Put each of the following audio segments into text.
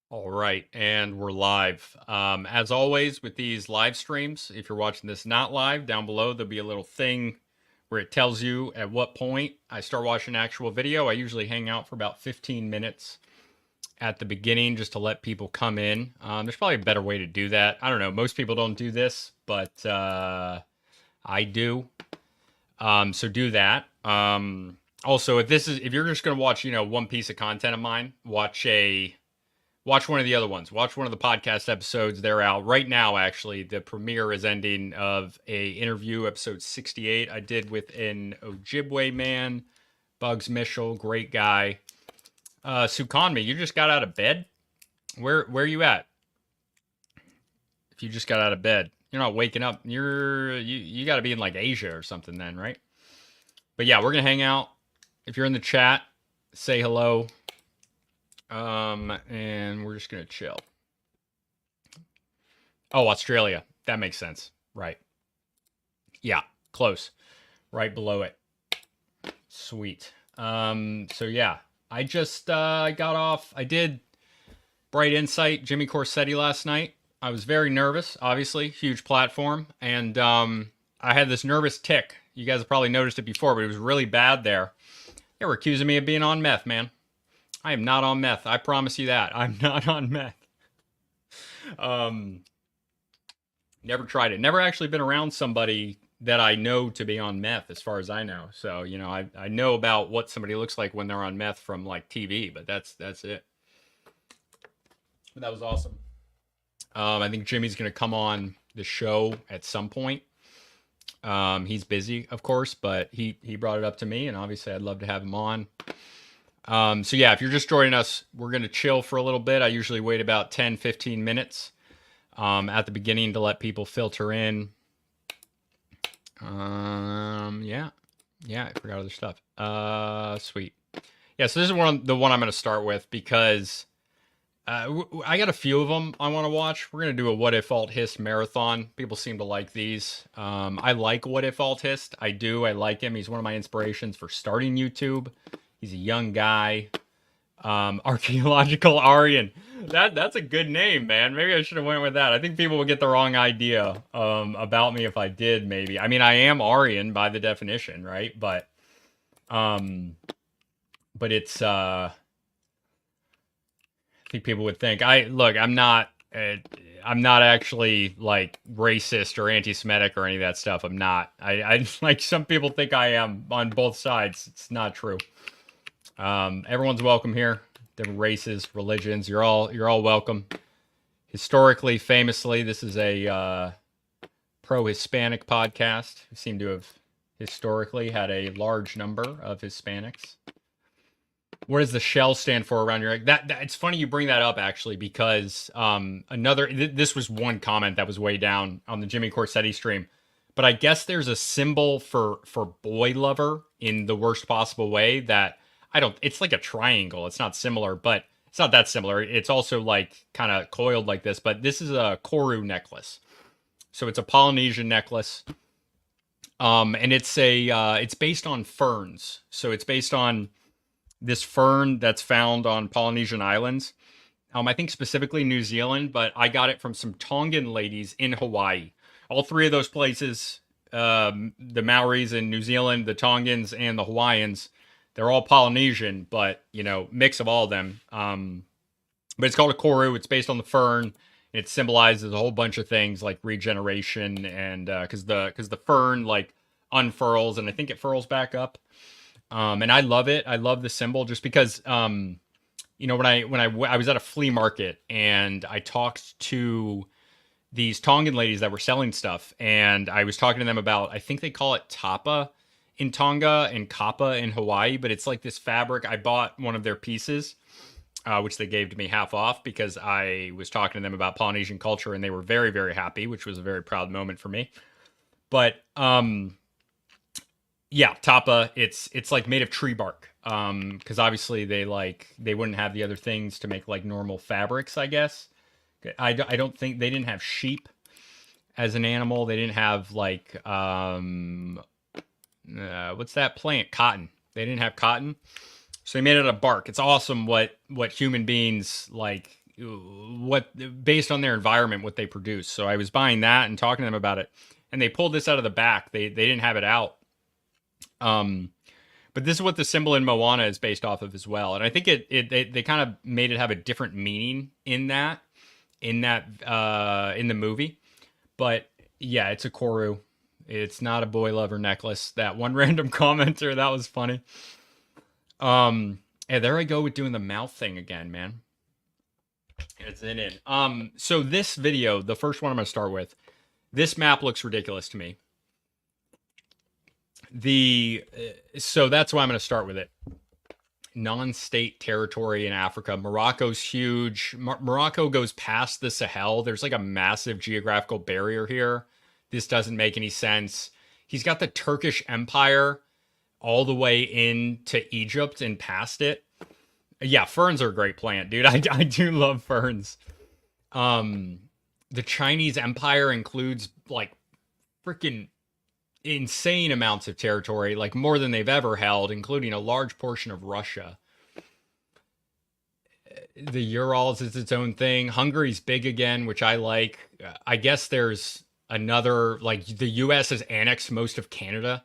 All right, and we're live. As always, with these live streams, if you're watching this not live, down below there'll be a little thing where it tells you at what point I start watching actual video. I usually hang out for about 15 minutes at the beginning just to let people come in. There's probably a better way to do that. I don't know. Most people don't do this, but I do. So do that. Also, if you're just gonna watch, one piece of content of mine, watch one of the other ones. Watch one of the podcast episodes. They're out right now, actually. The premiere is ending of a interview, episode 68, I did with an Ojibwe man, Bugs Mitchell, great guy. Sukanmi, you just got out of bed? Where you at? If you just got out of bed, you're not waking up. You got to be in like Asia or something then, right? But yeah, we're gonna hang out. If you're in the chat, say hello. And we're just gonna chill. Oh, Australia. That makes sense. Right. Yeah, close. Right below it. Sweet. So yeah, I just got off. I did Bright Insight, Jimmy Corsetti last night. I was very nervous, obviously, huge platform, and I had this nervous tick. You guys have probably noticed it before, but it was really bad there. They were accusing me of being on meth, man. I am not on meth. I promise you that. I'm not on meth. Um, Never tried it. Never actually been around somebody that I know to be on meth, as far as I know. So, I know about what somebody looks like when they're on meth from like TV, but that's it. But that was awesome. I think Jimmy's gonna come on the show at some point. He's busy, of course, but he brought it up to me, and obviously I'd love to have him on. So yeah, if you're just joining us, we're going to chill for a little bit. I usually wait about 10, 15 minutes at the beginning to let people filter in. Yeah, I forgot other stuff. Sweet. Yeah, so this is the one I'm going to start with because I got a few of them I want to watch. We're going to do a Whatifalthist marathon. People seem to like these. I like Whatifalthist. I do. I like him. He's one of my inspirations for starting YouTube. He's a young guy. Archaeological Aryan. That's a good name, man. Maybe I should have went with that. I think people would get the wrong idea about me if I did, maybe. I mean, I am Aryan by the definition, right? But it's I think people would think I'm not actually like racist or anti-Semitic or any of that stuff. I'm not. I like some people think I am on both sides. It's not true. Everyone's welcome here. Different races, religions. You're all welcome. Historically, famously, this is a pro-Hispanic podcast. We seem to have historically had a large number of Hispanics. What does the shell stand for around your neck? That it's funny you bring that up actually because this was one comment that was way down on the Jimmy Corsetti stream, but I guess there's a symbol for boy lover in the worst possible way that I don't. It's like a triangle. It's not similar, but it's not that similar. It's also like kind of coiled like this, but this is a Koru necklace, so it's a Polynesian necklace. And it's based on ferns, so it's based on this fern that's found on Polynesian islands. I think specifically New Zealand, but I got it from some Tongan ladies in Hawaii. All three of those places, the Maoris in New Zealand, the Tongans, and the Hawaiians, they're all Polynesian, but mix of all of them. But it's called a koru. It's based on the fern. It symbolizes a whole bunch of things like regeneration and because the fern like unfurls and I think it furls back up. And I love it. I love the symbol just because, when I was at a flea market and I talked to these Tongan ladies that were selling stuff, and I was talking to them about, I think they call it tapa in Tonga and kapa in Hawaii, but it's like this fabric. I bought one of their pieces, which they gave to me half off because I was talking to them about Polynesian culture, and they were very, very happy, which was a very proud moment for me. But yeah, tapa. It's like made of tree bark. Because obviously they wouldn't have the other things to make like normal fabrics. I guess I don't think they didn't have sheep as an animal. They didn't have like what's that plant? Cotton. They didn't have cotton, so they made it out of bark. It's awesome what human beings like based on their environment, what they produce. So I was buying that and talking to them about it, and they pulled this out of the back. They didn't have it out. But this is what the symbol in Moana is based off of as well. And I think they kind of made it have a different meaning in the movie. But yeah, it's a koru. It's not a boy lover necklace. That one random commenter, that was funny. And there I go with doing the mouth thing again, man. It's in it. So this video, the first one I'm going to start with, this map looks ridiculous to me. So that's why I'm going to start with it. Non-state territory in Africa. Morocco's huge. Morocco goes past the Sahel. There's like a massive geographical barrier here. This doesn't make any sense. He's got the Turkish Empire all the way into Egypt and past it. Yeah, ferns are a great plant, dude. I do love ferns. The Chinese Empire includes like freaking insane amounts of territory, like more than they've ever held, including a large portion of Russia. The Urals is its own thing. Hungary's big again, which I like. I guess there's another, like the US has annexed most of Canada.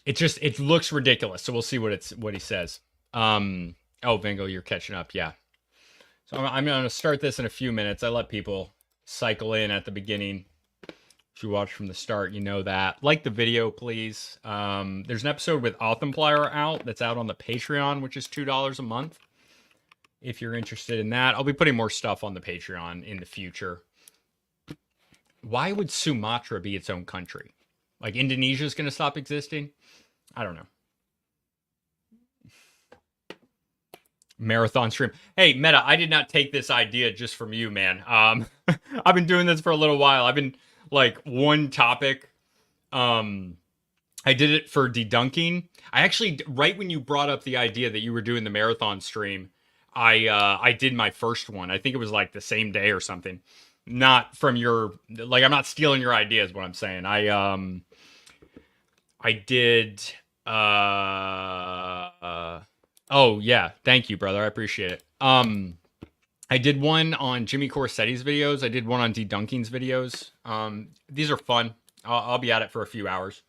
It looks ridiculous. So we'll see what he says. Oh, Vingo, you're catching up. Yeah. So I'm going to start this in a few minutes. I let people cycle in at the beginning. If you watch from the start, you know that. Like the video, please. There's an episode with Anthropology out that's out on the Patreon, which is $2 a month. If you're interested in that, I'll be putting more stuff on the Patreon in the future. Why would Sumatra be its own country? Like Indonesia is going to stop existing? I don't know. Marathon stream. Hey, Meta, I did not take this idea just from you, man. I've been doing this for a little while. I've been like one topic. I did it for debunking. I actually, right when you brought up the idea that you were doing the marathon stream, I did my first one. I think it was like the same day or something. Not from your, like, I'm not stealing your ideas, what I'm saying. I did, oh yeah, thank you, brother. I appreciate it. I did one on Jimmy Corsetti's videos. I did one on Dedunking's videos. These are fun. I'll be at it for a few hours.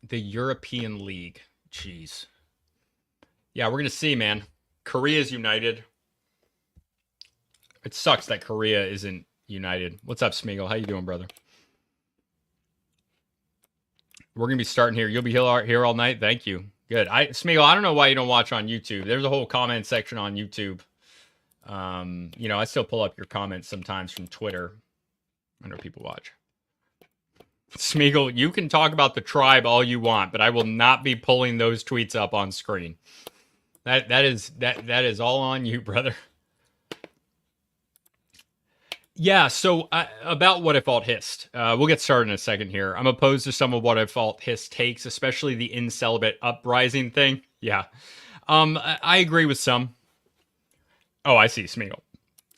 The European League. Jeez. Yeah, we're going to see, man. Korea's united. It sucks that Korea isn't united. What's up, Smeagol? How you doing, brother? We're going to be starting here. You'll be here all night? Thank you. Good. Smeagol, I don't know why you don't watch on YouTube. There's a whole comment section on YouTube. You know, I still pull up your comments sometimes from Twitter. I know people watch. Smeagol, you can talk about the tribe all you want, but I will not be pulling those tweets up on screen. That is all on you, brother. Yeah, so about Whatifalthist. We'll get started in a second here. I'm opposed to some of Whatifalthist takes, especially the incelibate uprising thing. Yeah. I agree with some. Oh, I see, Smeagol.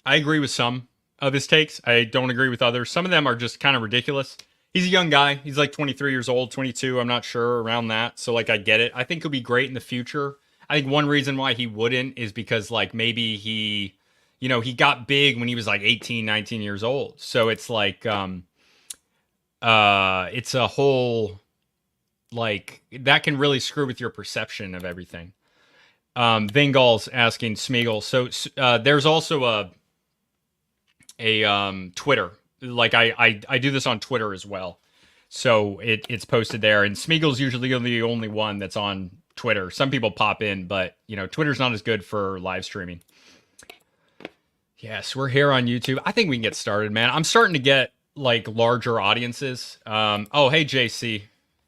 I agree with some of his takes. I don't agree with others. Some of them are just kind of ridiculous. He's a young guy. He's like 23 years old, 22. I'm not sure, around that. So, like, I get it. I think he'll be great in the future. I think one reason why he wouldn't is because, like, maybe he... You know, he got big when he was like 18, 19 years old. So it's like, it's a whole, like, that can really screw with your perception of everything. Vingal's asking Smeagol. So there's also a Twitter. Like, I do this on Twitter as well. So it's posted there. And Smeagol's usually the only one that's on Twitter. Some people pop in, but, you know, Twitter's not as good for live streaming. Yes, we're here on YouTube. I think we can get started, man. I'm starting to get, like, larger audiences. Oh, hey, JC.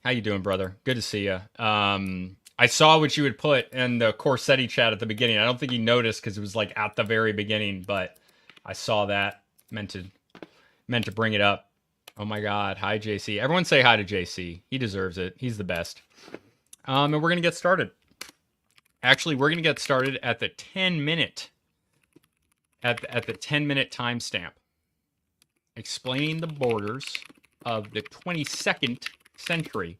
How you doing, brother? Good to see you. I saw what you had put in the Corsetti chat at the beginning. I don't think he noticed because it was, like, at the very beginning, but I saw that. Meant to bring it up. Oh, my God. Hi, JC. Everyone say hi to JC. He deserves it. He's the best. And we're going to get started. Actually, we're going to get started at the 10-minute... At the 10-minute timestamp, explaining the borders of the 22nd century.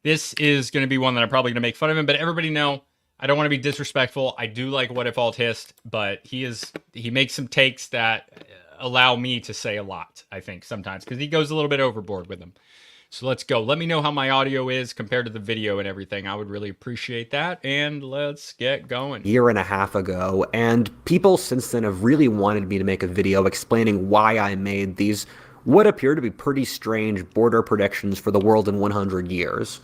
This is going to be one that I'm probably going to make fun of him, but everybody know I don't want to be disrespectful. I do like Whatifalthist, but he makes some takes that allow me to say a lot, I think, sometimes, because he goes a little bit overboard with them. So let's go. Let me know how my audio is compared to the video and everything. I would really appreciate that. And let's get going. Year and a half ago, and people since then have really wanted me to make a video explaining why I made these what appear to be pretty strange border predictions for the world in 100 years.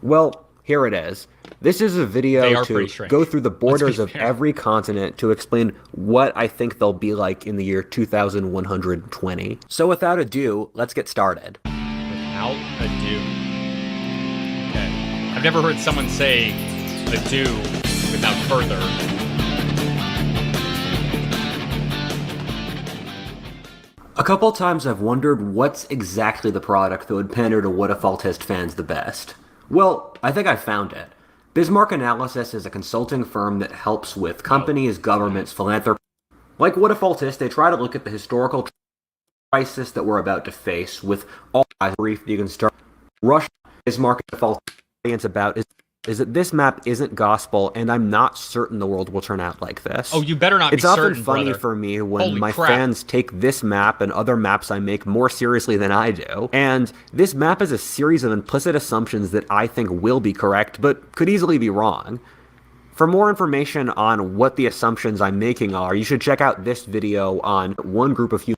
Well, here it is. This is a video to go through the borders of every continent to explain what I think they'll be like in the year 2120. So without ado, let's get started. Without ado. Okay. I've never heard someone say ado without further. A couple times I've wondered what's exactly the product that would pander to Whatifalthist fans the best. Well, I think I found it. Bismarck Analysis is a consulting firm that helps with companies, governments, philanthropy. Like Whatifalthist, they try to look at the historical crisis that we're about to face with all brief. You can start. Russia, Bismarck, audience about is that this map isn't gospel, and I'm not certain the world will turn out like this. Oh, you better not be certain, It's often funny brother. for me when Holy my crap. fans take this map and other maps I make more seriously than I do. And this map is a series of implicit assumptions that I think will be correct, but could easily be wrong. For more information on what the assumptions I'm making are, you should check out this video on one group of humans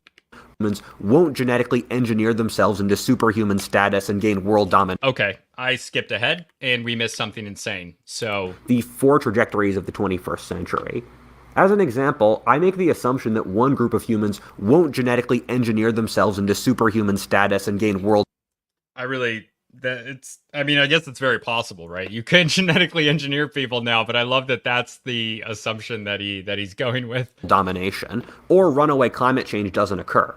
won't genetically engineer themselves into superhuman status and gain world dominance. Okay, I skipped ahead and we missed something insane. So the 4 trajectories of the 21st century. As an example, I make the assumption that one group of humans won't genetically engineer themselves into superhuman status and gain world. I guess it's very possible, right? You can genetically engineer people now, but I love that that's the assumption that he's going with. Domination, or runaway climate change doesn't occur.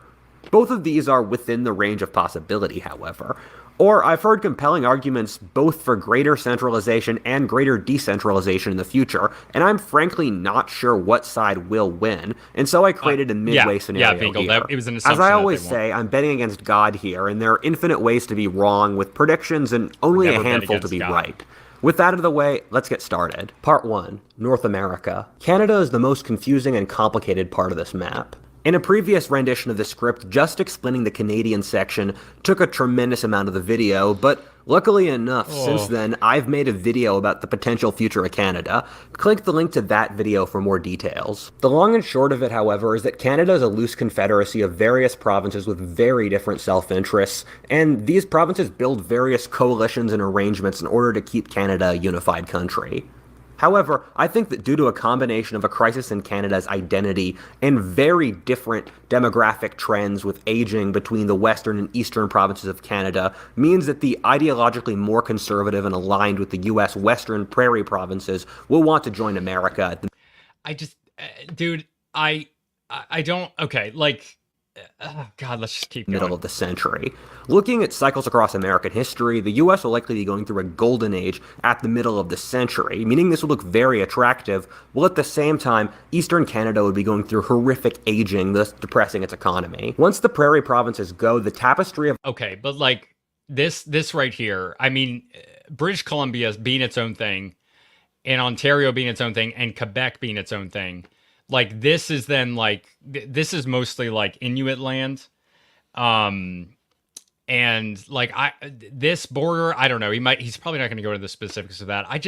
Both of these are within the range of possibility, however. Or I've heard compelling arguments both for greater centralization and greater decentralization in the future, and I'm frankly not sure what side will win, and so I created a midway scenario here. It was an assumption. As I always say, I'm betting against God here, and there are infinite ways to be wrong with predictions and only a handful to be right. With that out of the way, let's get started. Part 1. North America. Canada is the most confusing and complicated part of this map. In a previous rendition of the script, just explaining the Canadian section took a tremendous amount of the video, but luckily enough, since then, I've made a video about the potential future of Canada. Click the link to that video for more details. The long and short of it, however, is that Canada is a loose confederacy of various provinces with very different self-interests, and these provinces build various coalitions and arrangements in order to keep Canada a unified country. However, I think that due to a combination of a crisis in Canada's identity and very different demographic trends with aging between the western and eastern provinces of Canada means that the ideologically more conservative and aligned with the U.S. western prairie provinces will want to join America. God, let's just keep going. Middle of the century. Looking at cycles across American history, the U.S. will likely be going through a golden age at the middle of the century, meaning this will look very attractive, while at the same time, Eastern Canada would be going through horrific aging, thus depressing its economy. Once the prairie provinces go, the tapestry of... Okay, but like, this right here, I mean, British Columbia being its own thing, and Ontario being its own thing, and Quebec being its own thing, like, this is then, like, this is mostly, like, Inuit land. And, like, this border, I don't know, he's probably not going to go into the specifics of that. I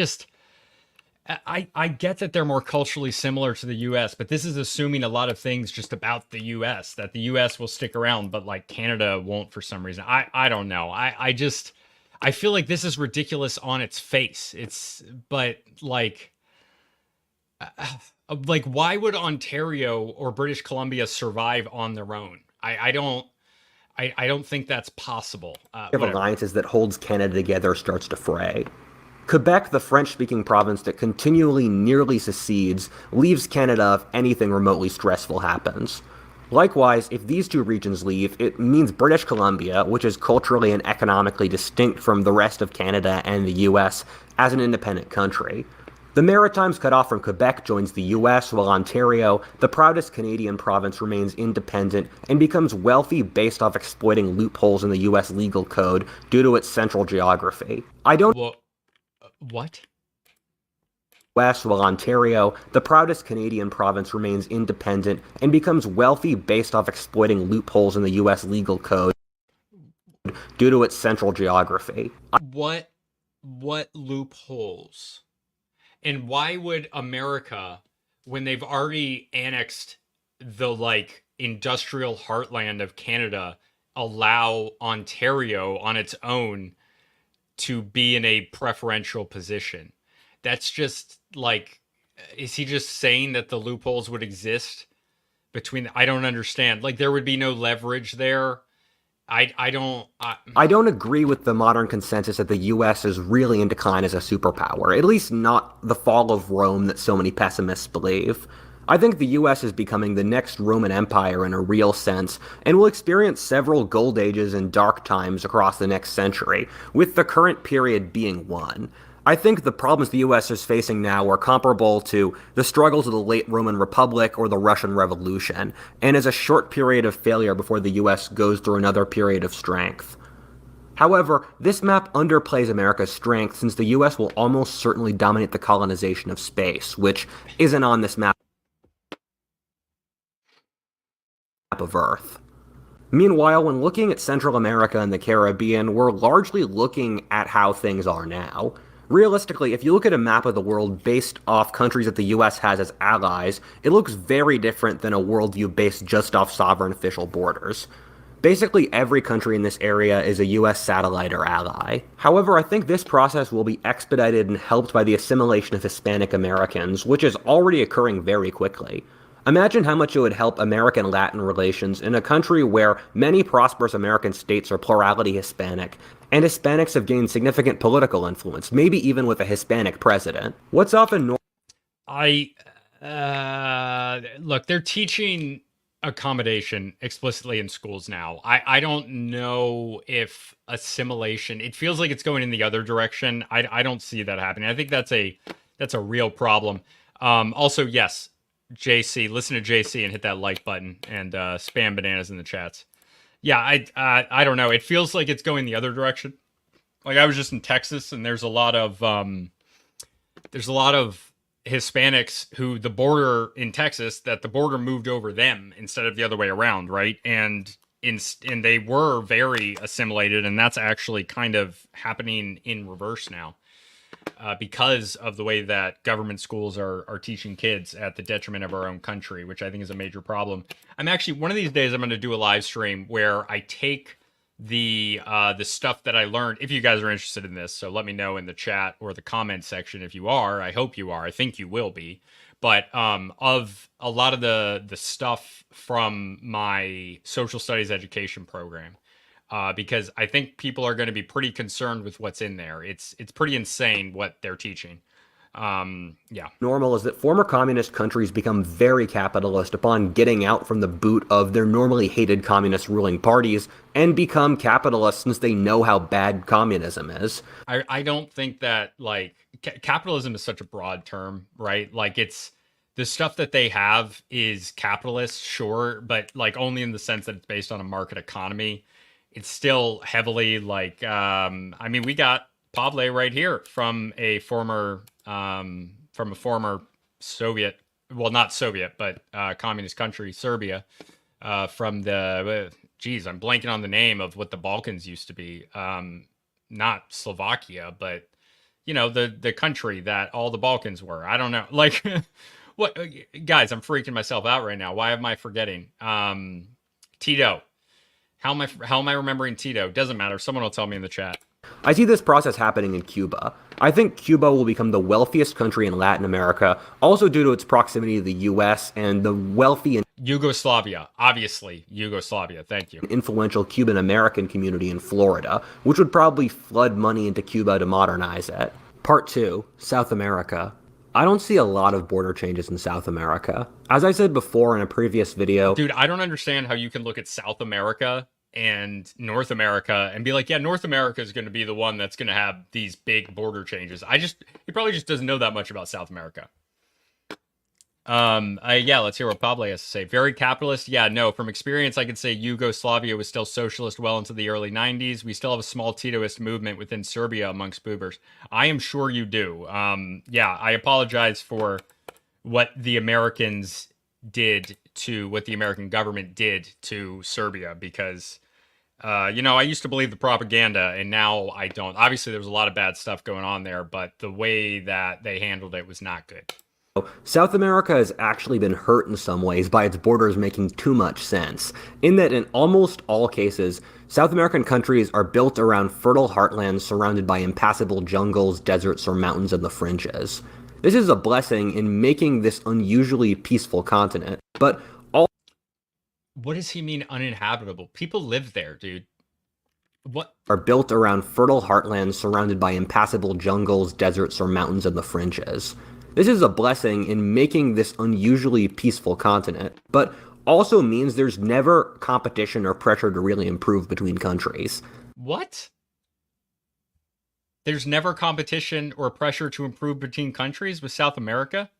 get that they're more culturally similar to the U.S., but this is assuming a lot of things just about the U.S., that the U.S. will stick around, but, like, Canada won't for some reason. I don't know. I feel like this is ridiculous on its face. Like, why would Ontario or British Columbia survive on their own? I don't think that's possible. Alliances that holds Canada together starts to fray. Quebec, the French-speaking province that continually nearly secedes, leaves Canada if anything remotely stressful happens. Likewise, if these two regions leave, it means British Columbia, which is culturally and economically distinct from the rest of Canada and the US, as an independent country. The Maritimes cut off from Quebec joins the US, while Ontario, the proudest Canadian province, remains independent and becomes wealthy based off exploiting loopholes in the US legal code due to its central geography. Well, what? West, while Ontario, the proudest Canadian province, remains independent and becomes wealthy based off exploiting loopholes in the US legal code due to its central geography. What loopholes? And why would America, when they've already annexed the like industrial heartland of Canada, allow Ontario on its own to be in a preferential position? That's just like, is he just saying that the loopholes would exist between? I don't understand. Like, there would be no leverage there. I don't agree with the modern consensus that the U.S. is really in decline as a superpower, at least not the fall of Rome that so many pessimists believe. I think the U.S. is becoming the next Roman Empire in a real sense, and will experience several gold ages and dark times across the next century, with the current period being one. I think the problems the U.S. is facing now are comparable to the struggles of the late Roman Republic or the Russian Revolution, and is a short period of failure before the U.S. goes through another period of strength. However, this map underplays America's strength since the U.S. will almost certainly dominate the colonization of space, which isn't on this map of Earth. Meanwhile, when looking at Central America and the Caribbean, we're largely looking at how things are now. Realistically, if you look at a map of the world based off countries that the US has as allies, it looks very different than a worldview based just off sovereign official borders. Basically, every country in this area is a US satellite or ally. However, I think this process will be expedited and helped by the assimilation of Hispanic Americans, which is already occurring very quickly. Imagine how much it would help American-Latin relations in a country where many prosperous American states are plurality Hispanic, and Hispanics have gained significant political influence, maybe even with a Hispanic president. What's often look, they're teaching accommodation explicitly in schools now. I don't know if assimilation, it feels like it's going in the other direction. I don't see that happening. I think that's a real problem. Also, yes, JC, listen to JC and hit that like button and spam bananas in the chats. Yeah, I don't know. It feels like it's going the other direction. Like, I was just in Texas, and there's a lot of Hispanics who the border in Texas, that the border moved over them instead of the other way around, right? And they were very assimilated, and that's actually kind of happening in reverse now. Because of the way that government schools are teaching kids at the detriment of our own country, which I think is a major problem. I'm actually, one of these days, I'm going to do a live stream where I take the stuff that I learned, if you guys are interested in this, so let me know in the chat or the comment section if you are. I hope you are. I think you will be. But of a lot of the stuff from my social studies education program, because I think people are going to be pretty concerned with what's in there. It's pretty insane what they're teaching. Yeah. Normal is that former communist countries become very capitalist upon getting out from the boot of their normally hated communist ruling parties and become capitalist since they know how bad communism is. I don't think that, like, capitalism is such a broad term, right? Like, it's the stuff that they have is capitalist, sure, but like only in the sense that it's based on a market economy. It's still heavily like, I mean, we got Pavle right here from a former Soviet, well, not Soviet, but communist country, Serbia, from the, geez, I'm blanking on the name of what the Balkans used to be. Not Slovakia, but, you know, the country that all the Balkans were. I don't know. Like, what, guys, I'm freaking myself out right now. Why am I forgetting? Tito. How am I remembering Tito? Doesn't matter. Someone will tell me in the chat. I see this process happening in Cuba. I think Cuba will become the wealthiest country in Latin America, also due to its proximity to the U.S. and the wealthy and Yugoslavia, obviously. Yugoslavia, thank you. Influential Cuban-American community in Florida, which would probably flood money into Cuba to modernize it. Part 2, South America. I don't see a lot of border changes in South America. As I said before in a previous video... Dude, I don't understand how you can look at South America and North America and be like, yeah, North America is going to be the one that's going to have these big border changes. He probably just doesn't know that much about South America. Yeah, let's hear what Pablo has to say. Very capitalist. Yeah, no, from experience, I could say Yugoslavia was still socialist well into the early 90s. We still have a small Titoist movement within Serbia amongst boobers. I am sure you do. Yeah, I apologize for what the Americans did to what the American government did to Serbia because, I used to believe the propaganda and now I don't. Obviously, there was a lot of bad stuff going on there, but the way that they handled it was not good. South America has actually been hurt in some ways by its borders making too much sense, in that in almost all cases, South American countries are built around fertile heartlands surrounded by impassable jungles, deserts, or mountains in the fringes. This is a blessing in making this unusually peaceful continent, but all— What does he mean uninhabitable? People live there, dude. What? Are built around fertile heartlands surrounded by impassable jungles, deserts, or mountains in the fringes. This is a blessing in making this unusually peaceful continent, but also means there's never competition or pressure to really improve between countries. What? There's never competition or pressure to improve between countries with South America?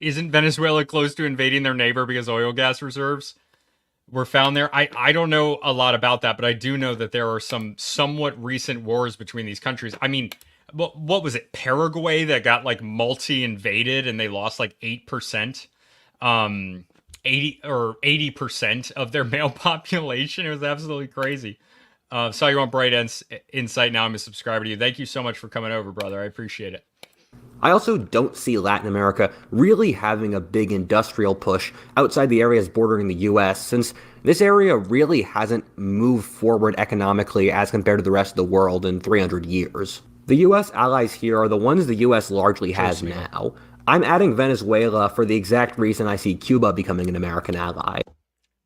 Isn't Venezuela close to invading their neighbor because oil gas reserves were found there? I don't know a lot about that, but I do know that there are some somewhat recent wars between these countries. I mean, what was it? Paraguay that got like multi-invaded and they lost like 8%, 80% of their male population. It was absolutely crazy. Saw you on Bright Insight. Now I'm a subscriber to you. Thank you so much for coming over, brother. I appreciate it. I also don't see Latin America really having a big industrial push outside the areas bordering the US, since this area really hasn't moved forward economically as compared to the rest of the world in 300 years. The US allies here are the ones the US largely has now. I'm adding Venezuela for the exact reason I see Cuba becoming an American ally.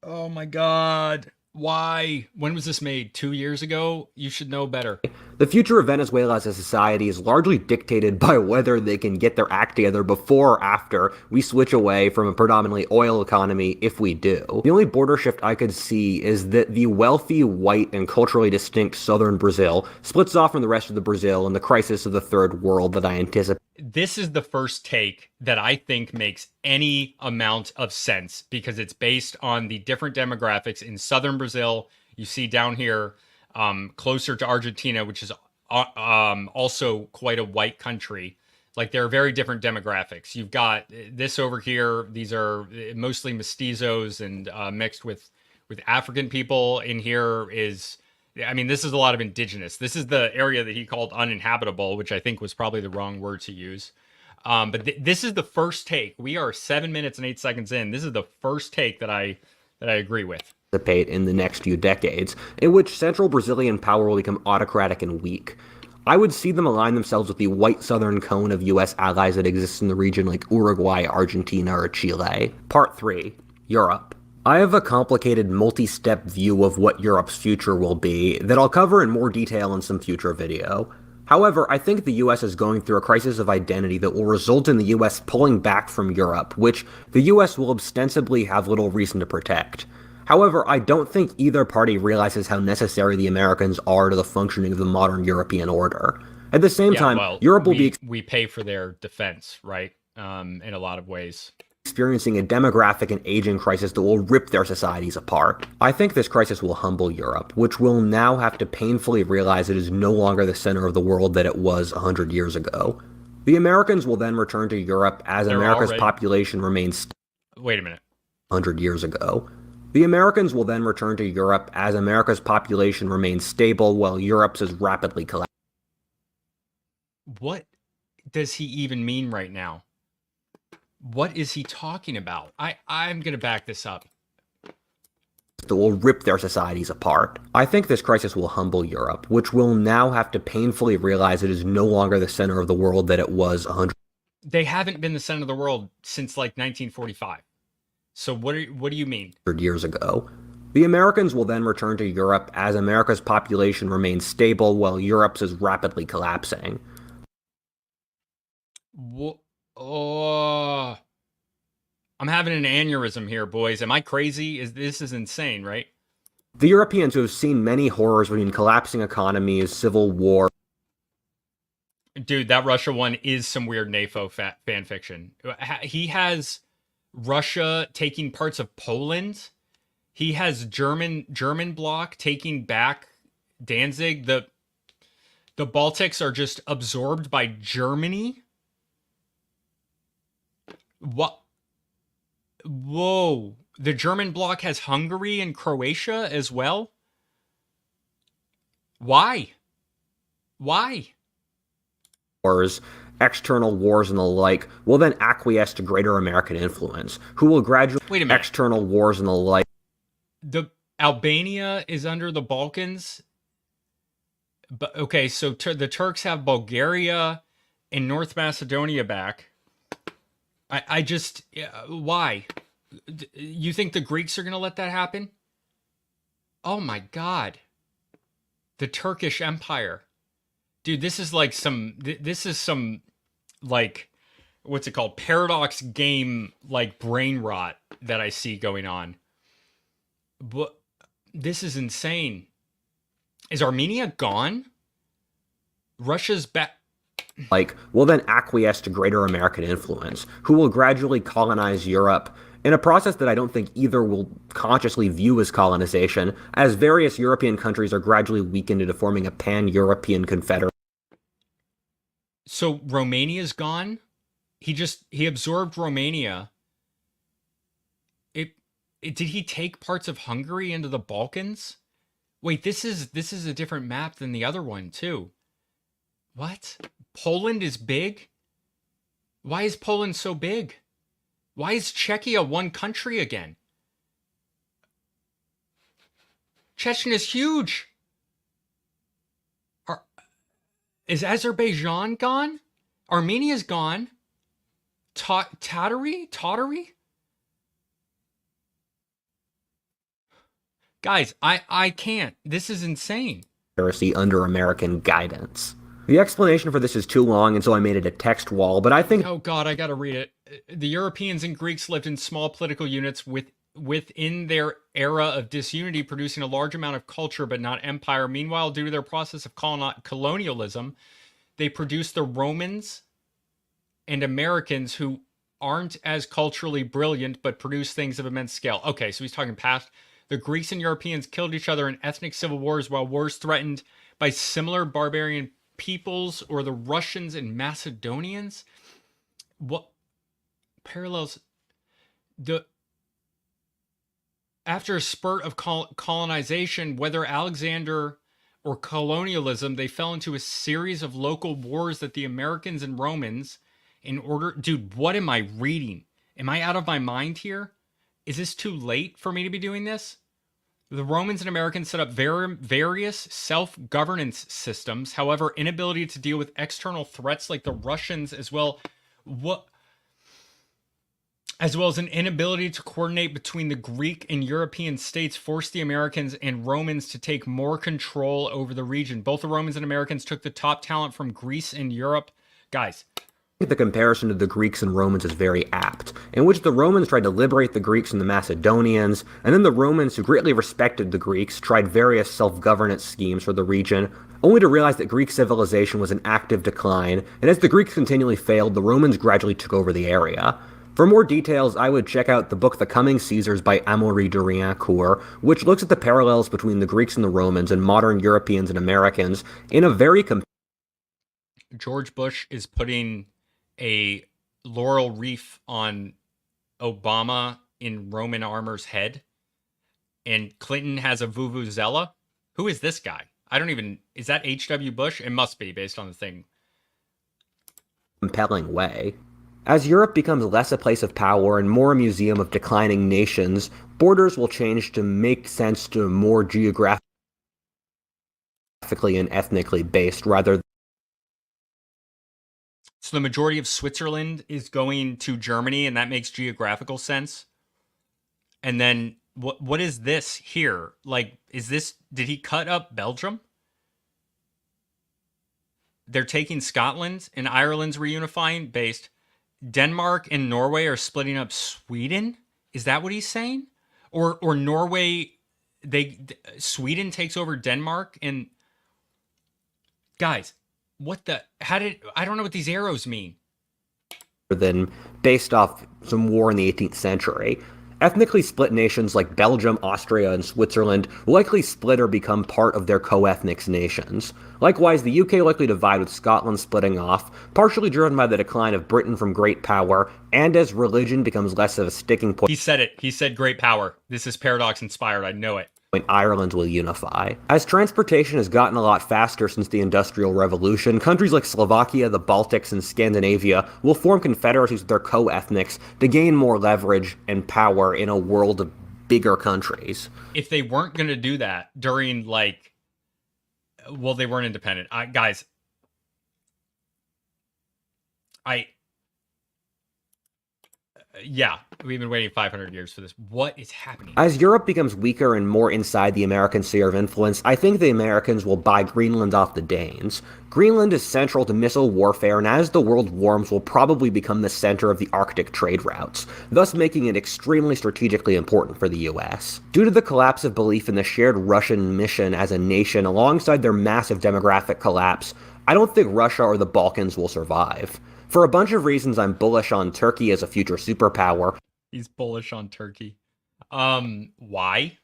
Oh my god. Why? When was this made? 2 years ago? You should know better. The future of Venezuela as a society is largely dictated by whether they can get their act together before or after we switch away from a predominantly oil economy, if we do. The only border shift I could see is that the wealthy, white, and culturally distinct southern Brazil splits off from the rest of the Brazil in the crisis of the third world that I anticipate. This is the first take that I think makes any amount of sense because it's based on the different demographics in southern Brazil. You see down here, closer to Argentina, which is also quite a white country. Like there are very different demographics. You've got this over here. These are mostly mestizos and mixed with African people. In here is, I mean, this is a lot of indigenous. This is the area that he called uninhabitable, which I think was probably the wrong word to use. But this is the first take. We are 7 minutes and 8 seconds in. This is the first take that I agree with. In the next few decades, in which central Brazilian power will become autocratic and weak. I would see them align themselves with the white southern cone of US allies that exists in the region like Uruguay, Argentina, or Chile. Part 3. Europe. I have a complicated multi-step view of what Europe's future will be that I'll cover in more detail in some future video. However, I think the US is going through a crisis of identity that will result in the US pulling back from Europe, which the US will ostensibly have little reason to protect. However, I don't think either party realizes how necessary the Americans are to the functioning of the modern European order. At the same time, Europe will we pay for their defense, right? In a lot of ways. Experiencing a demographic and aging crisis that will rip their societies apart. I think this crisis will humble Europe, which will now have to painfully realize it is no longer the center of the world that it was 100 years ago. The Americans will then return to Europe as America's population remains— Wait a minute. 100 years ago. The Americans will then return to Europe as America's population remains stable while Europe's is rapidly collapsing. What does he even mean right now? What is he talking about? I'm going to back this up. That will rip their societies apart. I think this crisis will humble Europe, which will now have to painfully realize it is no longer the center of the world that it was 100. They haven't been the center of the world since like 1945. So what do you mean? 100 years ago. The Americans will then return to Europe as America's population remains stable while Europe's is rapidly collapsing. I'm having an aneurysm here, boys. Am I crazy? This is insane, right? The Europeans, who have seen many horrors between collapsing economies, civil war. Dude, that Russia one is some weird NAFO fan fiction. He has Russia taking parts of Poland. He has German bloc taking back Danzig. The Baltics are just absorbed by Germany. What? Whoa. The German bloc has Hungary and Croatia as well? Why? Why? Wars, external wars and the like, will then acquiesce to greater American influence, who will gradually... Wait a minute. External wars and the like. The Albania is under the Balkans? But okay, so the Turks have Bulgaria and North Macedonia back. I just... why? You think the Greeks are going to let that happen? Oh my God. The Turkish Empire. Dude, this is like some, like, what's it called? Paradox game, like, brain rot that I see going on. But this is insane. Is Armenia gone? Russia's back. Like, will then acquiesce to greater American influence, who will gradually colonize Europe in a process that I don't think either will consciously view as colonization, as various European countries are gradually weakened into forming a pan-European confederation. So Romania's gone? He absorbed Romania. Did he take parts of Hungary into the Balkans? Wait, this is a different map than the other one too. What? Poland is big? Why is Poland so big? Why is Czechia one country again? Chechnya is huge. Is Azerbaijan gone? Armenia's gone. Tatary? Guys, I can't. This is insane. Under American guidance. The explanation for this is too long, and so I made it a text wall, but I think... Oh God, I gotta read it. The Europeans and Greeks lived in small political units within their era of disunity, producing a large amount of culture but not empire. Meanwhile, due to their process of colonialism, they produced the Romans and Americans, who aren't as culturally brilliant but produce things of immense scale. Okay, so he's talking past. The Greeks and Europeans killed each other in ethnic civil wars, while wars threatened by similar barbarian peoples, or the Russians and Macedonians. What parallels? After a spurt of colonization, whether Alexander or colonialism, they fell into a series of local wars that the Americans and Romans, dude, what am I reading? Am I out of my mind here? Is this too late for me to be doing this? The Romans and Americans set up various self-governance systems. However, inability to deal with external threats like the Russians, as well as an inability to coordinate between the Greek and European states, forced the Americans and Romans to take more control over the region. Both the Romans and Americans took the top talent from Greece and Europe. Guys, the comparison to the Greeks and Romans is very apt, in which the Romans tried to liberate the Greeks and the Macedonians, and then the Romans, who greatly respected the Greeks, tried various self-governance schemes for the region, only to realize that Greek civilization was in active decline, and as the Greeks continually failed, the Romans gradually took over the area. For more details, I would check out the book The Coming Caesars by Amaury de Riencourt, which looks at the parallels between the Greeks and the Romans and modern Europeans and Americans in a very... George Bush is putting a laurel wreath on Obama in Roman armor's head, and Clinton has a vuvuzela. Who is this guy? I don't even... Is that H.W. Bush? It must be, based on the thing. Compelling way. As Europe becomes less a place of power and more a museum of declining nations, borders will change to make sense to more geographically and ethnically based, rather than... So the majority of Switzerland is going to Germany, and that makes geographical sense. And then what is this here? Like, did he cut up Belgium? They're taking Scotland, and Ireland's reunifying based. Denmark and Norway are splitting up Sweden? Is that what he's saying? Or Norway, Sweden takes over Denmark? And guys, I don't know what these arrows mean. Than based off some war in the 18th century. Ethnically split nations like Belgium, Austria, and Switzerland will likely split or become part of their co-ethnic nations. Likewise, the UK likely divide with Scotland splitting off, partially driven by the decline of Britain from great power, and as religion becomes less of a sticking point. He said it. He said great power. This is Paradox inspired. I know it. Ireland will unify. As transportation has gotten a lot faster since the Industrial Revolution, countries like Slovakia, the Baltics, and Scandinavia will form confederacies with their co-ethnics to gain more leverage and power in a world of bigger countries. If they weren't going to do that during, like, well, they weren't independent. Guys, yeah, we've been waiting 500 years for this. What is happening? As Europe becomes weaker and more inside the American sphere of influence, I think the Americans will buy Greenland off the Danes. Greenland is central to missile warfare, and as the world warms, will probably become the center of the Arctic trade routes, thus making it extremely strategically important for the US. Due to the collapse of belief in the shared Russian mission as a nation alongside their massive demographic collapse, I don't think Russia or the Balkans will survive. For a bunch of reasons, I'm bullish on Turkey as a future superpower. He's bullish on Turkey. Why?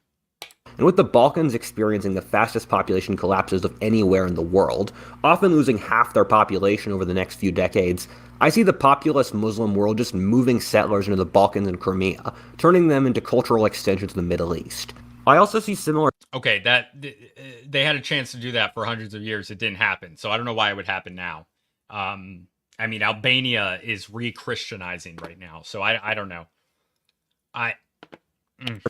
And with the Balkans experiencing the fastest population collapses of anywhere in the world, often losing half their population over the next few decades, I see the populous Muslim world just moving settlers into the Balkans and Crimea, turning them into cultural extensions of the Middle East. I also see similar... Okay, they had a chance to do that for hundreds of years. It didn't happen, so I don't know why it would happen now. I mean, Albania is re-Christianizing right now, so I don't know.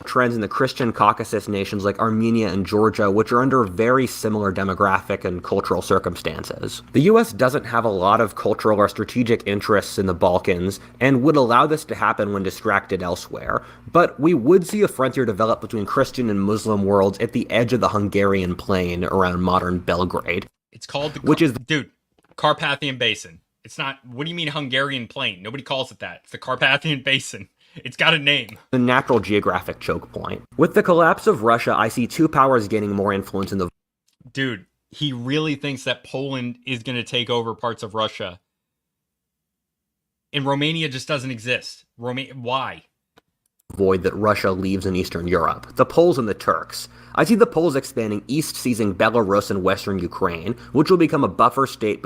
Trends in the Christian Caucasus nations like Armenia and Georgia, which are under very similar demographic and cultural circumstances. The US doesn't have a lot of cultural or strategic interests in the Balkans, and would allow this to happen when distracted elsewhere, but we would see a frontier develop between Christian and Muslim worlds at the edge of the Hungarian plain around modern Belgrade. It's called the Carpathian Basin. It's not, what do you mean Hungarian plain? Nobody calls it that. It's the Carpathian Basin. It's got a name. The natural geographic choke point. With the collapse of Russia, I see two powers gaining more influence in the... Dude, he really thinks that Poland is going to take over parts of Russia. And Romania just doesn't exist. Why? Void that Russia leaves in Eastern Europe. The Poles and the Turks. I see the Poles expanding east, seizing Belarus and western Ukraine, which will become a buffer state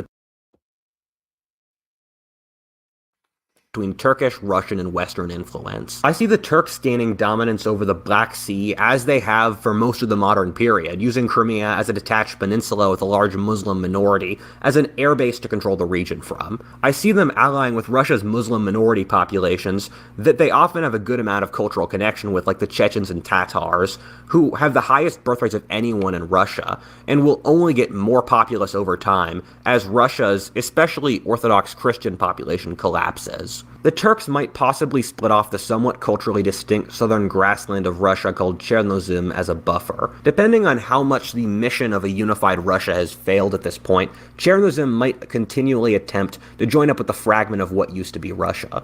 between Turkish, Russian, and Western influence. I see the Turks gaining dominance over the Black Sea as they have for most of the modern period, using Crimea as a detached peninsula with a large Muslim minority as an airbase to control the region from. I see them allying with Russia's Muslim minority populations that they often have a good amount of cultural connection with, like the Chechens and Tatars, who have the highest birth rates of anyone in Russia, and will only get more populous over time as Russia's, especially Orthodox Christian population, collapses. The Turks might possibly split off the somewhat culturally distinct southern grassland of Russia called Chernozem as a buffer. Depending on how much the mission of a unified Russia has failed at this point, Chernozem might continually attempt to join up with the fragment of what used to be Russia.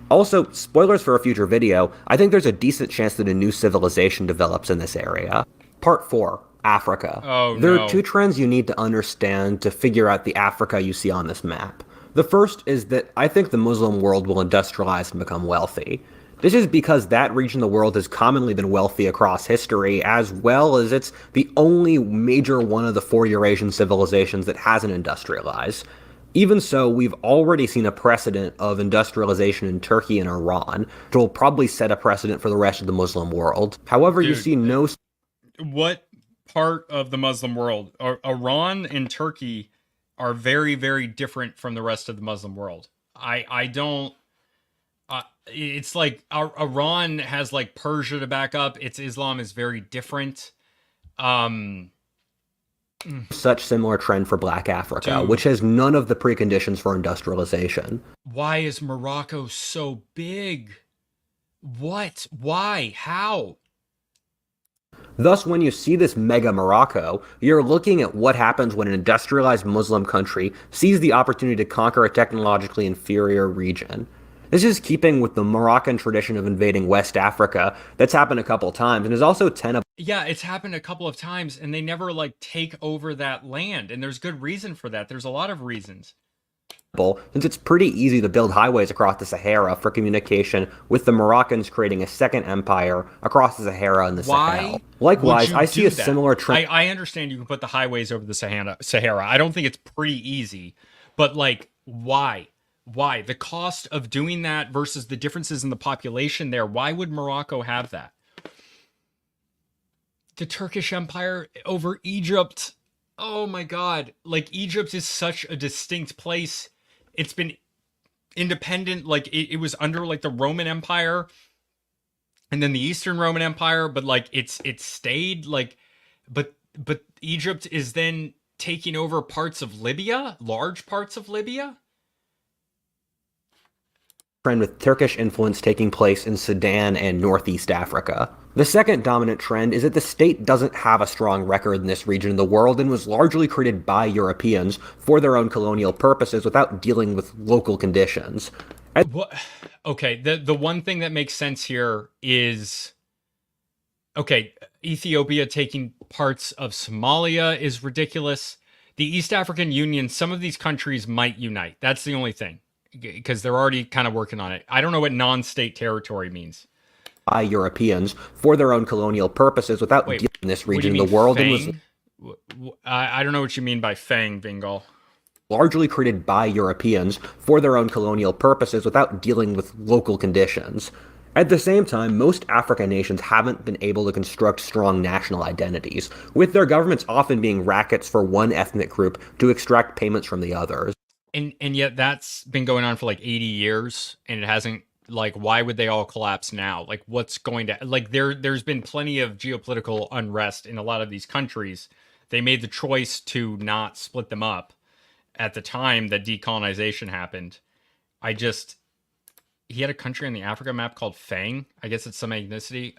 Also, spoilers for a future video, I think there's a decent chance that a new civilization develops in this area. Part 4. Africa. There are two trends you need to understand to figure out the Africa you see on this map. The first is that I think the Muslim world will industrialize and become wealthy. This is because that region of the world has commonly been wealthy across history, as well as it's the only major one of the 4 Eurasian civilizations that hasn't industrialized. Even so, we've already seen a precedent of industrialization in Turkey and Iran, which will probably set a precedent for the rest of the Muslim world. However, you see no... What part of the Muslim world? Iran and Turkey are very, very different from the rest of the Muslim world. I don't... it's like Iran has like Persia to back up. Its Islam is very different. Such similar trend for Black Africa, which has none of the preconditions for industrialization. Why is Morocco so big? What? Why? How? Thus, when you see this mega Morocco, you're looking at what happens when an industrialized Muslim country sees the opportunity to conquer a technologically inferior region. This is keeping with the Moroccan tradition of invading West Africa that's happened a couple times and is also tenable. Yeah, it's happened a couple of times and they never like take over that land. And there's good reason for that. There's a lot of reasons. Since it's pretty easy to build highways across the Sahara for communication, with the Moroccans creating a second empire across the Sahara and the Sahel. Likewise, I see a similar trend. I understand you can put the highways over the Sahara. I don't think it's pretty easy, but like, why? Why? The cost of doing that versus the differences in the population there. Why would Morocco have that? The Turkish Empire over Egypt. Oh my God. Like, Egypt is such a distinct place. It's been independent. Like, it was under like the Roman Empire and then the Eastern Roman Empire, but like it stayed like, but Egypt is then taking over parts of Libya, large parts of Libya. Trend with Turkish influence taking place in Sudan and Northeast Africa. The second dominant trend is that the state doesn't have a strong record in this region of the world and was largely created by Europeans for their own colonial purposes without dealing with local conditions. What? Okay, the one thing that makes sense here is, okay, Ethiopia taking parts of Somalia is ridiculous. The East African Union, some of these countries might unite. That's the only thing, because they're already kind of working on it. I don't know what non-state territory means. By Europeans for their own colonial purposes without dealing in this region of the world. And I don't know what you mean by Fang, Bengal. Largely created by Europeans for their own colonial purposes without dealing with local conditions. At the same time, most African nations haven't been able to construct strong national identities, with their governments often being rackets for one ethnic group to extract payments from the others. And yet that's been going on for like 80 years, and it hasn't, like, why would they all collapse now? Like, what's going to, like, there's been plenty of geopolitical unrest in a lot of these countries. They made the choice to not split them up at the time that decolonization happened. He had a country on the Africa map called Fang. I guess it's some ethnicity.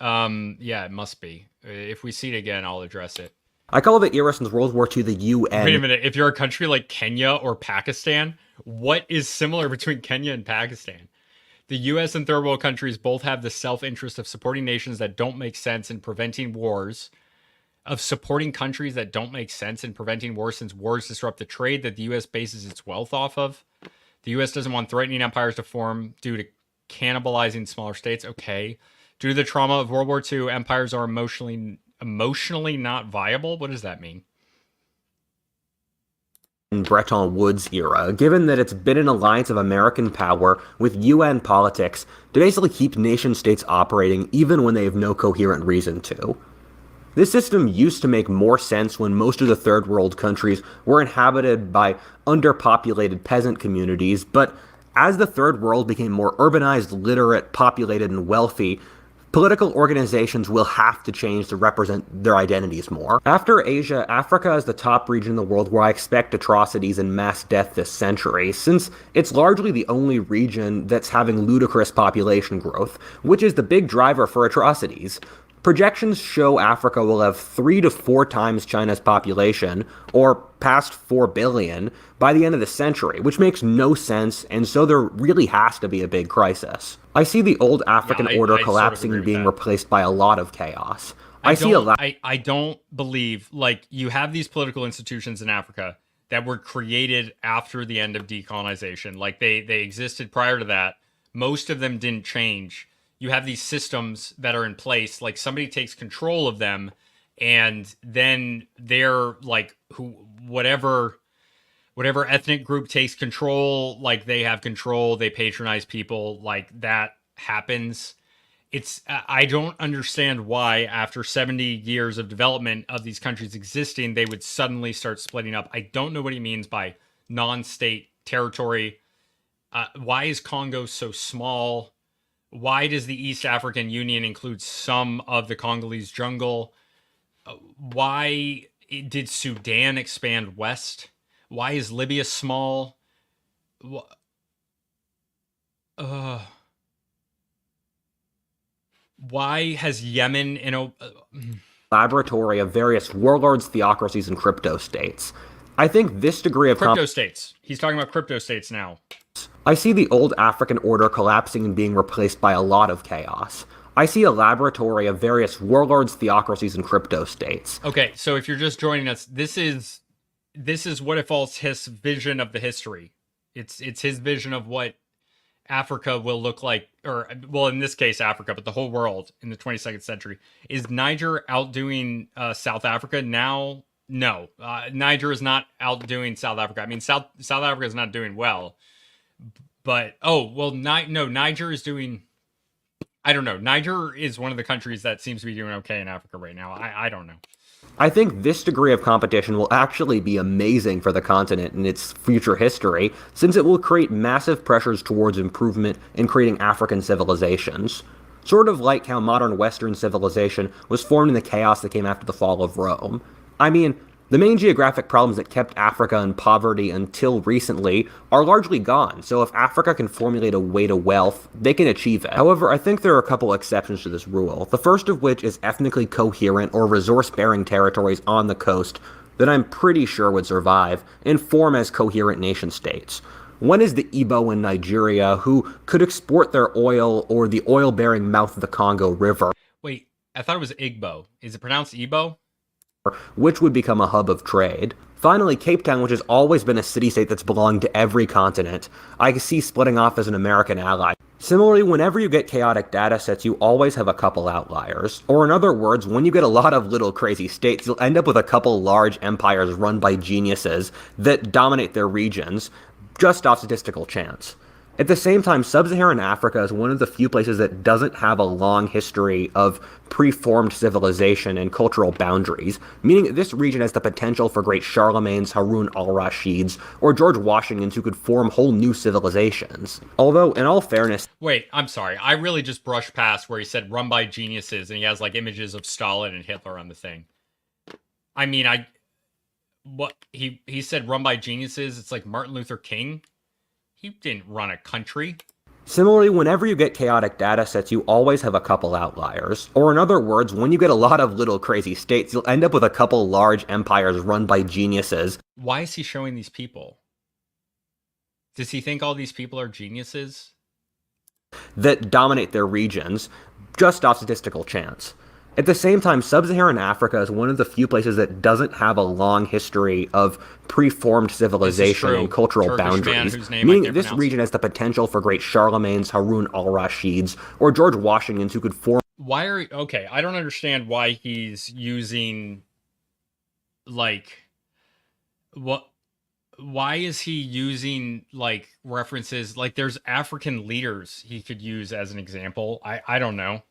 Yeah, it must be. If we see it again, I'll address it. I call it era since World War II, the UN. Wait a minute. If you're a country like Kenya or Pakistan, what is similar between Kenya and Pakistan? The U.S. and third world countries both have the self-interest of supporting nations that don't make sense in preventing wars, of supporting countries that don't make sense in preventing wars, since wars disrupt the trade that the U.S. bases its wealth off of. The U.S. doesn't want threatening empires to form due to cannibalizing smaller states. Okay. Due to the trauma of World War II, empires are emotionally not viable. What does that mean? Bretton Woods era, given that it's been an alliance of American power with UN politics to basically keep nation states operating even when they have no coherent reason to. This system used to make more sense when most of the third world countries were inhabited by underpopulated peasant communities, but as the third world became more urbanized, literate, populated, and wealthy, political organizations will have to change to represent their identities more. After Asia, Africa is the top region in the world where I expect atrocities and mass death this century, since it's largely the only region that's having ludicrous population growth, which is the big driver for atrocities. Projections show Africa will have 3 to 4 times China's population, or past 4 billion, by the end of the century, which makes no sense, and so there really has to be a big crisis. I see the old African order collapsing and being replaced by a lot of chaos. I don't believe, like, you have these political institutions in Africa that were created after the end of decolonization. Like, they existed prior to that. Most of them didn't change. You have these systems that are in place, like somebody takes control of them, and then they're like, whatever ethnic group takes control, like they have control, they patronize people, like that happens. I don't understand why after 70 years of development of these countries existing, they would suddenly start splitting up. I don't know what he means by non-state territory. Why is Congo so small? Why does the East African Union include some of the Congolese jungle? Why did Sudan expand west? Why is Libya small? Why has Yemen laboratory of various warlords, theocracies, and crypto states. I think this degree of crypto states. He's talking about crypto states now. I see the old African order collapsing and being replaced by a lot of chaos. I see a laboratory of various warlords, theocracies, and crypto states. Okay, so if you're just joining us, this is Whatifalthist's vision of the history. It's his vision of what Africa will look like, or well, in this case, Africa, but the whole world in the 22nd century. Is Niger outdoing South Africa now? No, Niger is not outdoing South Africa. I mean, South Africa is not doing well, but no, Niger is doing. I don't know. Niger is one of the countries that seems to be doing okay in Africa right now. I don't know. I think this degree of competition will actually be amazing for the continent and its future history, since it will create massive pressures towards improvement in creating African civilizations. Sort of like how modern Western civilization was formed in the chaos that came after the fall of Rome. I mean, the main geographic problems that kept Africa in poverty until recently are largely gone, so if Africa can formulate a way to wealth, they can achieve it. However, I think there are a couple exceptions to this rule, the first of which is ethnically coherent or resource-bearing territories on the coast that I'm pretty sure would survive and form as coherent nation-states. One is the Igbo in Nigeria, who could export their oil or the oil-bearing mouth of the Congo River. Wait, I thought it was Igbo. Is it pronounced Igbo? Which would become a hub of trade. Finally, Cape Town, which has always been a city-state that's belonged to every continent, I see splitting off as an American ally. Similarly, whenever you get chaotic data sets, you always have a couple outliers. Or in other words, when you get a lot of little crazy states, you'll end up with a couple large empires run by geniuses that dominate their regions, just off statistical chance. At the same time, sub-Saharan Africa is one of the few places that doesn't have a long history of preformed civilization and cultural boundaries, meaning this region has the potential for great Charlemagne's, Harun al-Rashid's, or George Washington's who could form whole new civilizations. Although, in all fairness... Wait, I'm sorry. I really just brushed past where he said run by geniuses, and he has, like, images of Stalin and Hitler on the thing. I mean, he said run by geniuses? It's like Martin Luther King? He didn't run a country. Similarly, whenever you get chaotic data sets, you always have a couple outliers. Or in other words, when you get a lot of little crazy states, you'll end up with a couple large empires run by geniuses. Why is he showing these people? Does he think all these people are geniuses? That dominate their regions, just off statistical chance. At the same time, sub-Saharan Africa is one of the few places that doesn't have a long history of preformed civilization and cultural boundaries, meaning this region has the potential for great Charlemagne's, Harun al-Rashid's, or George Washington's who could form... Okay, I don't understand why he's using, like, why is he using, like, references, like, there's African leaders he could use as an example. I don't know.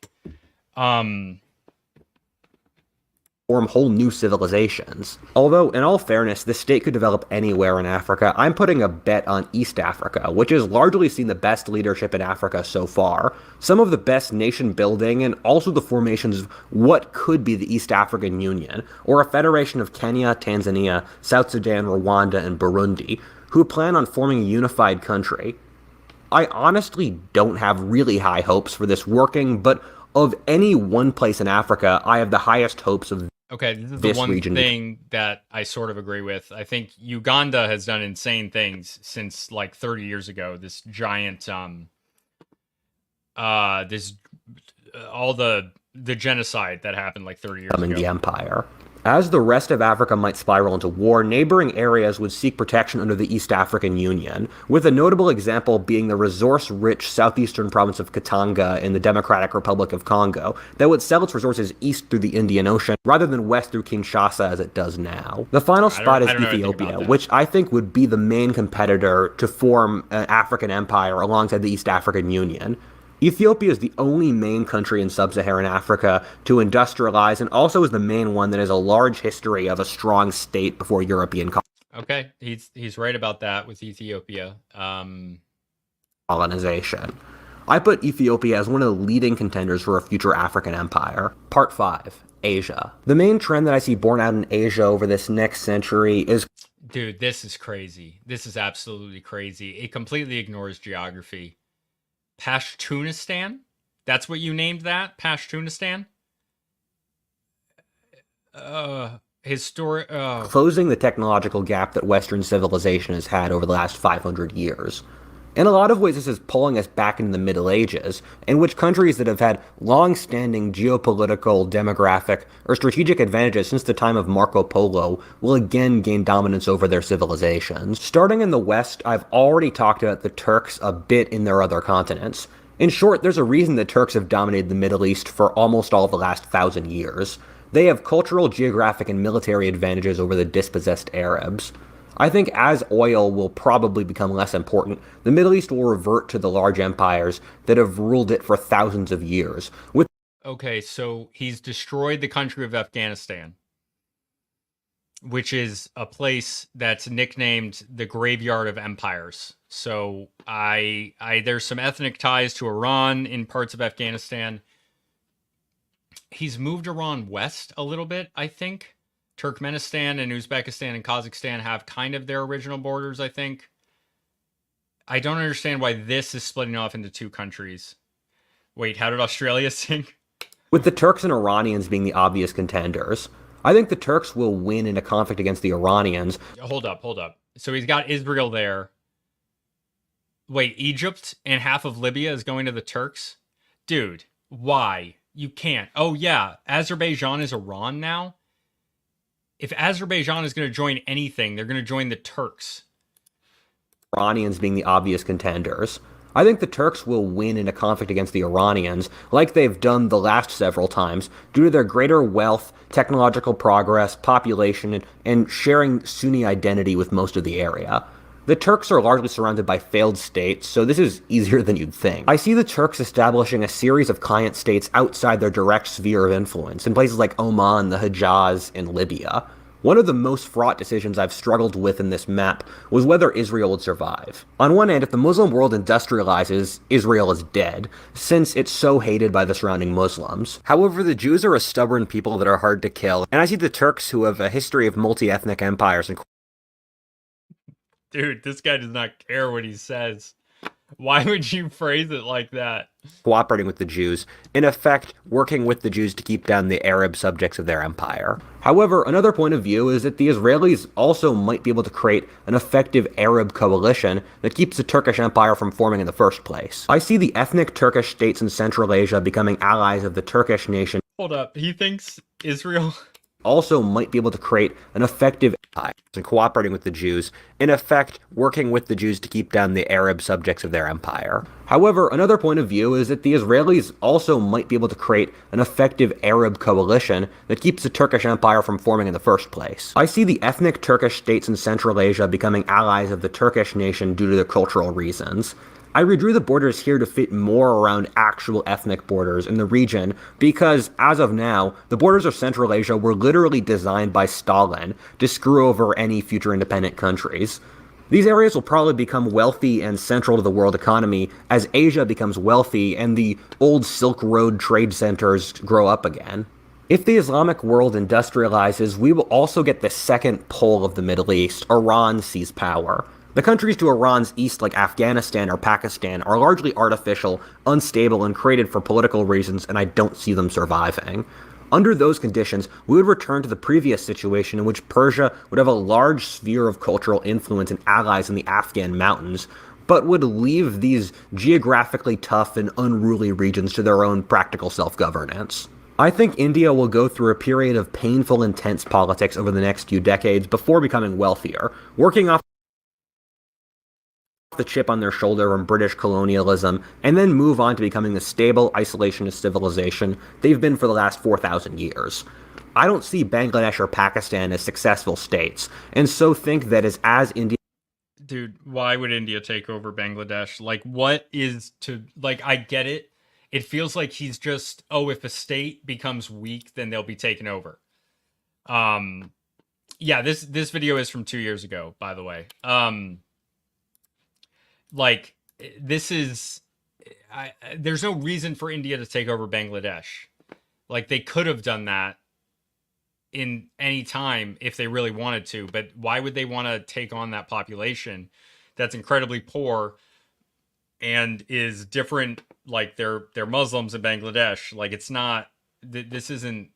Form whole new civilizations. Although, in all fairness, this state could develop anywhere in Africa, I'm putting a bet on East Africa, which has largely seen the best leadership in Africa so far, some of the best nation building, and also the formations of what could be the East African Union, or a federation of Kenya, Tanzania, South Sudan, Rwanda, and Burundi, who plan on forming a unified country. I honestly don't have really high hopes for this working, but of any one place in Africa, I have the highest hopes of okay, this is the one thing that I sort of agree with. I think Uganda has done insane things since like 30 years ago. This giant, all the genocide that happened like 30 years ago. The empire. As the rest of Africa might spiral into war, neighboring areas would seek protection under the East African Union, with a notable example being the resource-rich southeastern province of Katanga in the Democratic Republic of Congo that would sell its resources east through the Indian Ocean rather than west through Kinshasa as it does now. The final spot is Ethiopia, which I think would be the main competitor to form an African empire alongside the East African Union. Ethiopia is the only main country in sub-Saharan Africa to industrialize and also is the main one that has a large history of a strong state before European Okay, he's right about that with Ethiopia. Colonization. I put Ethiopia as one of the leading contenders for a future African empire. Part 5. Asia. The main trend that I see borne out in Asia over this next century is... Dude, this is crazy. This is absolutely crazy. It completely ignores geography. Pashtunistan? That's what you named that? Pashtunistan? Historic. Closing the technological gap that Western civilization has had over the last 500 years. In a lot of ways, this is pulling us back into the Middle Ages, in which countries that have had long standing geopolitical, demographic, or strategic advantages since the time of Marco Polo will again gain dominance over their civilizations. Starting in the West, I've already talked about the Turks a bit in their other continents. In short, there's a reason the Turks have dominated the Middle East for almost all of the last 1,000 years. They have cultural, geographic, and military advantages over the dispossessed Arabs. I think as oil will probably become less important, the Middle East will revert to the large empires that have ruled it for thousands of years. Okay, so he's destroyed the country of Afghanistan, which is a place that's nicknamed the graveyard of empires. So there's some ethnic ties to Iran in parts of Afghanistan. He's moved Iran west a little bit, I think. Turkmenistan and Uzbekistan and Kazakhstan have kind of their original borders, I think. I don't understand why this is splitting off into two countries. Wait, how did Australia sing? With the Turks and Iranians being the obvious contenders, I think the Turks will win in a conflict against the Iranians. Hold up. So he's got Israel there. Wait, Egypt and half of Libya is going to the Turks? Dude, why? You can't. Oh, yeah, Azerbaijan is Iran now? If Azerbaijan is going to join anything, they're going to join the Turks. Iranians being the obvious contenders. I think the Turks will win in a conflict against the Iranians, like they've done the last several times, due to their greater wealth, technological progress, population, and sharing Sunni identity with most of the area. The Turks are largely surrounded by failed states, so this is easier than you'd think. I see the Turks establishing a series of client states outside their direct sphere of influence, in places like Oman, the Hejaz, and Libya. One of the most fraught decisions I've struggled with in this map was whether Israel would survive. On one hand, if the Muslim world industrializes, Israel is dead, since it's so hated by the surrounding Muslims. However, the Jews are a stubborn people that are hard to kill, and I see the Turks, who have a history of multi-ethnic empires and Dude, this guy does not care what he says. Why would you phrase it like that? cooperating with the Jews, in effect, working with the Jews to keep down the Arab subjects of their empire. However, another point of view is that the Israelis also might be able to create an effective Arab coalition that keeps the Turkish Empire from forming in the first place. I see the ethnic Turkish states in Central Asia becoming allies of the Turkish nation. Hold up, he thinks Israel Also might be able to create an effective and cooperating with the Jews, in effect, working with the Jews to keep down the Arab subjects of their empire. However, another point of view is that the Israelis also might be able to create an effective Arab coalition that keeps the Turkish Empire from forming in the first place. I see the ethnic Turkish states in Central Asia becoming allies of the Turkish nation due to their cultural reasons. I redrew the borders here to fit more around actual ethnic borders in the region because, as of now, the borders of Central Asia were literally designed by Stalin to screw over any future independent countries. These areas will probably become wealthy and central to the world economy as Asia becomes wealthy and the old Silk Road trade centers grow up again. If the Islamic world industrializes, we will also get the second pole of the Middle East. Iran sees power. The countries to Iran's east, like Afghanistan or Pakistan, are largely artificial, unstable, and created for political reasons, and I don't see them surviving. Under those conditions, we would return to the previous situation in which Persia would have a large sphere of cultural influence and allies in the Afghan mountains, but would leave these geographically tough and unruly regions to their own practical self-governance. I think India will go through a period of painful, intense politics over the next few decades before becoming wealthier, working off the chip on their shoulder from British colonialism, and then move on to becoming the stable, isolationist civilization they've been for the last 4,000 years. I don't see Bangladesh or Pakistan as successful states, and so think that as India... Dude, why would India take over Bangladesh? Like, what is to... Like, I get it. It feels like he's just, oh, if a state becomes weak, then they'll be taken over. Yeah, this video is from 2 years ago, by the way. Like, this is... there's no reason for India to take over Bangladesh. Like, they could have done that in any time if they really wanted to, but why would they want to take on that population that's incredibly poor and is different? Like, they're Muslims in Bangladesh. Like, it's not... This isn't...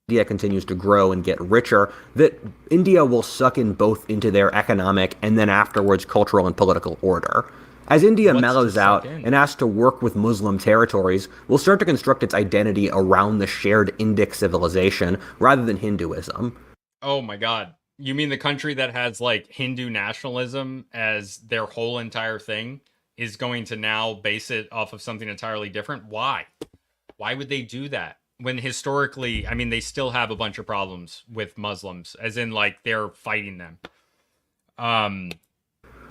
India continues to grow and get richer, that India will suck in both into their economic and then afterwards cultural and political order. As India mellows out and has to work with Muslim territories, will start to construct its identity around the shared Indic civilization rather than Hinduism. Oh my God. You mean the country that has like Hindu nationalism as their whole entire thing is going to now base it off of something entirely different? Why? Why would they do that? When historically, I mean, they still have a bunch of problems with Muslims, as in like they're fighting them.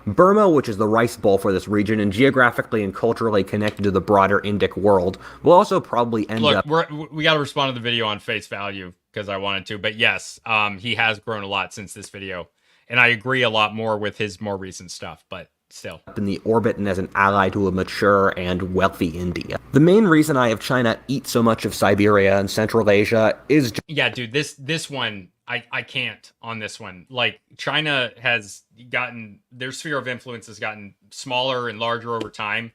Burma, which is the rice bowl for this region and geographically and culturally connected to the broader Indic world, will also probably end up... we got to respond to the video on face value because I wanted to, but yes, he has grown a lot since this video, and I agree a lot more with his more recent stuff, but still. In the orbit and as an ally to a mature and wealthy India. The main reason I have China eat so much of Siberia and Central Asia is... Yeah, dude, this one, I can't on this one. Like, China has gotten, their sphere of influence has gotten smaller and larger over time.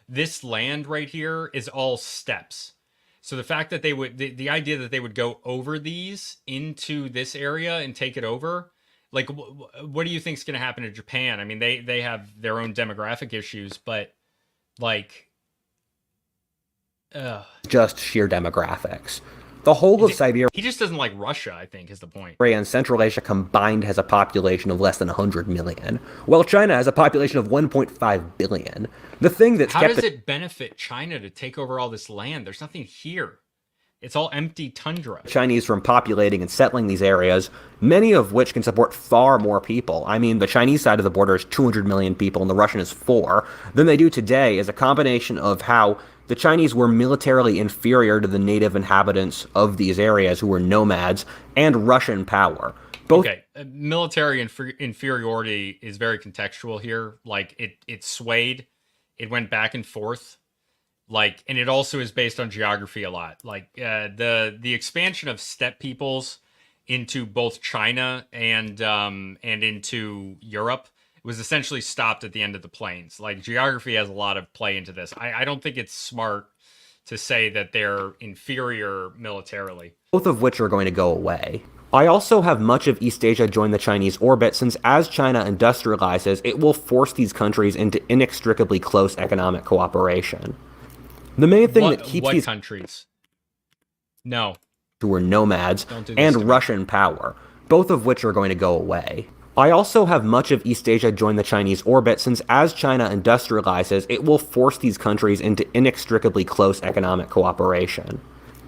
This land right here is all steppes. So the fact that they would, the idea that they would go over these into this area and take it over, like, what do you think is going to happen to Japan? I mean, they have their own demographic issues, but like, just sheer demographics. The whole of Siberia... He just doesn't like Russia, I think, is the point. ...and Central Asia combined has a population of less than 100 million, while China has a population of 1.5 billion. The thing that's... How does it benefit China to take over all this land? There's nothing here. It's all empty tundra. Chinese from populating and settling these areas, many of which can support far more people. I mean, the Chinese side of the border is 200 million people and the Russian is 4, than they do today, is a combination of how the Chinese were militarily inferior to the native inhabitants of these areas who were nomads, and Russian power. Both... Okay, military inferiority is very contextual here. Like, it swayed. It went back and forth. Like, and it also is based on geography a lot. Like, the expansion of steppe peoples into both China and into Europe was essentially stopped at the end of the plains. Like, geography has a lot of play into this. I don't think it's smart to say that they're inferior militarily. Both of which are going to go away. I also have much of East Asia join the Chinese orbit, since as China industrializes, it will force these countries into inextricably close economic cooperation. The main thing that keeps these countries? No. Who were nomads and Russian power, both of which are going to go away. I also have much of East Asia join the Chinese orbit, since as China industrializes, it will force these countries into inextricably close economic cooperation.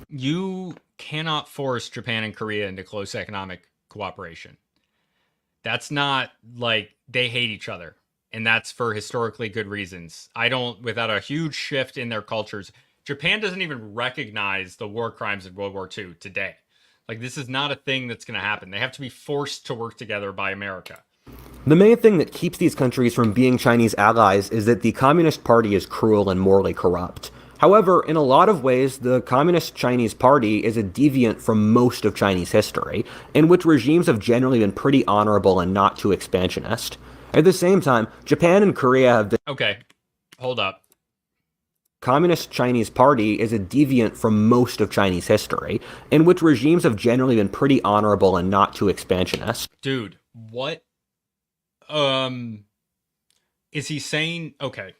You cannot force Japan and Korea into close economic cooperation. That's not like they hate each other. And that's for historically good reasons. Without a huge shift in their cultures, Japan doesn't even recognize the war crimes of World War II today. Like, this is not a thing that's going to happen. They have to be forced to work together by America. The main thing that keeps these countries from being Chinese allies is that the Communist Party is cruel and morally corrupt. However, in a lot of ways, the Communist Chinese Party is a deviant from most of Chinese history, in which regimes have generally been pretty honorable and not too expansionist. At the same time, Japan and Korea have been... Okay, hold up. Communist Chinese Party is a deviant from most of Chinese history, in which regimes have generally been pretty honorable and not too expansionist. Dude, what? Is he saying... Okay.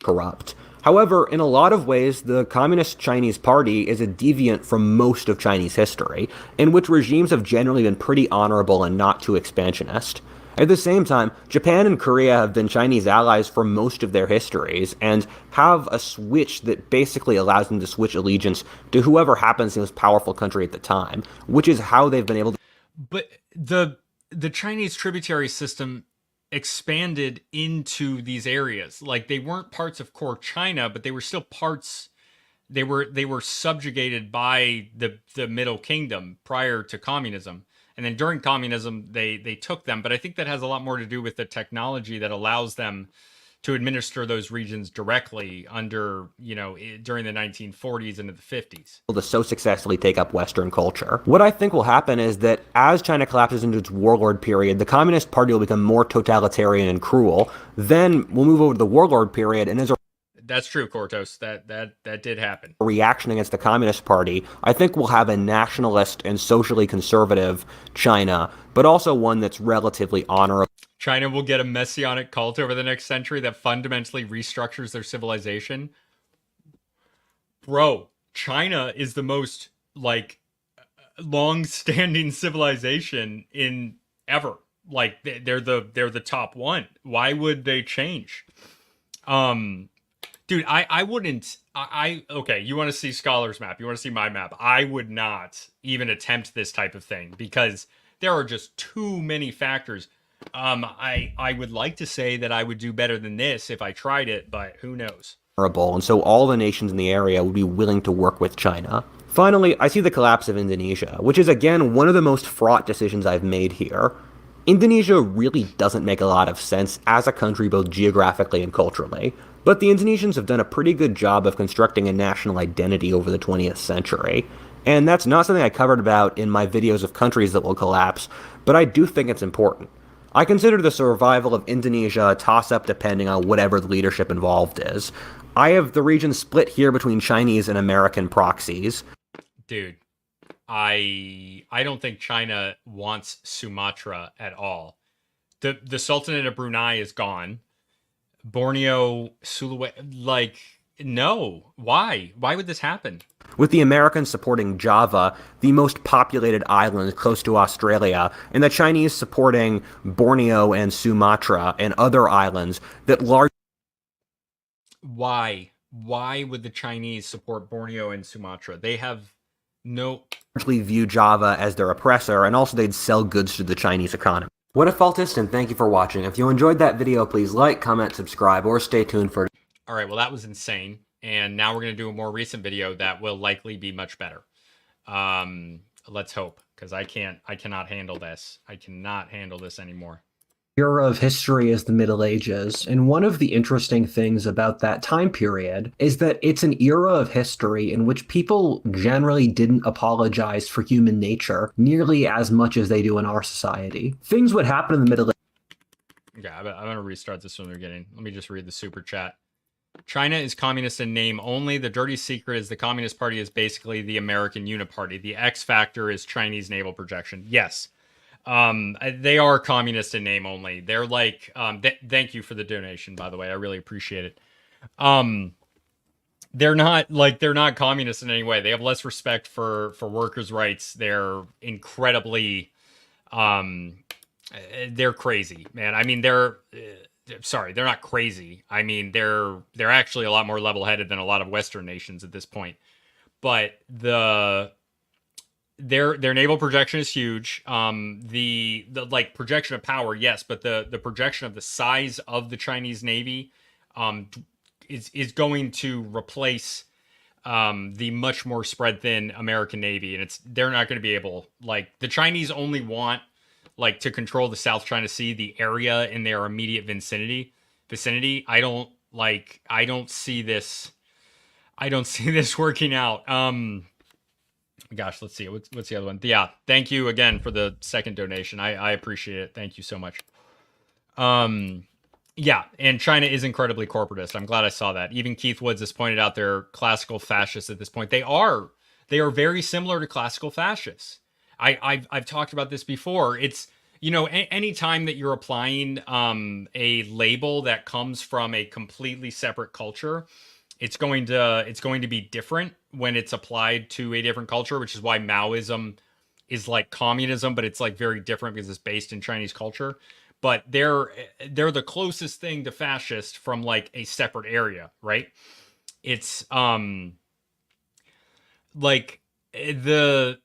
Corrupt. However, in a lot of ways, the Communist Chinese Party is a deviant from most of Chinese history, in which regimes have generally been pretty honorable and not too expansionist. At the same time, Japan and Korea have been Chinese allies for most of their histories, and have a switch that basically allows them to switch allegiance to whoever happens to be the most powerful country at the time, which is how they've been able to... But the Chinese tributary system expanded into these areas. Like, they weren't parts of core China, but they were still parts... They were subjugated by the Middle Kingdom prior to communism. And then during communism, they took them. But I think that has a lot more to do with the technology that allows them to administer those regions directly under, during the 1940s into the 50s. To so successfully take up Western culture. What I think will happen is that as China collapses into its warlord period, the Communist Party will become more totalitarian and cruel. Then we'll move over to the warlord period, and as a... That's true, Cortos. That did happen. Reaction against the Communist Party, I think we'll have a nationalist and socially conservative China, but also one that's relatively honorable. China will get a messianic cult over the next century that fundamentally restructures their civilization. Bro, China is the most like long-standing civilization in ever. Like they're the top one. Why would they change? Dude, I wouldn't. Okay. You want to see Scholar's map? You want to see my map? I would not even attempt this type of thing because there are just too many factors. I would like to say that I would do better than this if I tried it, but who knows? And so all the nations in the area would be willing to work with China. Finally, I see the collapse of Indonesia, which is again one of the most fraught decisions I've made here. Indonesia really doesn't make a lot of sense as a country both geographically and culturally, but the Indonesians have done a pretty good job of constructing a national identity over the 20th century. And that's not something I covered about in my videos of countries that will collapse, but I do think it's important. I consider the survival of Indonesia a toss-up depending on whatever the leadership involved is. I have the region split here between Chinese and American proxies. Dude, I don't think China wants Sumatra at all. The Sultanate of Brunei is gone. Borneo, Sulawesi, like, no. Why? Why would this happen? With the Americans supporting Java, the most populated island close to Australia, and the Chinese supporting Borneo and Sumatra and other islands that largely... Why? Why would the Chinese support Borneo and Sumatra? They have no... largely view Java as their oppressor, and also they'd sell goods to the Chinese economy. Whatifalthist, and thank you for watching. If you enjoyed that video, please like, comment, subscribe, or stay tuned for... All right, well, that was insane. And now we're going to do a more recent video that will likely be much better. Let's hope, because I cannot handle this. I cannot handle this anymore. Era of history is the Middle Ages, and one of the interesting things about that time period is that it's an era of history in which people generally didn't apologize for human nature nearly as much as they do in our society. Things would happen in the Middle Ages. Okay, I'm going to restart this from the beginning. Let me just read the super chat. China is communist in name only. The dirty secret is the Communist Party is basically the American Uniparty. The X factor is Chinese naval projection. Yes. They are communist in name only. They're like, thank you for the donation, by the way. I really appreciate it. They're not communist in any way. They have less respect for workers' rights. They're incredibly, they're crazy, man. I mean, sorry, they're not crazy. I mean, they're actually a lot more level-headed than a lot of Western nations at this point. But their naval projection is huge. The like projection of power, yes, but the projection of the size of the Chinese Navy is going to replace the much more spread thin American Navy, and they're not going to be able, like, the Chinese only want like to control the South China Sea, the area in their immediate vicinity. I don't see this working out. Gosh, let's see. What's the other one? Yeah, thank you again for the second donation. I appreciate it. Thank you so much. Yeah, and China is incredibly corporatist. I'm glad I saw that. Even Keith Woods has pointed out they're classical fascists at this point. They are very similar to classical fascists. I've talked about this before. It's, you know, any time that you're applying a label that comes from a completely separate culture, it's going to be different when it's applied to a different culture, which is why Maoism is like communism, but it's like very different because it's based in Chinese culture. But they're the closest thing to fascist from like a separate area, right? It's like it's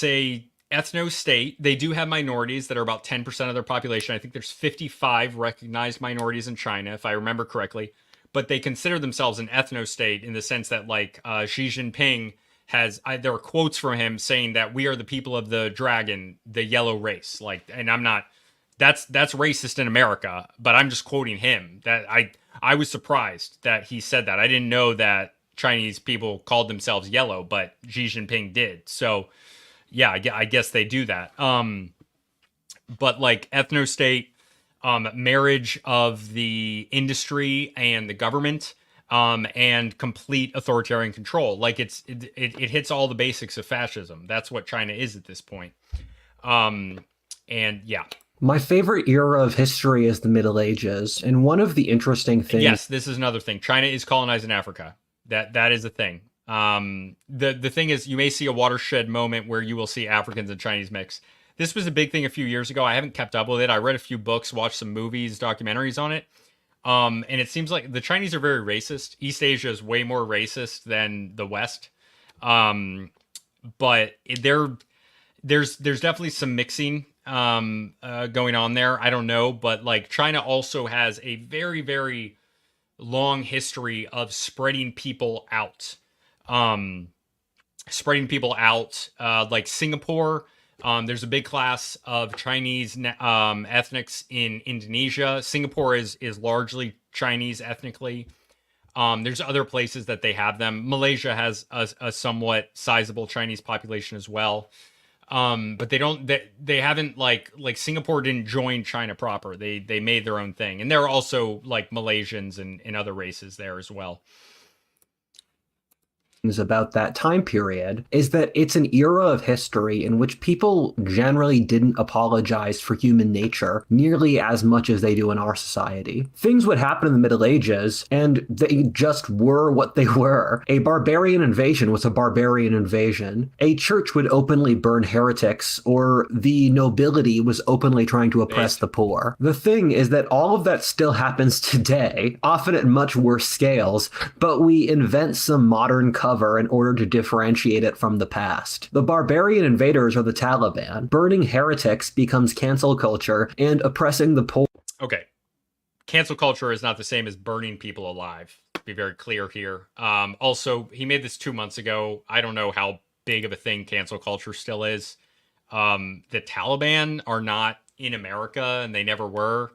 a ethno state. They do have minorities that are about 10% of their population. I think there's 55 recognized minorities in China, if I remember correctly. But they consider themselves an ethno state in the sense that, like, Xi Jinping there are quotes from him saying that we are the people of the dragon, the yellow race. Like, and I'm not, that's racist in America, but I'm just quoting him. That I was surprised that he said that. I didn't know that Chinese people called themselves yellow, but Xi Jinping did. So yeah, I guess they do that. But like ethno state, marriage of the industry and the government, and complete authoritarian control. Like it hits all the basics of fascism. That's what China is at this point. And yeah. My favorite era of history is the Middle Ages, and one of the interesting things. Yes, this is another thing. China is colonizing Africa. That is a thing. The thing is, you may see a watershed moment where you will see Africans and Chinese mix. This was a big thing a few years ago. I haven't kept up with it. I read a few books, watched some movies, documentaries on it. And it seems like the Chinese are very racist. East Asia is way more racist than the West. But there's definitely some mixing going on there. I don't know, but like China also has a very, very long history of spreading people out. Like Singapore. There's a big class of Chinese ethnics in Indonesia. Singapore is largely Chinese ethnically. There's other places that they have them. Malaysia has a somewhat sizable Chinese population as well. But they haven't like Singapore didn't join China proper. They made their own thing. And there are also like Malaysians and other races there as well. About that time period is that it's an era of history in which people generally didn't apologize for human nature nearly as much as they do in our society. Things would happen in the Middle Ages, and they just were what they were. A barbarian invasion was a barbarian invasion. A church would openly burn heretics, or the nobility was openly trying to oppress the poor. The thing is that all of that still happens today, often at much worse scales, but we invent some modern cover in order to differentiate it from the past. The barbarian invaders are the Taliban. Burning heretics becomes cancel culture, and oppressing the poor. Okay. Cancel culture is not the same as burning people alive. To be very clear here. Also, he made this 2 months ago. I don't know how big of a thing cancel culture still is. The Taliban are not in America, and they never were.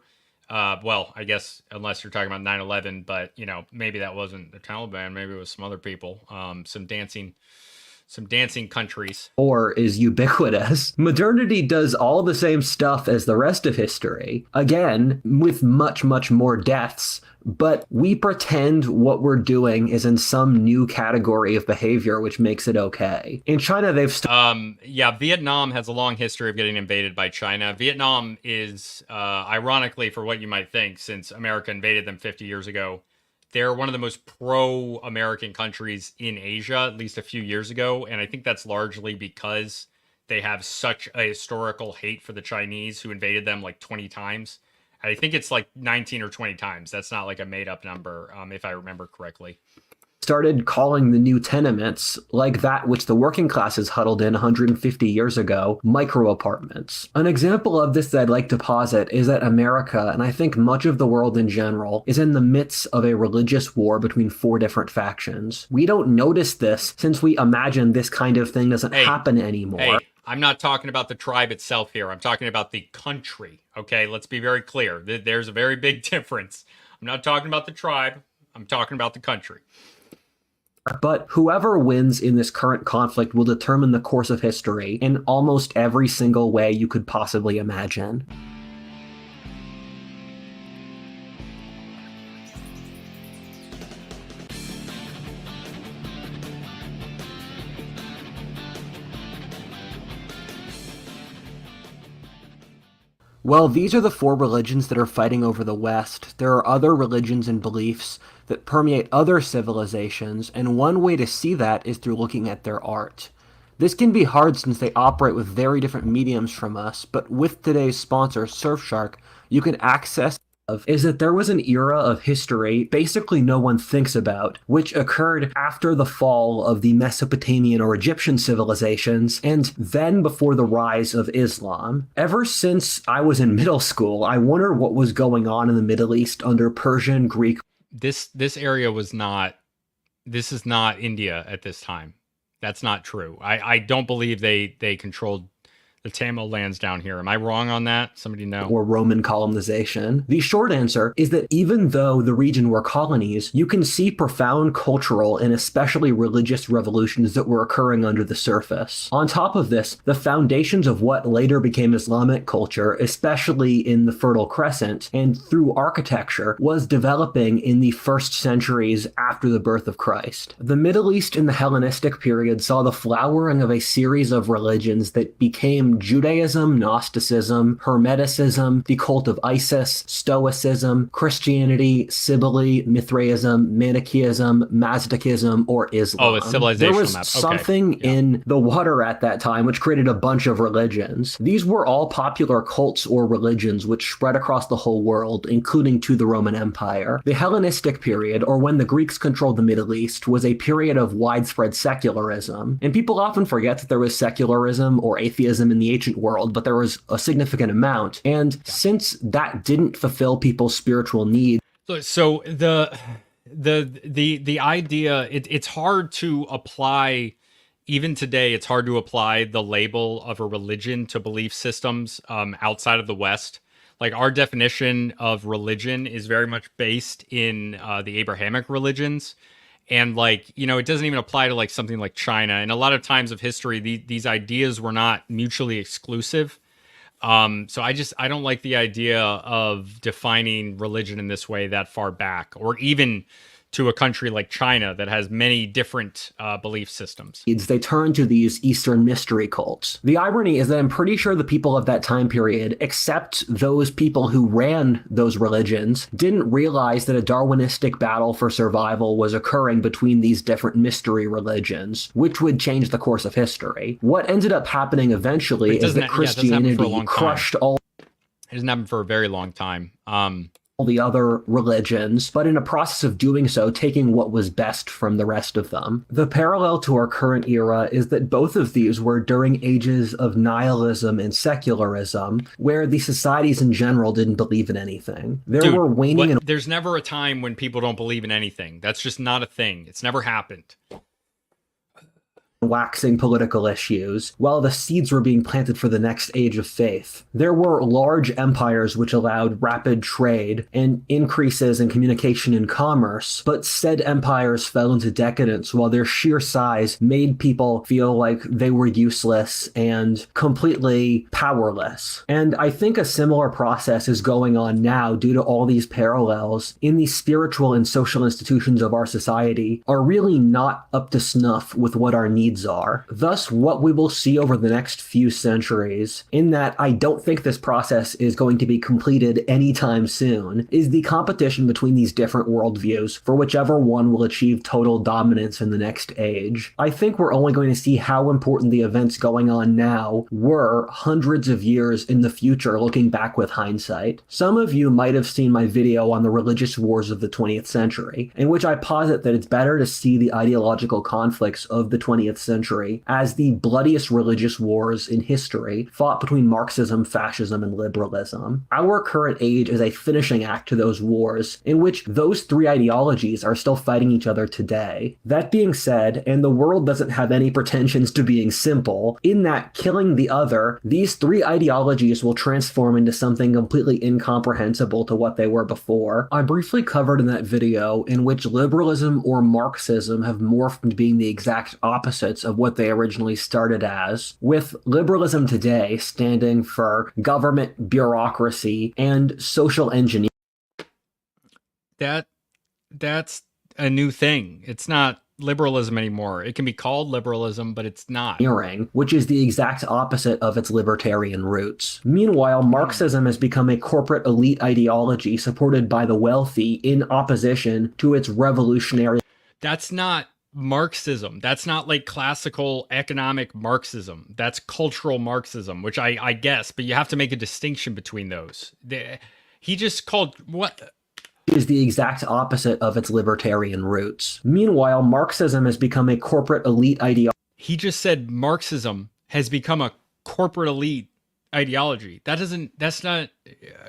Well, I guess unless you're talking about 9/11, but you know, maybe that wasn't the Taliban, maybe it was some other people, some dancing countries. Or is ubiquitous. Modernity does all the same stuff as the rest of history, again, with much, much more deaths, but we pretend what we're doing is in some new category of behavior, which makes it okay. In China, they've Vietnam has a long history of getting invaded by China. Vietnam is, ironically, for what you might think, since America invaded them 50 years ago, they're one of the most pro-American countries in Asia, at least a few years ago. And I think that's largely because they have such a historical hate for the Chinese who invaded them like 20 times. I think it's like 19 or 20 times. That's not like a made-up number, if I remember correctly. Started calling the new tenements, like that which the working classes huddled in 150 years ago, micro apartments. An example of this that I'd like to posit is that America, and I think much of the world in general, is in the midst of a religious war between 4 different factions. We don't notice this since we imagine this kind of thing doesn't happen anymore. Hey, I'm not talking about the tribe itself here. I'm talking about the country. Okay, let's be very clear. There's a very big difference. I'm not talking about the tribe. I'm talking about the country. But whoever wins in this current conflict will determine the course of history in almost every single way you could possibly imagine. Well, these are the 4 religions that are fighting over the West. There are other religions and beliefs that permeate other civilizations, and one way to see that is through looking at their art. This can be hard since they operate with very different mediums from us, but with today's sponsor, Surfshark, you can access is that there was an era of history basically no one thinks about, which occurred after the fall of the Mesopotamian or Egyptian civilizations, and then before the rise of Islam. Ever since I was in middle school, I wonder what was going on in the Middle East under Persian, Greek. This area was not, this is not India at this time. That's not true. I don't believe they controlled the Tamil lands down here. Am I wrong on that? Somebody know? Or Roman colonization? The short answer is that even though the region were colonies, you can see profound cultural and especially religious revolutions that were occurring under the surface. On top of this, the foundations of what later became Islamic culture, especially in the Fertile Crescent and through architecture, was developing in the first centuries after the birth of Christ. The Middle East in the Hellenistic period saw the flowering of a series of religions that became Judaism, Gnosticism, Hermeticism, the cult of Isis, Stoicism, Christianity, Sibylle, Mithraism, Manichaeism, Mazdaism, or Islam. Oh, it's civilizational There was map. Okay. something in the water at that time which created a bunch of religions. These were all popular cults or religions which spread across the whole world, including to the Roman Empire. The Hellenistic period, or when the Greeks controlled the Middle East, was a period of widespread secularism. And people often forget that there was secularism or atheism in the ancient world, but there was a significant amount. And since that didn't fulfill people's spiritual needs, So the idea, it's hard to apply, even today, it's hard to apply the label of a religion to belief systems outside of the West. Like, our definition of religion is very much based in the Abrahamic religions. And, like, you know, it doesn't even apply to, like, something like China. And a lot of times of history, these ideas were not mutually exclusive. So I don't like the idea of defining religion in this way that far back, or even to a country like China that has many different belief systems. They turn to these Eastern mystery cults. The irony is that I'm pretty sure the people of that time period, except those people who ran those religions, didn't realize that a Darwinistic battle for survival was occurring between these different mystery religions, which would change the course of history. What ended up happening eventually is that Christianity crushed all. It doesn't happen for a very long time. The other religions, but in a process of doing so, taking what was best from the rest of them. The parallel to our current era is that both of these were during ages of nihilism and secularism, where the societies in general didn't believe in anything. Were waning and there's never a time when people don't believe in anything. That's just not a thing. It's never happened. Waxing political issues, while the seeds were being planted for the next age of faith. There were large empires which allowed rapid trade and increases in communication and commerce, but said empires fell into decadence while their sheer size made people feel like they were useless and completely powerless. And I think a similar process is going on now due to all these parallels in the spiritual and social institutions of our society are really not up to snuff with what our needs are. Thus, what we will see over the next few centuries, in that I don't think this process is going to be completed anytime soon, is the competition between these different worldviews for whichever one will achieve total dominance in the next age. I think we're only going to see how important the events going on now were hundreds of years in the future, looking back with hindsight. Some of you might have seen my video on the religious wars of the 20th century, in which I posit that it's better to see the ideological conflicts of the 20th century as the bloodiest religious wars in history fought between Marxism, fascism, and liberalism. Our current age is a finishing act to those wars, in which those three ideologies are still fighting each other today. That being said, and the world doesn't have any pretensions to being simple, in that killing the other, these three ideologies will transform into something completely incomprehensible to what they were before. I briefly covered in that video in which liberalism or Marxism have morphed into being the exact opposites of what they originally started as, with liberalism today standing for government, bureaucracy, and social engineering. That's a new thing. It's not liberalism anymore. It can be called liberalism, but it's not. Which is the exact opposite of its libertarian roots. Meanwhile, Marxism has become a corporate elite ideology supported by the wealthy in opposition to its revolutionary. That's not Marxism. That's not like classical economic Marxism. That's cultural Marxism, which I guess, but you have to make a distinction between those. He just called what? Is the exact opposite of its libertarian roots. Meanwhile, Marxism has become a corporate elite ideology. He just said Marxism has become a corporate elite ideology. That's not,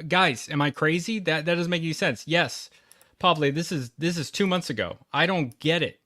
guys, am I crazy? That doesn't make any sense. Yes, Pablo, this is 2 months ago. I don't get it.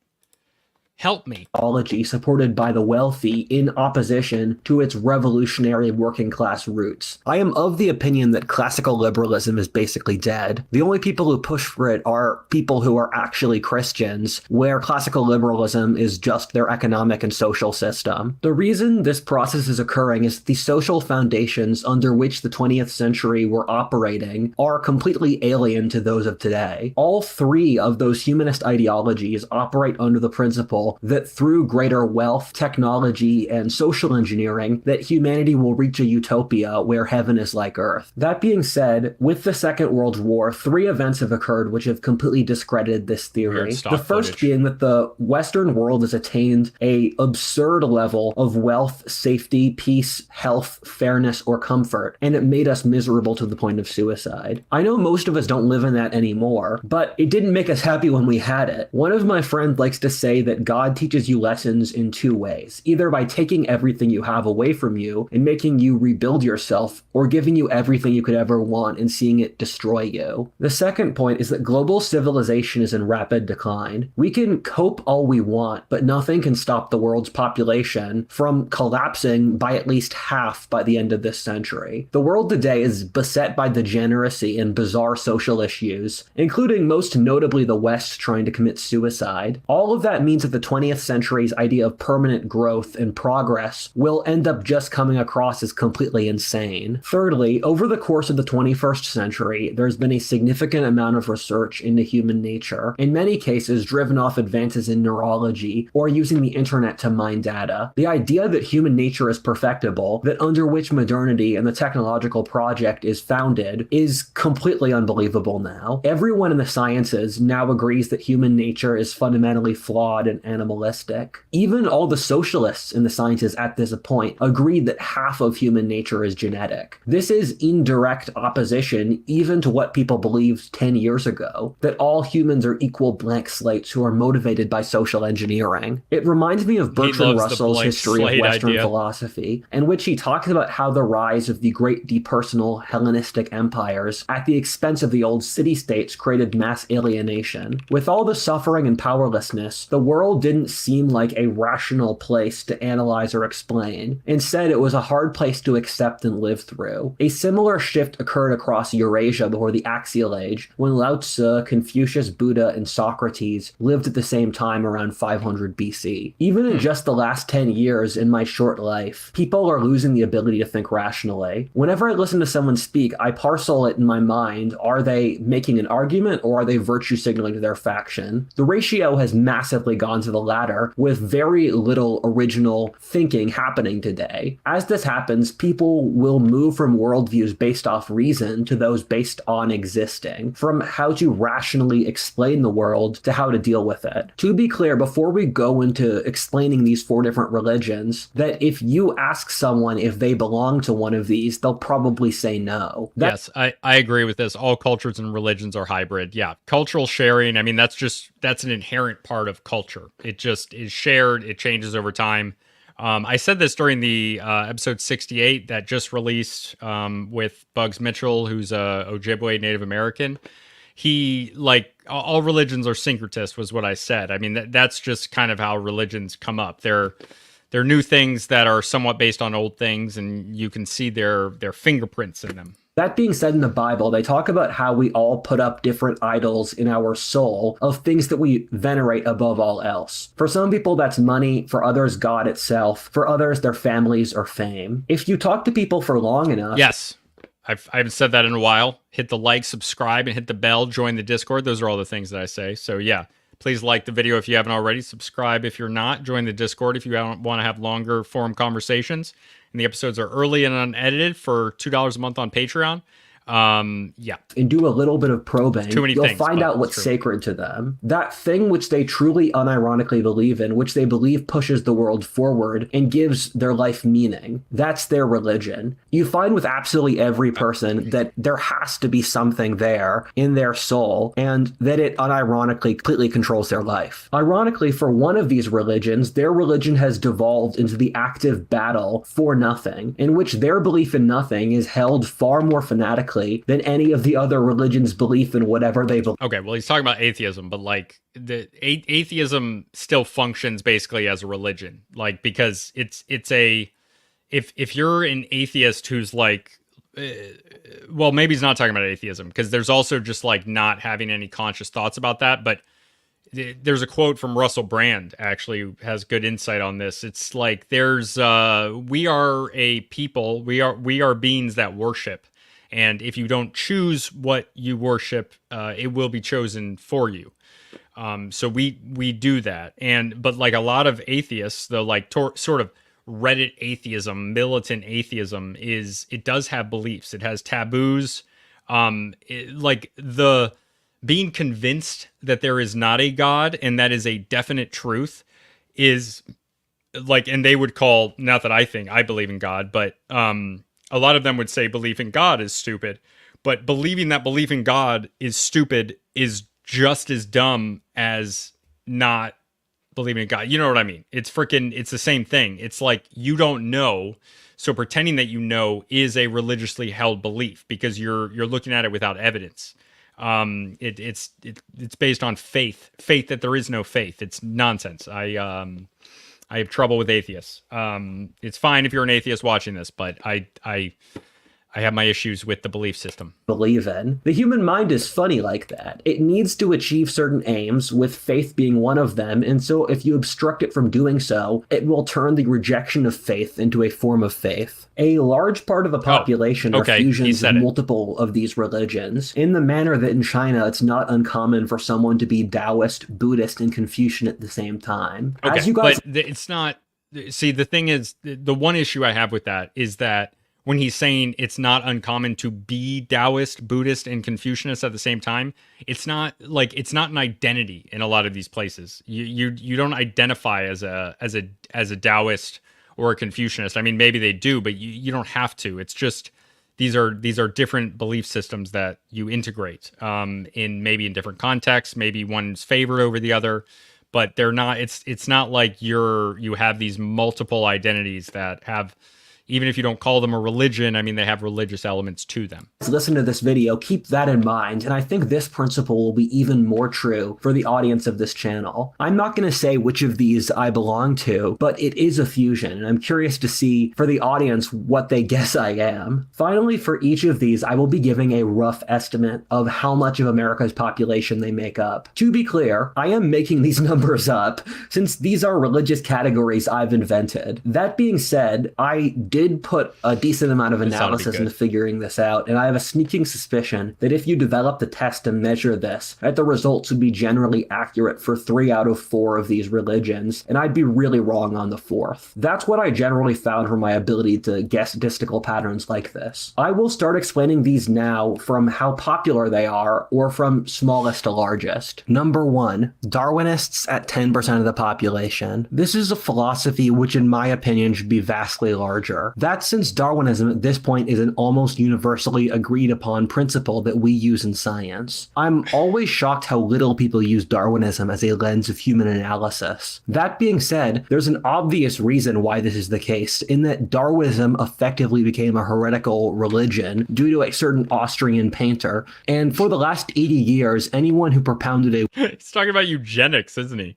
Help me. Ideology supported by the wealthy in opposition to its revolutionary working class roots. I am of the opinion that classical liberalism is basically dead. The only people who push for it are people who are actually Christians, where classical liberalism is just their economic and social system. The reason this process is occurring is the social foundations under which the 20th century were operating are completely alien to those of today. All three of those humanist ideologies operate under the principle that through greater wealth, technology, and social engineering, that humanity will reach a utopia where heaven is like earth. That being said, with the Second World War, three events have occurred which have completely discredited this theory. The first being that the Western world has attained a absurd level of wealth, safety, peace, health, fairness, or comfort, and it made us miserable to the point of suicide. I know most of us don't live in that anymore, but it didn't make us happy when we had it. One of my friends likes to say that God teaches you lessons in two ways, either by taking everything you have away from you and making you rebuild yourself, or giving you everything you could ever want and seeing it destroy you. The second point is that global civilization is in rapid decline. We can cope all we want, but nothing can stop the world's population from collapsing by at least half by the end of this century. The world today is beset by degeneracy and bizarre social issues, including most notably the West trying to commit suicide. All of that means that the 20th century's idea of permanent growth and progress will end up just coming across as completely insane. Thirdly, over the course of the 21st century, there's been a significant amount of research into human nature, in many cases driven off advances in neurology or using the internet to mine data. The idea that human nature is perfectible, that under which modernity and the technological project is founded, is completely unbelievable now. Everyone in the sciences now agrees that human nature is fundamentally flawed and animalistic. Even all the socialists in the sciences at this point agree that half of human nature is genetic. This is in direct opposition even to what people believed 10 years ago, that all humans are equal blank slates who are motivated by social engineering. It reminds me of Bertrand Russell's History of Western Philosophy, in which he talks about how the rise of the great depersonal Hellenistic empires at the expense of the old city-states created mass alienation. With all the suffering and powerlessness, the world didn't seem like a rational place to analyze or explain. Instead, it was a hard place to accept and live through. A similar shift occurred across Eurasia before the Axial Age, when Lao Tzu, Confucius, Buddha, and Socrates lived at the same time around 500 BC. Even in just the last 10 years in my short life, people are losing the ability to think rationally. Whenever I listen to someone speak, I parcel it in my mind. Are they making an argument or are they virtue signaling to their faction? The ratio has massively gone to the latter, with very little original thinking happening today. As this happens, people will move from worldviews based off reason to those based on existing, from how to rationally explain the world to how to deal with it. To be clear, before we go into explaining these four different religions, that if you ask someone if they belong to one of these, they'll probably say no. Yes, I agree with this. All cultures and religions are hybrid. Yeah, cultural sharing, I mean, that's an inherent part of culture. It just is shared. It changes over time. I said this during the episode 68 that just released with Bugs Mitchell, who's a Ojibwe Native American. He, like, all religions are syncretist was what I said. I mean, that's just kind of how religions come up. They're new things that are somewhat based on old things, and you can see their fingerprints in them. That being said, in the Bible, they talk about how we all put up different idols in our soul of things that we venerate above all else. For some people, that's money. For others, God itself. For others, their families or fame. If you talk to people for long enough... Yes. I haven't said that in a while. Hit the like, subscribe, and hit the bell. Join the Discord. Those are all the things that I say. So yeah, please like the video if you haven't already. Subscribe if you're not. Join the Discord if you want to have longer form conversations. And the episodes are early and unedited for $2 a month on Patreon. Yeah. And do a little bit of probing. You'll find out what's true. Sacred to them. That thing which they truly unironically believe in, which they believe pushes the world forward and gives their life meaning. That's their religion. You find with absolutely every person that there has to be something there in their soul, and that it unironically completely controls their life. Ironically, for one of these religions, their religion has devolved into the active battle for nothing, in which their belief in nothing is held far more fanatically dramatically than any of the other religions' belief in whatever they believe. Okay, well, he's talking about atheism, but like atheism still functions basically as a religion, like because it's a if you're an atheist who's like, well, maybe he's not talking about atheism because there's also just like not having any conscious thoughts about that, but there's a quote from Russell Brand actually who has good insight on this. It's like there's we are a people, we are beings that worship, and if you don't choose what you worship, it will be chosen for you. So we do that, but like a lot of atheists, though, like sort of Reddit atheism, militant atheism, it does have beliefs, it has taboos, like the being convinced that there is not a God and that is a definite truth is like, and they would call, not that I believe in God, but a lot of them would say belief in God is stupid, but believing that belief in God is stupid is just as dumb as not believing in God. You know what I mean? It's the same thing. It's like you don't know, so pretending that you know is a religiously held belief because you're looking at it without evidence. It's based on faith that there is no faith. It's nonsense. I have trouble with atheists. It's fine if you're an atheist watching this, but I have my issues with the belief system. Believe in. The human mind is funny like that. It needs to achieve certain aims, with faith being one of them, and so if you obstruct it from doing so, it will turn the rejection of faith into a form of faith. A large part of the population are fusions of multiple of these religions, in the manner that in China it's not uncommon for someone to be Taoist, Buddhist, and Confucian at the same time. Okay, as you guys, but it's not... See, the thing is, the one issue I have with that is that when he's saying it's not uncommon to be Taoist, Buddhist, and Confucianist at the same time, it's not an identity in a lot of these places. You don't identify as a Taoist or a Confucianist. I mean, maybe they do, but you don't have to. It's just these are different belief systems that you integrate in different contexts. Maybe one's favored over the other, but they're not. It's not like you have these multiple identities that have. Even if you don't call them a religion, I mean, they have religious elements to them. Listen to this video, keep that in mind, and I think this principle will be even more true for the audience of this channel. I'm not going to say which of these I belong to, but it is a fusion, and I'm curious to see for the audience what they guess I am. Finally, for each of these, I will be giving a rough estimate of how much of America's population they make up. To be clear, I am making these numbers up, since these are religious categories I've invented. That being said, I did put a decent amount of analysis into figuring this out, and I have a sneaking suspicion that if you develop the test to measure this, that the results would be generally accurate for 3 out of 4 of these religions, and I'd be really wrong on the 4th. That's what I generally found from my ability to guess statistical patterns like this. I will start explaining these now from how popular they are, or from smallest to largest. Number 1, Darwinists at 10% of the population. This is a philosophy which in my opinion should be vastly larger. That's since Darwinism at this point is an almost universally agreed upon principle that we use in science. I'm always shocked how little people use Darwinism as a lens of human analysis. That being said, there's an obvious reason why this is the case, in that Darwinism effectively became a heretical religion due to a certain Austrian painter, and for the last 80 years, anyone who propounded a... He's talking about eugenics, isn't he?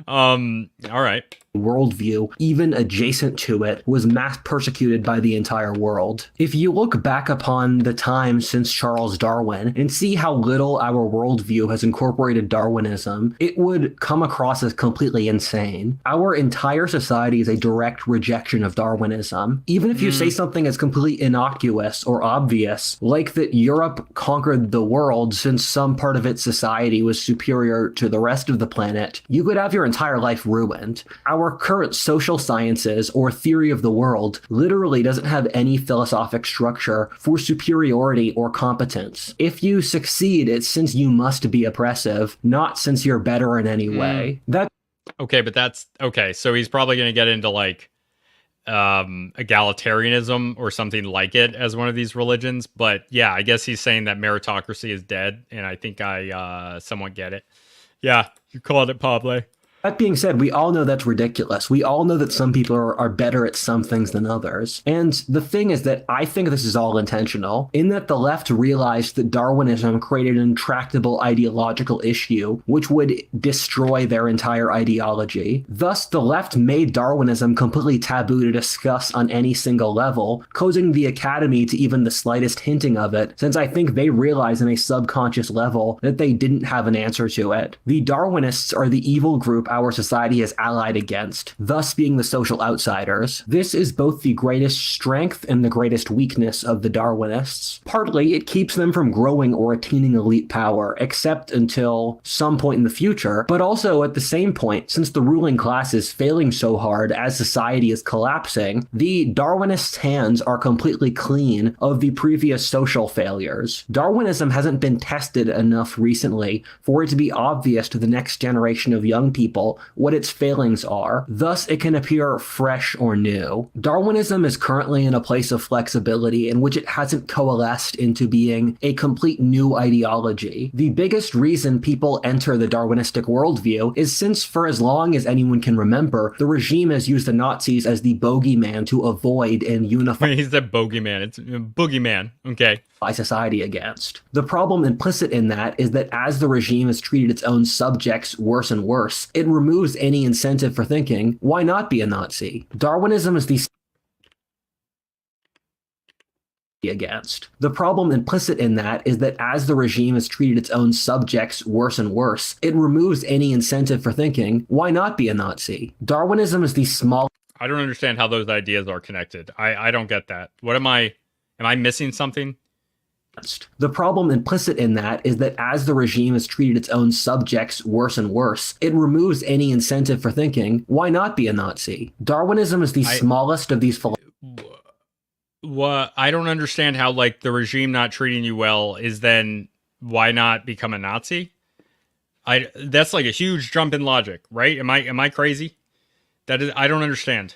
All right. Worldview, even adjacent to it, was mass persecuted by the entire world. If you look back upon the time since Charles Darwin and see how little our worldview has incorporated Darwinism, it would come across as completely insane. Our entire society is a direct rejection of Darwinism. Even if you say something as completely innocuous or obvious, like that Europe conquered the world since some part of its society was superior to the rest of the planet, you could have your entire life ruined. Our current social sciences or theory of the world literally doesn't have any philosophic structure for superiority or competence. If you succeed, it's since you must be oppressive, not since you're better in any way. Okay, but that's okay. So he's probably going to get into like egalitarianism or something like it as one of these religions. But yeah, I guess he's saying that meritocracy is dead, and I think I somewhat get it. Yeah, you called it, Pablo. That being said, we all know that's ridiculous. We all know that some people are better at some things than others. And the thing is that I think this is all intentional, in that the left realized that Darwinism created an intractable ideological issue which would destroy their entire ideology. Thus, the left made Darwinism completely taboo to discuss on any single level, causing the academy to even the slightest hinting of it, since I think they realized on a subconscious level that they didn't have an answer to it. The Darwinists are the evil group our society is allied against, thus being the social outsiders. This is both the greatest strength and the greatest weakness of the Darwinists. Partly, it keeps them from growing or attaining elite power, except until some point in the future, but also at the same point, since the ruling class is failing so hard as society is collapsing, the Darwinists' hands are completely clean of the previous social failures. Darwinism hasn't been tested enough recently for it to be obvious to the next generation of young people what its failings are, thus it can appear fresh or new. Darwinism is currently in a place of flexibility in which it hasn't coalesced into being a complete new ideology. The biggest reason people enter the Darwinistic worldview is since, for as long as anyone can remember, the regime has used the Nazis as the bogeyman to avoid and unify. He's the bogeyman. It's boogeyman. Okay. Society against. The problem implicit in that is that as the regime has treated its own subjects worse and worse, it removes any incentive for thinking, why not be a Nazi? Darwinism is the against. The problem implicit in that is that as the regime has treated its own subjects worse and worse, it removes any incentive for thinking, why not be a Nazi? Darwinism is the small. I don't understand how those ideas are connected. I don't get that. Am I missing something? The problem implicit in that is that as the regime has treated its own subjects worse and worse, it removes any incentive for thinking, why not be a Nazi? Darwinism is the smallest of these What I don't understand how, like, the regime not treating you well is then why not become a Nazi? That's like a huge jump in logic, right? Am I crazy? I don't understand.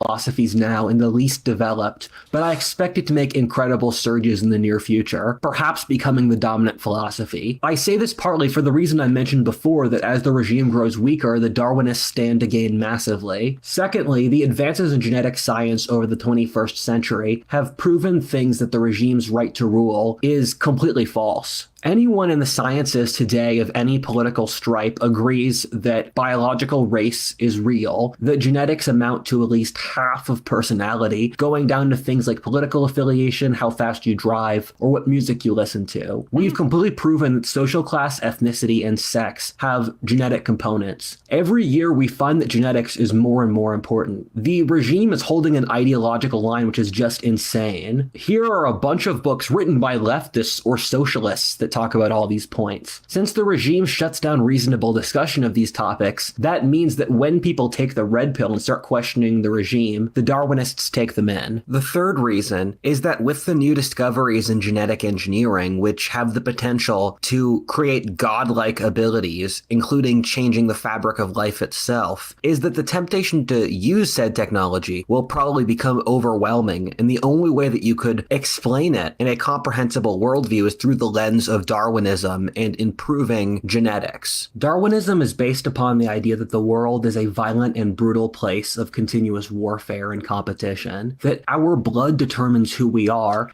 Philosophies now in the least developed, but I expect it to make incredible surges in the near future, perhaps becoming the dominant philosophy. I say this partly for the reason I mentioned before, that as the regime grows weaker, the Darwinists stand to gain massively. Secondly, the advances in genetic science over the 21st century have proven things that the regime's right to rule is completely false. Anyone in the sciences today of any political stripe agrees that biological race is real, that genetics amount to at least half of personality, going down to things like political affiliation, how fast you drive, or what music you listen to. We've completely proven that social class, ethnicity, and sex have genetic components. Every year we find that genetics is more and more important. The regime is holding an ideological line which is just insane. Here are a bunch of books written by leftists or socialists that talk about all these points. Since the regime shuts down reasonable discussion of these topics, that means that when people take the red pill and start questioning the regime, the Darwinists take them in. The third reason is that with the new discoveries in genetic engineering, which have the potential to create godlike abilities, including changing the fabric of life itself, is that the temptation to use said technology will probably become overwhelming, and the only way that you could explain it in a comprehensible worldview is through the lens of Darwinism and improving genetics. Darwinism is based upon the idea that the world is a violent and brutal place of continuous warfare and competition, that our blood determines who we are.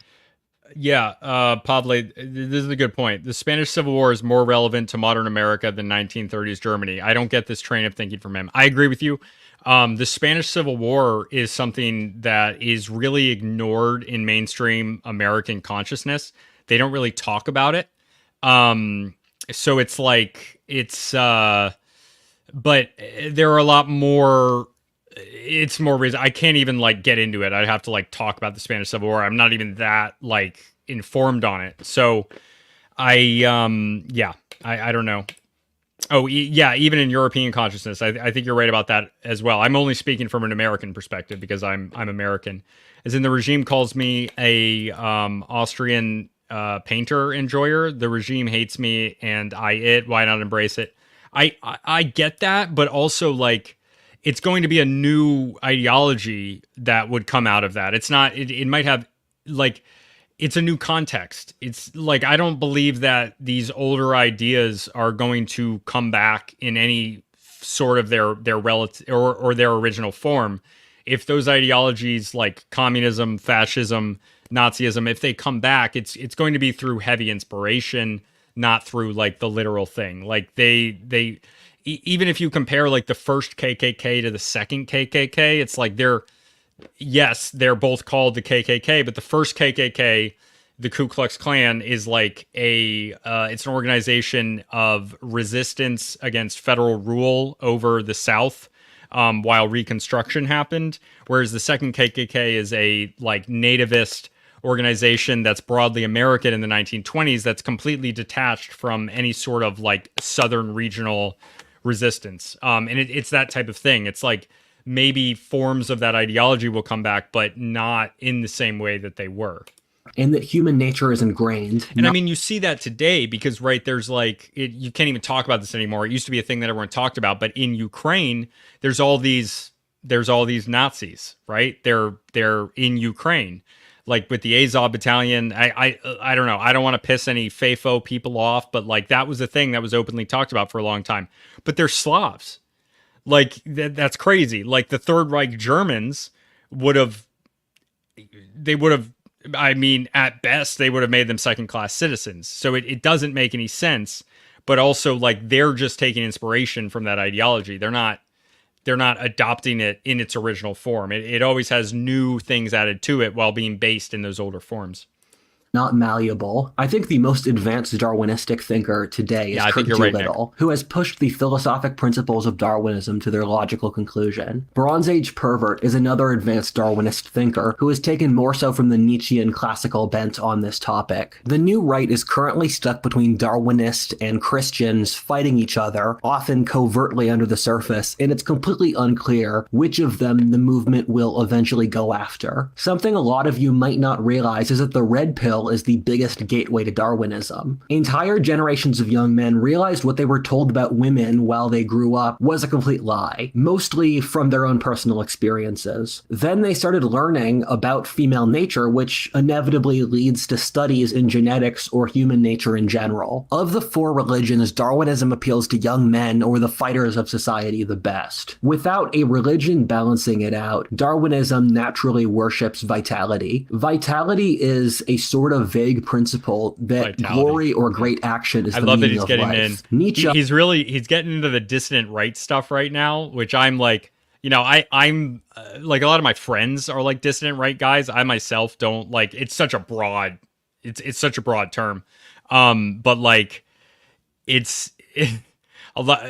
Yeah, Pavle, this is a good point. The Spanish Civil War is more relevant to modern America than 1930s Germany. I don't get this train of thinking from him. I agree with you. The Spanish Civil War is something that is really ignored in mainstream American consciousness. They don't really talk about it. So it's like, but there are a lot more, it's more reason. I can't even like get into it. I'd have to like talk about the Spanish Civil War. I'm not even that like informed on it. So I don't know. Oh, yeah, even in European consciousness, I think you're right about that as well. I'm only speaking from an American perspective because I'm American. As in, the regime calls me a Austrian painter enjoyer. The regime hates me, and why not embrace it? I get that, but also like it's going to be a new ideology that would come out of that. It's not. It might have like. It's a new context. It's like, I don't believe that these older ideas are going to come back in any sort of their relative or their original form. If those ideologies like communism, fascism, Nazism, if they come back, it's going to be through heavy inspiration, not through like the literal thing. Like even if you compare like the first KKK to the second KKK, it's like they're both called the KKK, but the first KKK, the Ku Klux Klan, is like it's an organization of resistance against federal rule over the South while Reconstruction happened, whereas the second KKK is a like nativist organization that's broadly American in the 1920s that's completely detached from any sort of like Southern regional resistance. And it's that type of thing. It's like maybe forms of that ideology will come back, but not in the same way that they were. And that human nature is ingrained. And I mean, you see that today because, right, there's like, you can't even talk about this anymore. It used to be a thing that everyone talked about, but in Ukraine, there's all these Nazis, right? They're in Ukraine. Like with the Azov battalion, I don't know. I don't want to piss any FAFO people off, but like that was a thing that was openly talked about for a long time. But they're Slavs. Like that's crazy. Like the Third Reich Germans would have, I mean, at best, they would have made them second-class citizens. So it doesn't make any sense. But also, like, they're just taking inspiration from that ideology. They're not adopting it in its original form. It always has new things added to it while being based in those older forms. Not malleable. I think the most advanced Darwinistic thinker today is Kurt Doolittle, who has pushed the philosophic principles of Darwinism to their logical conclusion. Bronze Age Pervert is another advanced Darwinist thinker who has taken more so from the Nietzschean classical bent on this topic. The new right is currently stuck between Darwinist and Christians fighting each other, often covertly under the surface, and it's completely unclear which of them the movement will eventually go after. Something a lot of you might not realize is that the red pill is the biggest gateway to Darwinism. Entire generations of young men realized what they were told about women while they grew up was a complete lie, mostly from their own personal experiences. Then they started learning about female nature, which inevitably leads to studies in genetics or human nature in general. Of the four religions, Darwinism appeals to young men or the fighters of society the best. Without a religion balancing it out, Darwinism naturally worships vitality. Vitality is a sort of vague principle that glory or great action is the meaning of life. I love that he's getting in. Nietzsche, he's getting into the dissident right stuff right now, which I'm like, you know, I'm like a lot of my friends are like dissident right guys. I myself don't like. It's such a broad term, but like a lot.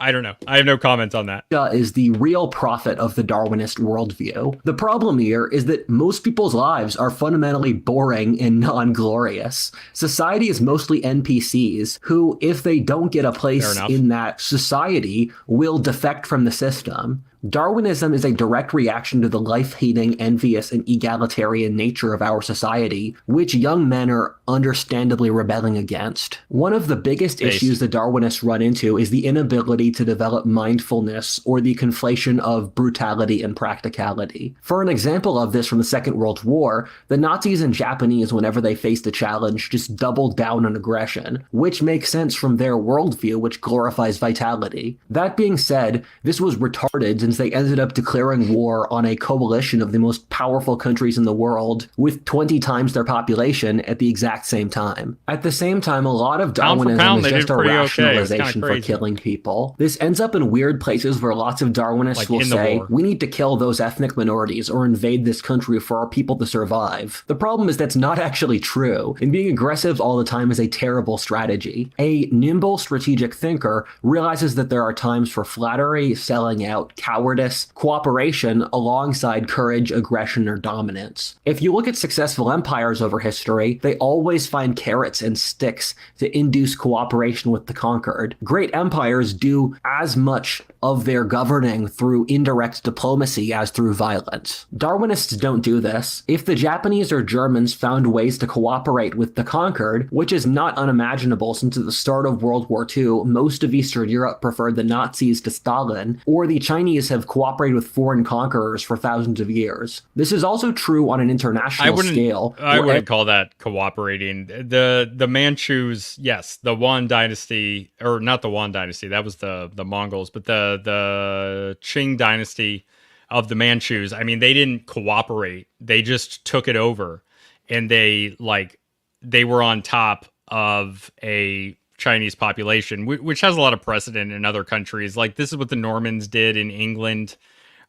I don't know. I have no comment on that. Is the real prophet of the Darwinist worldview. The problem here is that most people's lives are fundamentally boring and non-glorious. Society is mostly NPCs who, if they don't get a place in that society, will defect from the system. Darwinism is a direct reaction to the life-hating, envious, and egalitarian nature of our society, which young men are understandably rebelling against. One of the biggest issues the Darwinists run into is the inability to develop mindfulness or the conflation of brutality and practicality. For an example of this from the Second World War, the Nazis and Japanese, whenever they faced a challenge, just doubled down on aggression, which makes sense from their worldview, which glorifies vitality. That being said, this was retarded since they ended up declaring war on a coalition of the most powerful countries in the world with 20 times their population at the exact same time. At the same time, a lot of Darwinism is just a rationalization for killing people. This ends up in weird places where lots of Darwinists will say, we need to kill those ethnic minorities or invade this country for our people to survive. The problem is that's not actually true, and being aggressive all the time is a terrible strategy. A nimble strategic thinker realizes that there are times for flattery, selling out, cowardice, cooperation alongside courage, aggression, or dominance. If you look at successful empires over history, they always find carrots and sticks to induce cooperation with the conquered. Great empires do as much of their governing through indirect diplomacy as through violence. Darwinists don't do this. If the Japanese or Germans found ways to cooperate with the conquered, which is not unimaginable since at the start of World War II, most of Eastern Europe preferred the Nazis to Stalin, or the Chinese countries have cooperated with foreign conquerors for thousands of years. This is also true on an international scale. I wouldn't call that cooperating. The Manchus, yes, the Yuan dynasty, or not the Yuan dynasty, that was the Mongols, but the Qing dynasty of the Manchus, I mean, they didn't cooperate. They just took it over, and they were on top of a Chinese population, which has a lot of precedent in other countries. Like, this is what the Normans did in England.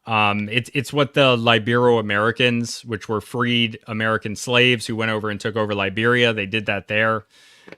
It's what the Libero-Americans, which were freed American slaves who went over and took over Liberia, they did that there.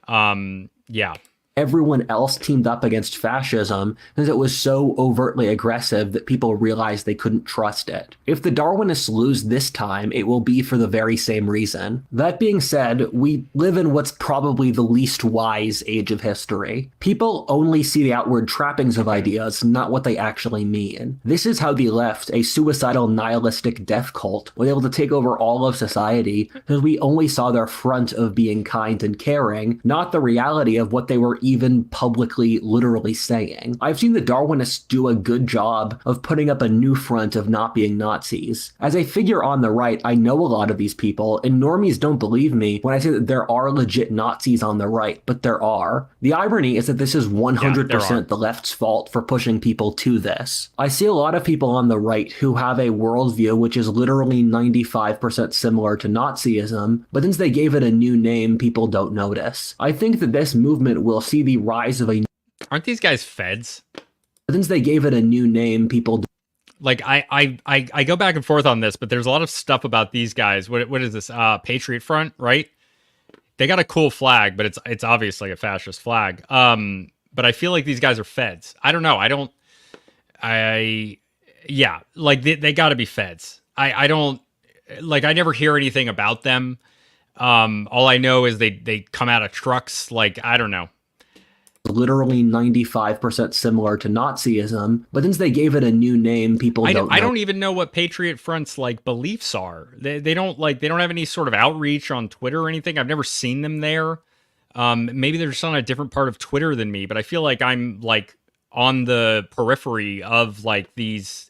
Yeah. Everyone else teamed up against fascism because it was so overtly aggressive that people realized they couldn't trust it. If the Darwinists lose this time, it will be for the very same reason. That being said, we live in what's probably the least wise age of history. People only see the outward trappings of ideas, not what they actually mean. This is how the left, a suicidal nihilistic death cult, was able to take over all of society because we only saw their front of being kind and caring, not the reality of what they were even publicly, literally saying. I've seen the Darwinists do a good job of putting up a new front of not being Nazis. As a figure on the right, I know a lot of these people, and normies don't believe me when I say that there are legit Nazis on the right, but there are. The irony is that this is 100% the left's fault for pushing people to this. I see a lot of people on the right who have a worldview which is literally 95% similar to Nazism, but since they gave it a new name, people don't notice. I think that this movement will see the rise of a... Aren't these guys feds? Since they gave it a new name, people... Like, I go back and forth on this, but there's a lot of stuff about these guys. What is this? Patriot Front, right? They got a cool flag, but it's obviously a fascist flag. But I feel like these guys are feds. I don't know. Yeah, like they got to be feds. I don't, like, I never hear anything about them. All I know is they come out of trucks. Like, I don't know. Literally 95% similar to Nazism, but since they gave it a new name, people don't know. I don't even know what Patriot Front's like beliefs are. They don't have any sort of outreach on Twitter or anything. I've never seen them there. Maybe they're just on a different part of Twitter than me, but I feel like I'm like on the periphery of like these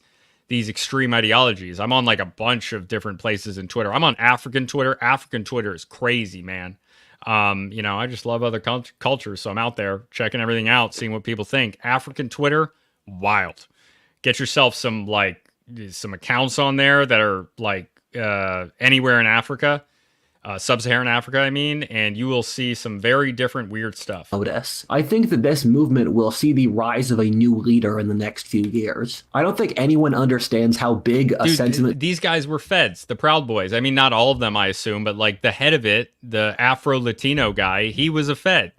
extreme ideologies. I'm on like a bunch of different places in Twitter. I'm on African Twitter. African Twitter is crazy, man. I just love other cultures, so I'm out there checking everything out, seeing what people think. African Twitter, wild. Get yourself some accounts on there that are like anywhere in Africa, sub-Saharan Africa, I mean, and you will see some very different weird stuff. I think that this movement will see the rise of a new leader in the next few years. I don't think anyone understands how big a sentiment... These guys were feds, the Proud Boys. I mean, not all of them, I assume, but like the head of it, the Afro-Latino guy, he was a fed.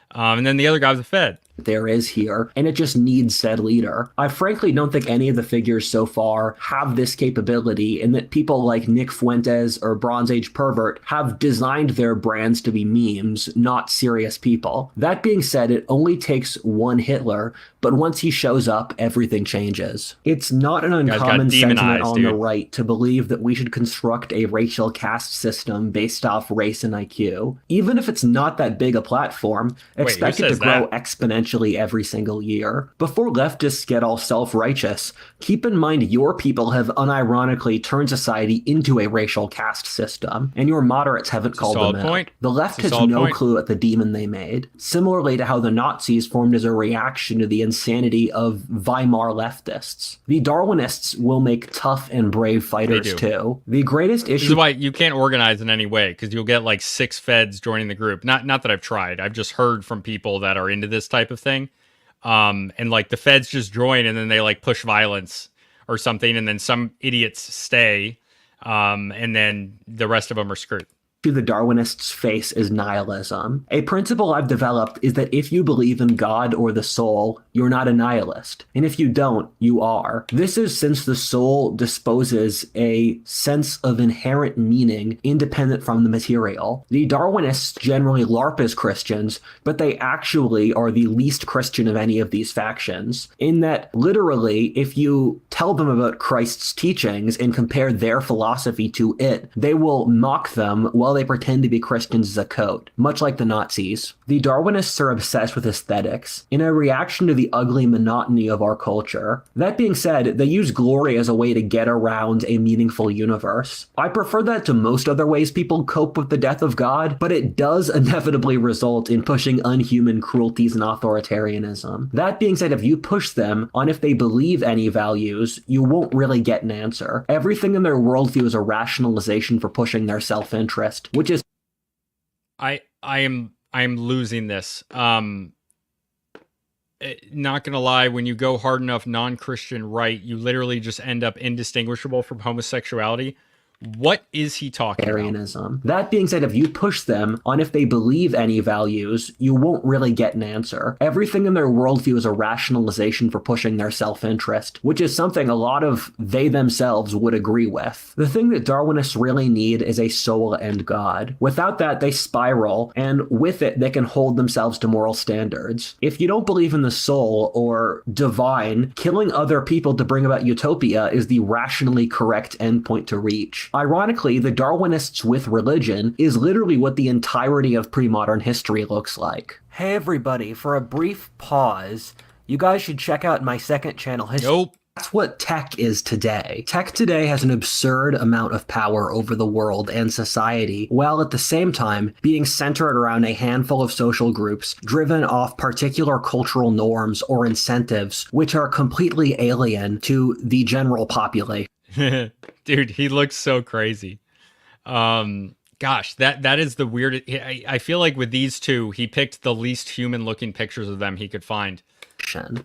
And then the other guy was a fed. There is here, and it just needs said leader. I frankly don't think any of the figures so far have this capability, and that people like Nick Fuentes or Bronze Age Pervert have designed their brands to be memes, not serious people. That being said, it only takes one Hitler, but once he shows up, everything changes. It's not an uncommon sentiment on the right to believe that we should construct a racial caste system based off race and IQ. Even if it's not that big a platform, expect it to grow exponentially every single year. Before leftists get all self-righteous, keep in mind your people have unironically turned society into a racial caste system, and your moderates haven't called them out. The left has no clue at the demon they made, similarly to how the Nazis formed as a reaction to the insanity of Weimar leftists. The Darwinists will make tough and brave fighters too. The greatest issue... This is why you can't organize in any way, because you'll get like 6 feds joining the group. Not that I've tried. I've just heard from people that are into this type of thing. And like the feds just join and then they like push violence or something, and then some idiots stay, and then the rest of them are screwed. The Darwinists face is nihilism. A principle I've developed is that if you believe in God or the soul, you're not a nihilist. And if you don't, you are. This is since the soul disposes a sense of inherent meaning independent from the material. The Darwinists generally LARP as Christians, but they actually are the least Christian of any of these factions, in that literally, if you tell them about Christ's teachings and compare their philosophy to it, they will mock them while they pretend to be Christians as a coat, much like the Nazis. The Darwinists are obsessed with aesthetics, in a reaction to the ugly monotony of our culture. That being said, they use glory as a way to get around a meaningful universe. I prefer that to most other ways people cope with the death of God, but it does inevitably result in pushing unhuman cruelties and authoritarianism. That being said, if you push them on if they believe any values, you won't really get an answer. Everything in their worldview is a rationalization for pushing their self-interest, which is... I am losing this. Not gonna lie, when you go hard enough non-Christian right, you literally just end up indistinguishable from homosexuality. What is he talking about? That being said, if you push them on if they believe any values, you won't really get an answer. Everything in their worldview is a rationalization for pushing their self-interest, which is something a lot of they themselves would agree with. The thing that Darwinists really need is a soul and God. Without that, they spiral, and with it, they can hold themselves to moral standards. If you don't believe in the soul or divine, killing other people to bring about utopia is the rationally correct endpoint to reach. Ironically, the Darwinists with religion is literally what the entirety of pre-modern history looks like. Hey everybody, for a brief pause, you guys should check out my second channel, History. Nope. That's what tech is today. Tech today has an absurd amount of power over the world and society, while at the same time being centered around a handful of social groups driven off particular cultural norms or incentives, which are completely alien to the general population. Dude, he looks so crazy. Gosh, that is the weirdest. I feel like with these two, he picked the least human-looking pictures of them he could find.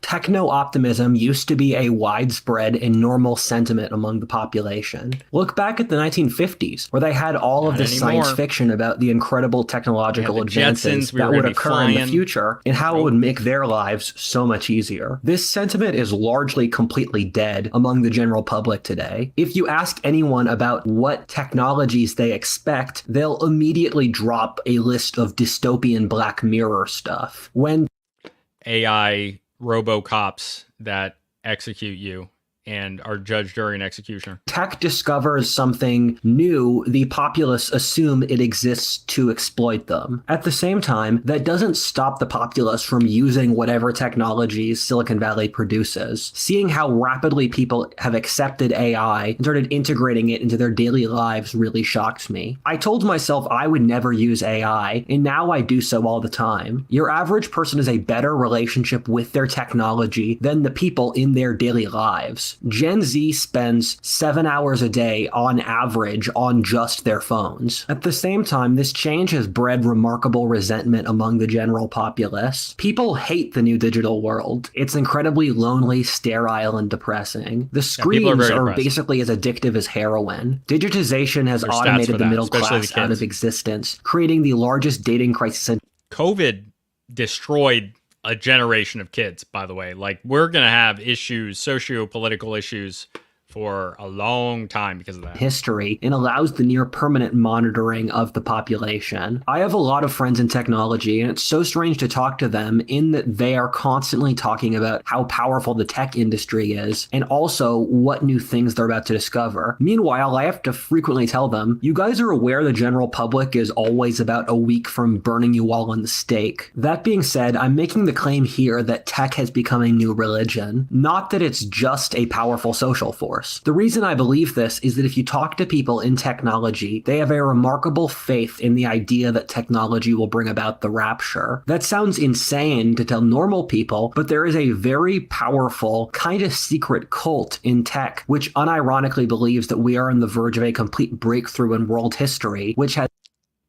Techno-optimism used to be a widespread and normal sentiment among the population. Look back at the 1950s, where they had all of this science fiction about the incredible technological advances that would occur in the future and how it would make their lives so much easier. This sentiment is largely completely dead among the general public today. If you ask anyone about what technologies they expect, they'll immediately drop a list of dystopian Black Mirror stuff. When AI robocops that execute you and are judged during execution. Tech discovers something new, the populace assume it exists to exploit them. At the same time, that doesn't stop the populace from using whatever technologies Silicon Valley produces. Seeing how rapidly people have accepted AI and started integrating it into their daily lives really shocks me. I told myself I would never use AI, and now I do so all the time. Your average person has a better relationship with their technology than the people in their daily lives. Gen Z spends 7 hours a day on average on just their phones. At the same time, this change has bred remarkable resentment among the general populace. People hate the new digital world. It's incredibly lonely, sterile, and depressing. The screens are basically as addictive as heroin. Digitization has automated the middle class out of existence, creating the largest dating crisis in COVID destroyed a generation of kids, by the way. Like, we're going to have issues, socio-political issues, for a long time because of that. History and allows the near permanent monitoring of the population. I have a lot of friends in technology, and it's so strange to talk to them in that they are constantly talking about how powerful the tech industry is and also what new things they're about to discover. Meanwhile, I have to frequently tell them, you guys are aware the general public is always about a week from burning you all on the stake. That being said, I'm making the claim here that tech has become a new religion, not that it's just a powerful social force. The reason I believe this is that if you talk to people in technology, they have a remarkable faith in the idea that technology will bring about the rapture. That sounds insane to tell normal people, but there is a very powerful, kind of secret cult in tech, which unironically believes that we are on the verge of a complete breakthrough in world history, which has...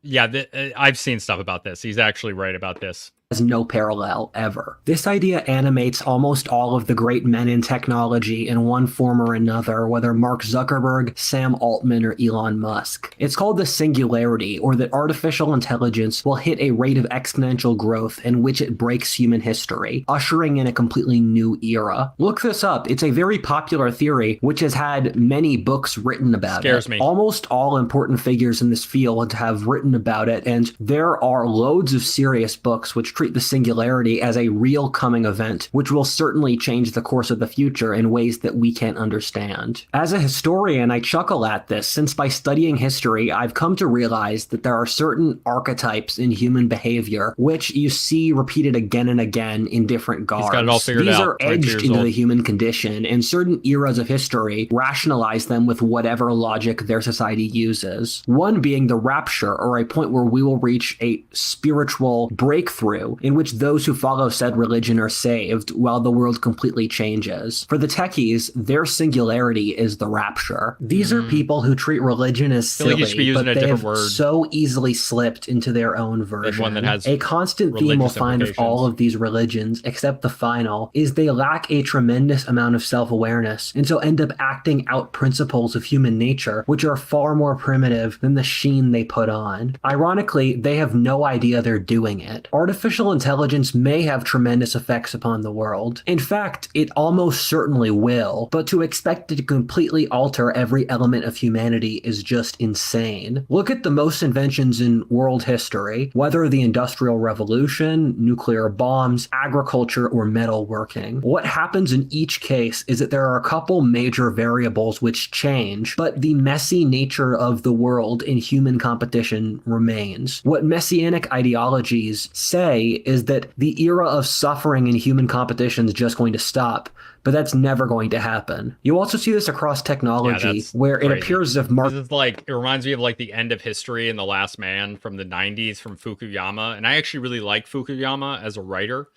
Yeah, I've seen stuff about this. He's actually right about this. Has no parallel ever. This idea animates almost all of the great men in technology in one form or another, whether Mark Zuckerberg, Sam Altman, or Elon Musk. It's called the singularity, or that artificial intelligence will hit a rate of exponential growth in which it breaks human history, ushering in a completely new era. Look this up. It's a very popular theory, which has had many books written about it. Scares me. Almost all important figures in this field have written about it, and there are loads of serious books which treat the singularity as a real coming event, which will certainly change the course of the future in ways that we can't understand. As a historian, I chuckle at this, since by studying history, I've come to realize that there are certain archetypes in human behavior which you see repeated again and again in different garbs. He's got it all figured These out. are edged into the human condition, and certain eras of history rationalize them with whatever logic their society uses. One being the rapture, or a point where we will reach a spiritual breakthrough in which those who follow said religion are saved while the world completely changes. For the techies, their singularity is the rapture. These are people who treat religion as silly, but they have so easily slipped into their own version. One that has a constant theme we'll find with all of these religions, except the final, is they lack a tremendous amount of self-awareness, and so end up acting out principles of human nature, which are far more primitive than the sheen they put on. Ironically, they have no idea they're doing it. Artificial intelligence may have tremendous effects upon the world. In fact, it almost certainly will, but to expect it to completely alter every element of humanity is just insane. Look at the most inventions in world history, whether the Industrial Revolution, nuclear bombs, agriculture, or metalworking. What happens in each case is that there are a couple major variables which change, but the messy nature of the world in human competition remains. What messianic ideologies say is that the era of suffering in human competition is just going to stop, but that's never going to happen. You also see this across technology, where it appears as if This is like, it reminds me of like the end of history in The Last Man from the 90s from Fukuyama, and I actually really like Fukuyama as a writer.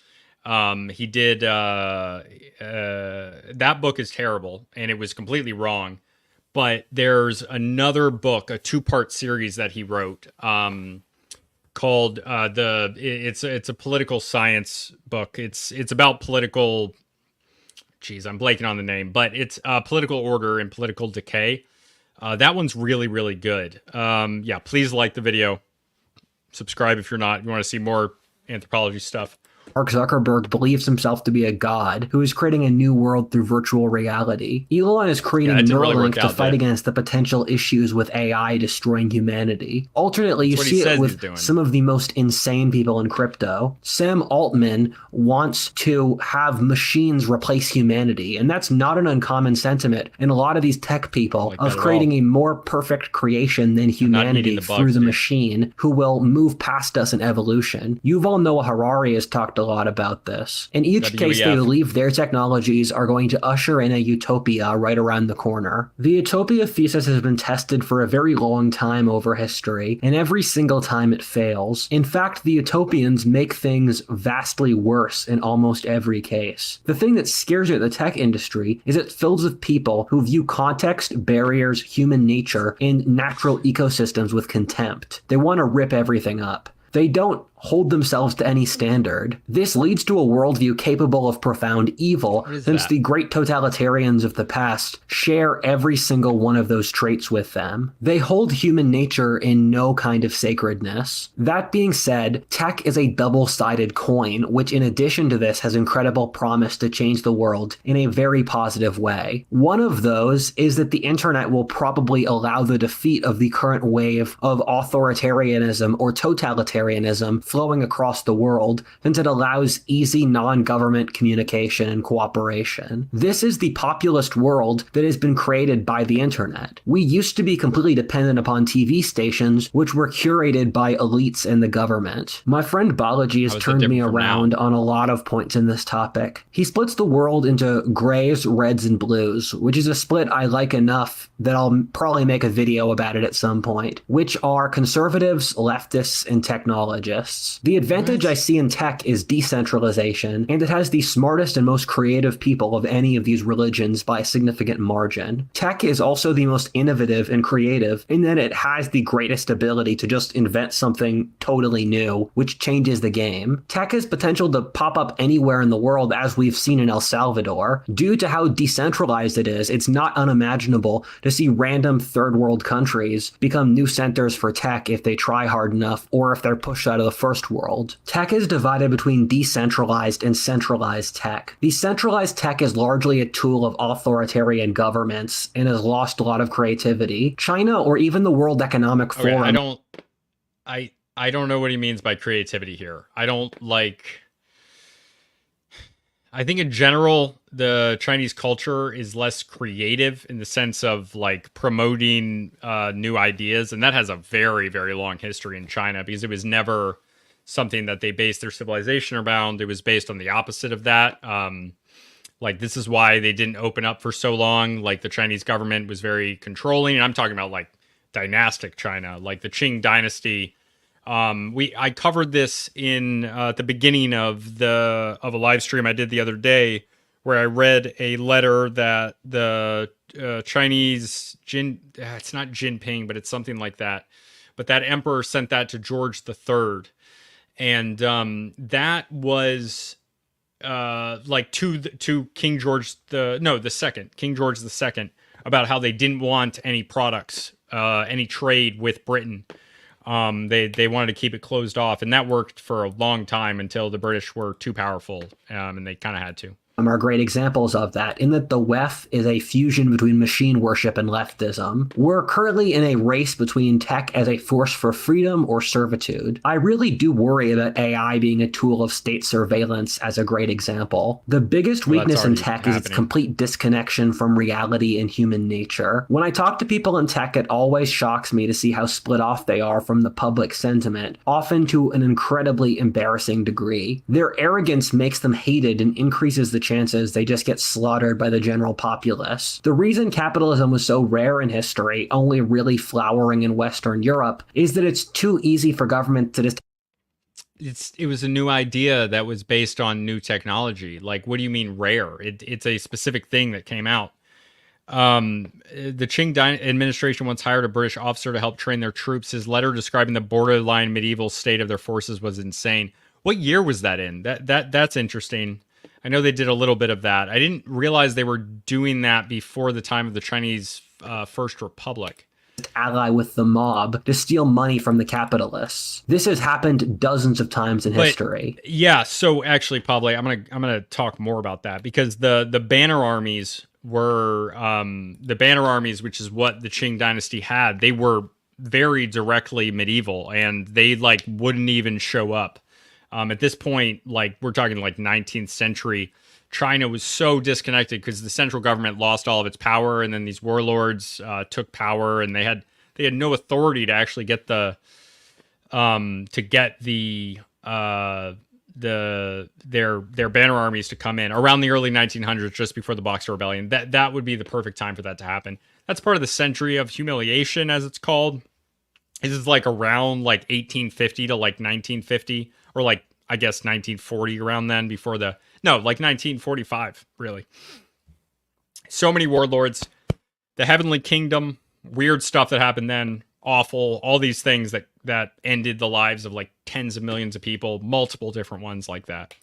He did that book is terrible, and it was completely wrong. But there's another book, a 2-part series that he wrote, called it's a political science book. It's about political. Geez, I'm blanking on the name, but it's Political Order and Political Decay. That one's really, really good. Yeah, please like the video. Subscribe if you're not. You want to see more anthropology stuff. Mark Zuckerberg believes himself to be a god who is creating a new world through virtual reality. Elon is creating Neuralink to fight against the potential issues with AI destroying humanity. Alternately, you see it with some of the most insane people in crypto. Sam Altman wants to have machines replace humanity, and that's not an uncommon sentiment in a lot of these tech people of creating a more perfect creation than humanity through the machine who will move past us in evolution. Yuval Noah Harari has talked a lot about this. In each case, they believe their technologies are going to usher in a utopia right around the corner. The utopia thesis has been tested for a very long time over history, and every single time it fails. In fact, the utopians make things vastly worse in almost every case. The thing that scares you at the tech industry is it's filled with people who view context, barriers, human nature, and natural ecosystems with contempt. They want to rip everything up. They don't hold themselves to any standard. This leads to a worldview capable of profound evil, since the great totalitarians of the past share every single one of those traits with them. They hold human nature in no kind of sacredness. That being said, tech is a double-sided coin, which in addition to this has incredible promise to change the world in a very positive way. One of those is that the internet will probably allow the defeat of the current wave of authoritarianism or totalitarianism flowing across the world, since it allows easy non-government communication and cooperation. This is the populist world that has been created by the internet. We used to be completely dependent upon TV stations, which were curated by elites and the government. My friend Balaji has turned me around on a lot of points in this topic. He splits the world into grays, reds, and blues, which is a split I like enough that I'll probably make a video about it at some point, which are conservatives, leftists, and technologists. The advantage I see in tech is decentralization, and it has the smartest and most creative people of any of these religions by a significant margin. Tech is also the most innovative and creative in that it has the greatest ability to just invent something totally new, which changes the game. Tech has potential to pop up anywhere in the world, as we've seen in El Salvador. Due to how decentralized it is, it's not unimaginable to see random third world countries become new centers for tech if they try hard enough, or if they're pushed out of the first world. Tech is divided between decentralized and centralized tech. Decentralized tech is largely a tool of authoritarian governments and has lost a lot of creativity. China, or even the World Economic Forum. I don't know what he means by creativity here. I think in general, the Chinese culture is less creative in the sense of like promoting new ideas. And that has a very, very long history in China because it was never something that they based their civilization around. It was based on the opposite of that. Like, this is why they didn't open up for so long. Like, the Chinese government was very controlling. And I'm talking about like dynastic China, like the Qing dynasty. I covered this in the beginning of a live stream I did the other day, where I read a letter that the Chinese it's not Jinping, but it's something like that. But that emperor sent that to George III, and that was like to King George the second, King George II, about how they didn't want any products, any trade with Britain. They wanted to keep it closed off, and that worked for a long time until the British were too powerful, and they kind of had to. Are great examples of that, in that the WEF is a fusion between machine worship and leftism. We're currently in a race between tech as a force for freedom or servitude. I really do worry about AI being a tool of state surveillance as a great example. The biggest weakness in tech is its complete disconnection from reality and human nature. When I talk to people in tech, it always shocks me to see how split off they are from the public sentiment, often to an incredibly embarrassing degree. Their arrogance makes them hated and increases the chances they just get slaughtered by the general populace. The reason capitalism was so rare in history, only really flowering in Western Europe, is that it's too easy for government to just... It was a new idea that was based on new technology. Like, what do you mean rare? It's a specific thing that came out. The Qing administration once hired a British officer to help train their troops. His letter describing the borderline medieval state of their forces was insane. What year was that in? That's interesting. I know they did a little bit of that. I didn't realize they were doing that before the time of the Chinese First Republic. Ally with the mob to steal money from the capitalists. This has happened dozens of times in history. Yeah, so actually, Pablo, I'm gonna talk more about that, because the banner armies were which is what the Qing dynasty had. They were very directly medieval, and they like wouldn't even show up. At this point, like we're talking like 19th century, China was so disconnected because the central government lost all of its power, and then these warlords took power, and they had no authority to actually get their banner armies to come in around the early 1900s, just before the Boxer Rebellion. That would be the perfect time for that to happen. That's part of the century of humiliation, as it's called. This is like around like 1850 to like 1950. Or like, I guess 1940, around then, like 1945, really. So many warlords, the Heavenly Kingdom, weird stuff that happened then, awful, all these things that ended the lives of like tens of millions of people, multiple different ones like that.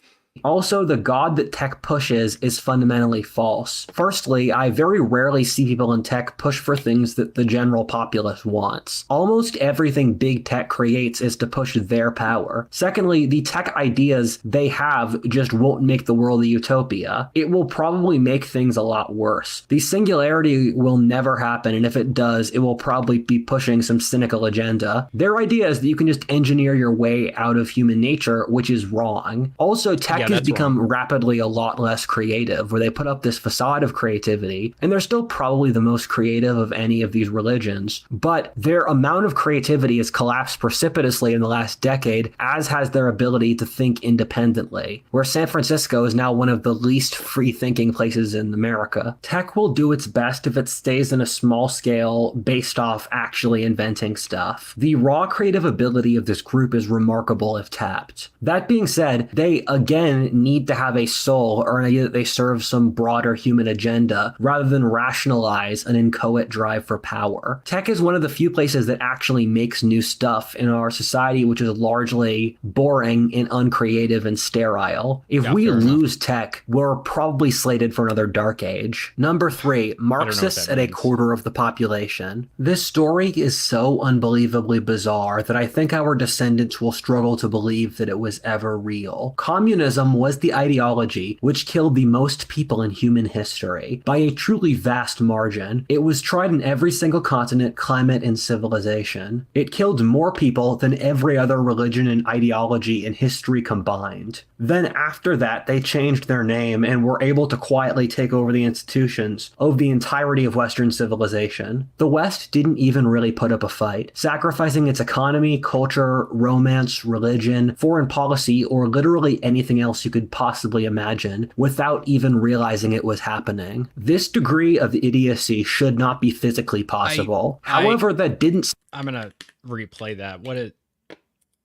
Also, the god that tech pushes is fundamentally false. Firstly, I very rarely see people in tech push for things that the general populace wants. Almost everything big tech creates is to push their power. Secondly, the tech ideas they have just won't make the world a utopia. It will probably make things a lot worse. The singularity will never happen, and if it does, it will probably be pushing some cynical agenda. Their idea is that you can just engineer your way out of human nature, which is wrong. Also, tech has become rapidly a lot less creative, where they put up this facade of creativity, and they're still probably the most creative of any of these religions, but their amount of creativity has collapsed precipitously in the last decade, as has their ability to think independently, where San Francisco is now one of the least free-thinking places in America. Tech will do its best if it stays in a small scale based off actually inventing stuff. The raw creative ability of this group is remarkable if tapped. That being said, they again need to have a soul, or an idea that they serve some broader human agenda, rather than rationalize an inchoate drive for power. Tech is one of the few places that actually makes new stuff in our society, which is largely boring and uncreative and sterile. If we lose tech, we're probably slated for another dark age. Number 3, Marxists at a quarter of the population. This story is so unbelievably bizarre that I think our descendants will struggle to believe that it was ever real. Communism Communism was the ideology which killed the most people in human history by a truly vast margin. It was tried in every single continent, climate, and civilization. It killed more people than every other religion and ideology in history combined. Then after that, they changed their name and were able to quietly take over the institutions of the entirety of Western civilization. The West didn't even really put up a fight, sacrificing its economy, culture, romance, religion, foreign policy, or literally anything else you could possibly imagine without even realizing it was happening. This degree of idiocy should not be physically possible. However, that didn't... I'm gonna replay that. What is...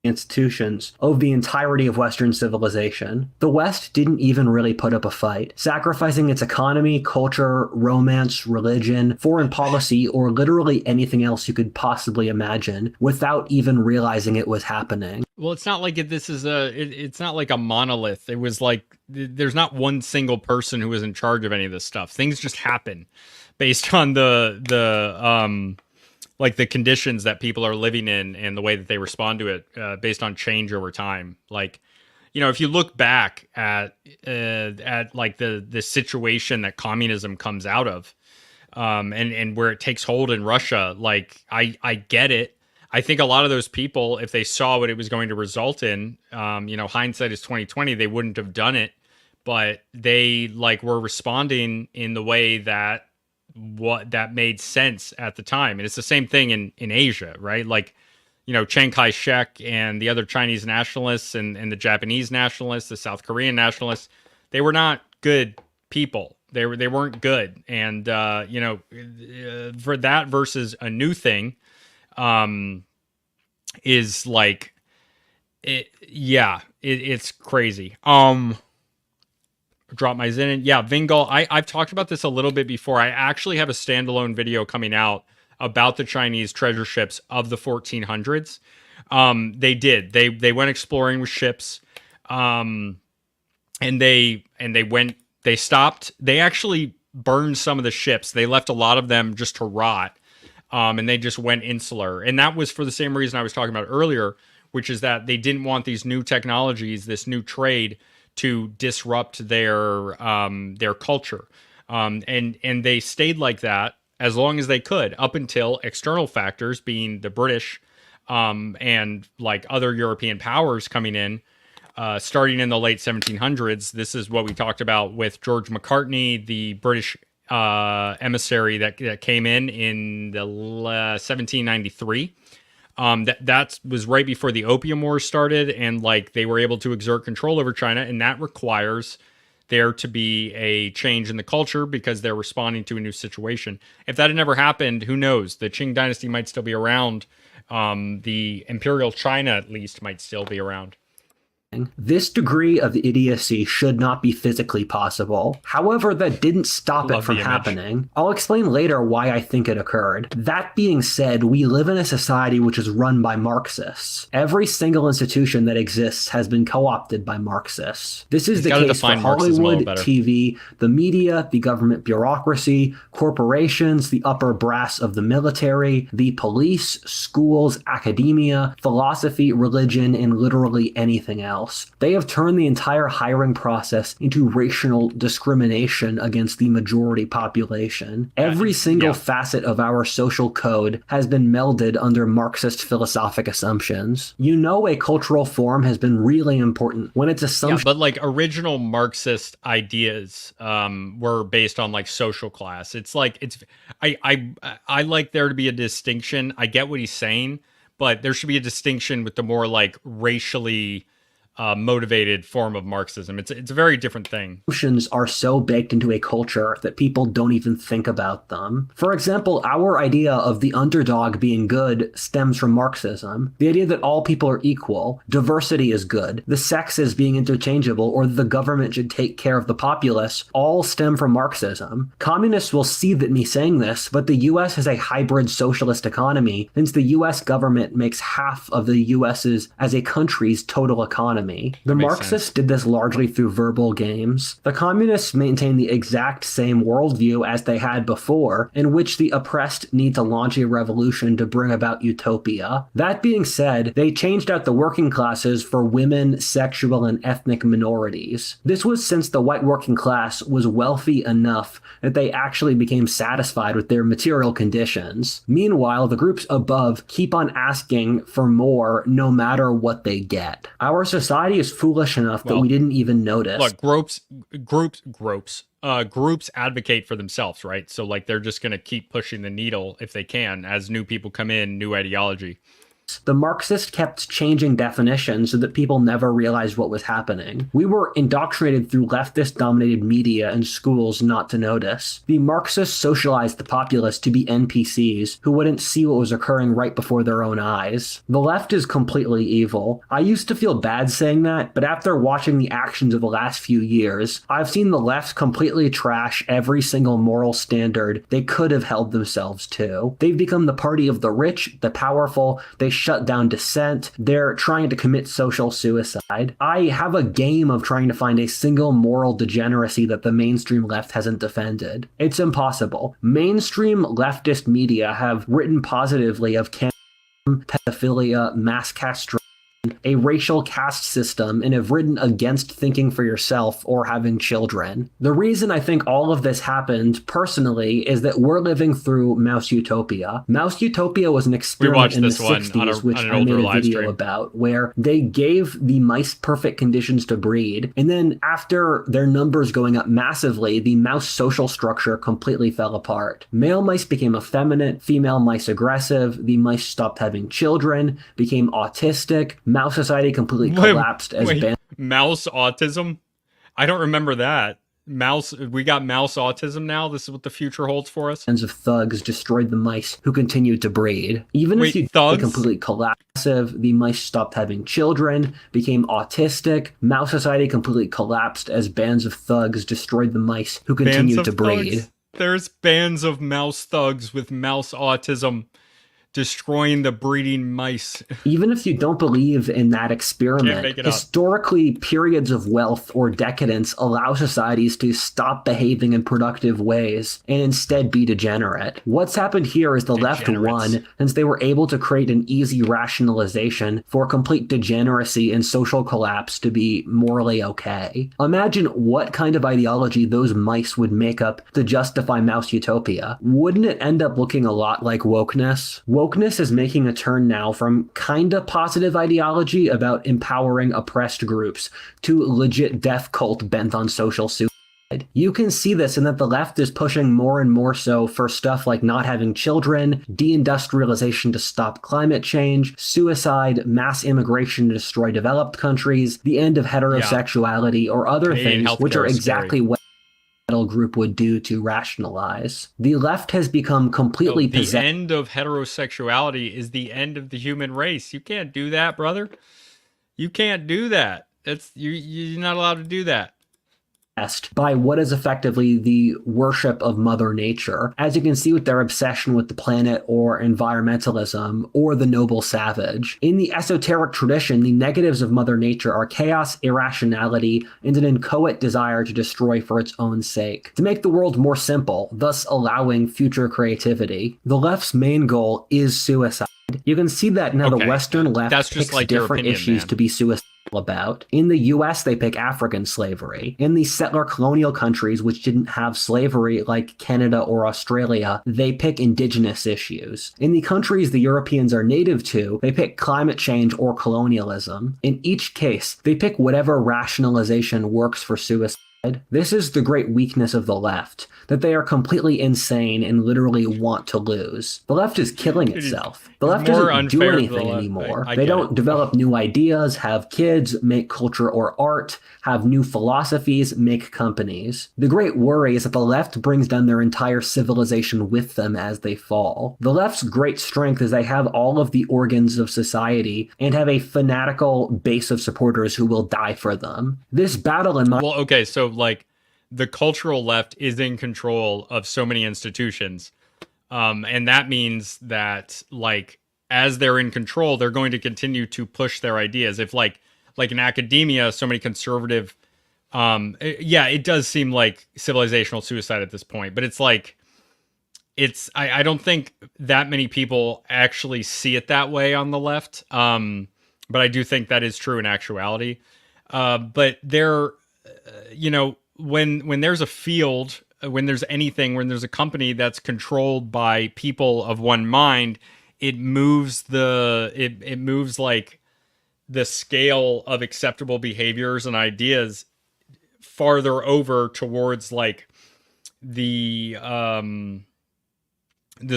institutions of the entirety of Western civilization. The West didn't even really put up a fight, sacrificing its economy, culture, romance, religion, foreign policy, or literally anything else you could possibly imagine without even realizing it was happening. Well, it's not like it's not like a monolith. It was like, there's not one single person who was in charge of any of this stuff. Things just happen based on like the conditions that people are living in and the way that they respond to it, based on change over time. Like, you know, if you look back at like the situation that communism comes out of, and where it takes hold in Russia, like I get it. I think a lot of those people, if they saw what it was going to result in, you know, hindsight is 2020, they wouldn't have done it, but they like were responding in the way that made sense at the time. And it's the same thing in Asia, right? Like, you know, Chiang Kai-shek and the other Chinese nationalists and the Japanese nationalists, the South Korean nationalists, they were not good people. They weren't good. And, you know, for that versus a new thing, is like, it's crazy. Drop my Zen in. Yeah, Vingal, I've talked about this a little bit before. I actually have a standalone video coming out about the Chinese treasure ships of the 1400s. They went exploring with ships, and they stopped. They actually burned some of the ships. They left a lot of them just to rot, and they just went insular. And that was for the same reason I was talking about earlier, which is that they didn't want these new technologies, this new trade, to disrupt their culture, and they stayed like that as long as they could, up until external factors, being the British, and like other European powers coming in, starting in the late 1700s. This is what we talked about with George Macartney, the British emissary that came in the 1793. That was right before the Opium Wars started, and like they were able to exert control over China, and that requires there to be a change in the culture because they're responding to a new situation. If that had never happened, who knows? The Qing dynasty might still be around. The Imperial China, at least, might still be around. This degree of idiocy should not be physically possible. However, that didn't stop it from happening. I'll explain later why I think it occurred. That being said, we live in a society which is run by Marxists. Every single institution that exists has been co-opted by Marxists. This is the case for Hollywood, TV, the media, the government bureaucracy, corporations, the upper brass of the military, the police, schools, academia, philosophy, religion, and literally anything else. They have turned the entire hiring process into racial discrimination against the majority population. Every single facet of our social code has been melded under Marxist philosophic assumptions. You know, a cultural form has been really important when its assumption. Yeah, but like original Marxist ideas were based on like social class. It's like I like there to be a distinction. I get what he's saying, but there should be a distinction with the more like racially motivated form of Marxism. It's a very different thing. Emotions are so baked into a culture that people don't even think about them. For example, our idea of the underdog being good stems from Marxism. The idea that all people are equal, diversity is good, the sexes being interchangeable, or the government should take care of the populace all stem from Marxism. Communists will seethe at me saying this, but the US has a hybrid socialist economy since the US government makes half of the US's as a country's total economy. economy. The makes Marxists sense. did this largely through verbal games. The communists maintain the exact same worldview as they had before, in which the oppressed need to launch a revolution to bring about utopia. That being said, they changed out the working classes for women, sexual, and ethnic minorities. This was since the white working class was wealthy enough that they actually became satisfied with their material conditions. Meanwhile, the groups above keep on asking for more no matter what they get. Our society is foolish enough that we didn't even notice. Look, groups advocate for themselves, right? So like they're just going to keep pushing the needle if they can as new people come in, new ideology. The Marxists kept changing definitions so that people never realized what was happening. We were indoctrinated through leftist-dominated media and schools not to notice. The Marxists socialized the populace to be NPCs who wouldn't see what was occurring right before their own eyes. The left is completely evil. I used to feel bad saying that, but after watching the actions of the last few years, I've seen the left completely trash every single moral standard they could have held themselves to. They've become the party of the rich, the powerful, they shut down dissent. They're trying to commit social suicide. I have a game of trying to find a single moral degeneracy that the mainstream left hasn't defended. It's impossible. Mainstream leftist media have written positively of pedophilia, mass castration, a racial caste system, and have written against thinking for yourself or having children. The reason I think all of this happened, personally, is that we're living through Mouse Utopia. Mouse Utopia was an experiment in the 60s, which I made a video about, where they gave the mice perfect conditions to breed, and then after their numbers going up massively, the mouse social structure completely fell apart. Male mice became effeminate, female mice aggressive, the mice stopped having children, became autistic, mouse society completely collapsed mouse autism? I don't remember that. We got mouse autism now? This is what the future holds for us? Bands of thugs destroyed the mice who continued to breed. Even if you completely collapsed, the mice stopped having children, became autistic, mouse society completely collapsed as bands of thugs destroyed the mice who continued to breed. Thugs? There's bands of mouse thugs with mouse autism destroying the breeding mice. Even if you don't believe in that experiment, historically, periods of wealth or decadence allow societies to stop behaving in productive ways and instead be degenerate. What's happened here is the left won, since they were able to create an easy rationalization for complete degeneracy and social collapse to be morally okay. Imagine what kind of ideology those mice would make up to justify Mouse Utopia. Wouldn't it end up looking a lot like wokeness? Wokeness is making a turn now from kinda positive ideology about empowering oppressed groups to legit death cult bent on social suicide. You can see this in that the left is pushing more and more so for stuff like not having children, deindustrialization to stop climate change, suicide, mass immigration to destroy developed countries, the end of heterosexuality, or other things which are exactly what group would do to rationalize. The left has become completely possessed. The end of heterosexuality is the end of the human race. You can't do that, brother. You can't do that. You're not allowed to do that. By what is effectively the worship of Mother Nature, as you can see with their obsession with the planet or environmentalism or the noble savage. In the esoteric tradition, the negatives of Mother Nature are chaos, irrationality, and an inchoate desire to destroy for its own sake, to make the world more simple, thus allowing future creativity. The left's main goal is suicide. You can see that now the Western left picks different issues to be suicidal about. In the US, they pick African slavery. In the settler colonial countries which didn't have slavery, like Canada or Australia, they pick indigenous issues. In the countries the Europeans are native to, they pick climate change or colonialism. In each case, they pick whatever rationalization works for suicide. This is the great weakness of the left, that they are completely insane and literally want to lose. The left is killing itself. The left doesn't do anything anymore. They don't develop new ideas, have kids, make culture or art, have new philosophies, make companies. The great worry is that the left brings down their entire civilization with them as they fall. The left's great strength is they have all of the organs of society and have a fanatical base of supporters who will die for them. This battle in my... Well, okay, so like the cultural left is in control of so many institutions. And that means that like as they're in control, they're going to continue to push their ideas. If like like in academia, so many conservative, yeah, it does seem like civilizational suicide at this point, but it's like, I don't think that many people actually see it that way on the left. But I do think that is true in actuality. But there, when there's a field, when there's anything, when there's a company that's controlled by people of one mind, it moves it moves like the scale of acceptable behaviors and ideas farther over towards like the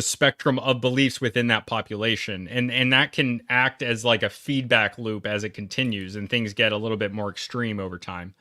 spectrum of beliefs within that population, and that can act as like a feedback loop as it continues and things get a little bit more extreme over time.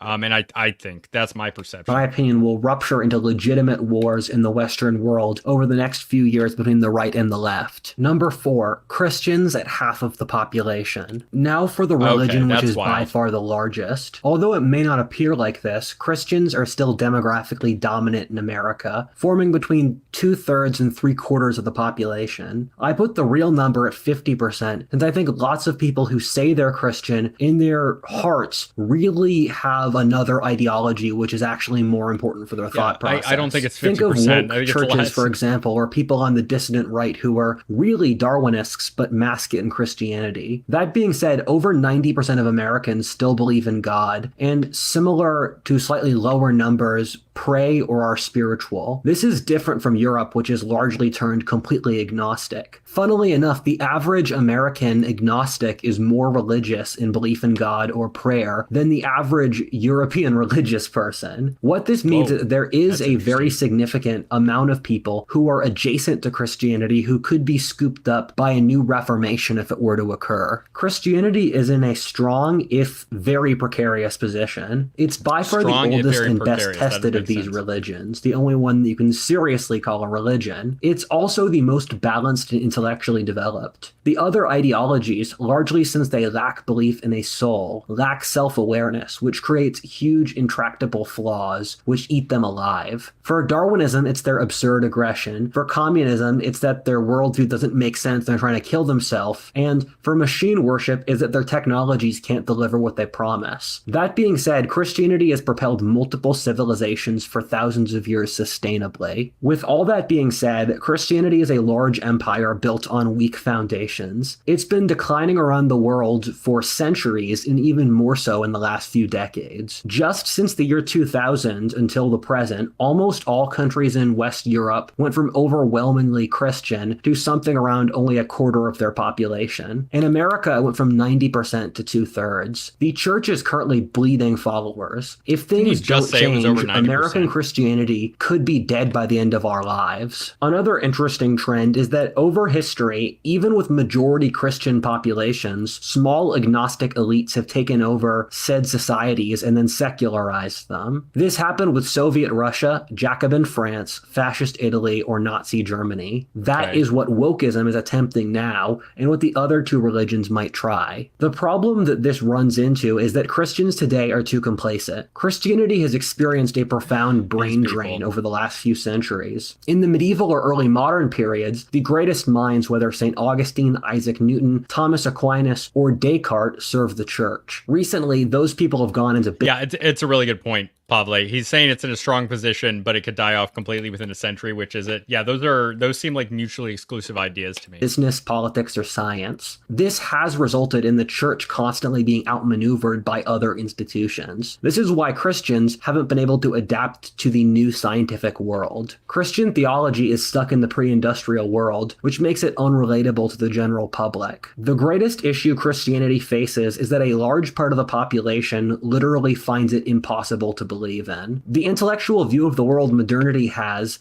And I think that's my perception. My opinion will rupture into legitimate wars in the Western world over the next few years between the right and the left. Number 4, Christians at half of the population. Now for the religion, which is by far the largest. Although it may not appear like this, Christians are still demographically dominant in America, forming between 2/3 and 3/4 of the population. I put the real number at 50%, since I think lots of people who say they're Christian in their hearts really have another ideology which is actually more important for their thought process. I don't think it's 50%. Think of woke churches, for example, or people on the dissident right who are really Darwinists but mask it in Christianity. That being said, over 90% of Americans still believe in God, and similar to slightly lower numbers, pray or are spiritual. This is different from Europe, which is largely turned completely agnostic. Funnily enough, the average American agnostic is more religious in belief in God or prayer than the average European religious person. What this means is that there is a very significant amount of people who are adjacent to Christianity who could be scooped up by a new reformation if it were to occur. Christianity is in a strong, if very precarious position. It's by far the oldest and best tested of these religions, the only one that you can seriously call a religion. It's also the most balanced and intellectually developed. The other ideologies, largely since they lack belief in a soul, lack self-awareness, which creates huge intractable flaws which eat them alive. For Darwinism, it's their absurd aggression. For communism, it's that their worldview doesn't make sense, they're trying to kill themselves. And for machine worship, is that their technologies can't deliver what they promise. That being said, Christianity has propelled multiple civilizations for thousands of years sustainably. With all that being said, Christianity is a large empire built on weak foundations. It's been declining around the world for centuries, and even more so in the last few decades. Just since the year 2000 until the present, almost all countries in West Europe went from overwhelmingly Christian to something around only a quarter of their population. In America, it went from 90% to 2/3. The church is currently bleeding followers. If things don't change, American Christianity could be dead by the end of our lives. Another interesting trend is that over history, even with majority Christian populations, small agnostic elites have taken over said societies and then secularized them. This happened with Soviet Russia, Jacobin France, fascist Italy, or Nazi Germany. That is what wokeism is attempting now, and what the other two religions might try. The problem that this runs into is that Christians today are too complacent. Christianity has experienced a profound brain drain over the last few centuries. In the medieval or early modern periods, the greatest minds, whether St. Augustine, Isaac Newton, Thomas Aquinas, or Descartes, served the church. Recently, those people have gone into... Yeah, it's a really good point, Pavle. He's saying it's in a strong position, but it could die off completely within a century, which is it. Yeah, those seem like mutually exclusive ideas to me. Business, politics, or science. This has resulted in the church constantly being outmaneuvered by other institutions. This is why Christians haven't been able to adapt to the new scientific world. Christian theology is stuck in the pre-industrial world, which makes it unrelatable to the general public. The greatest issue Christianity faces is that a large part of the population literally finds it impossible to believe in. The intellectual view of the world modernity has...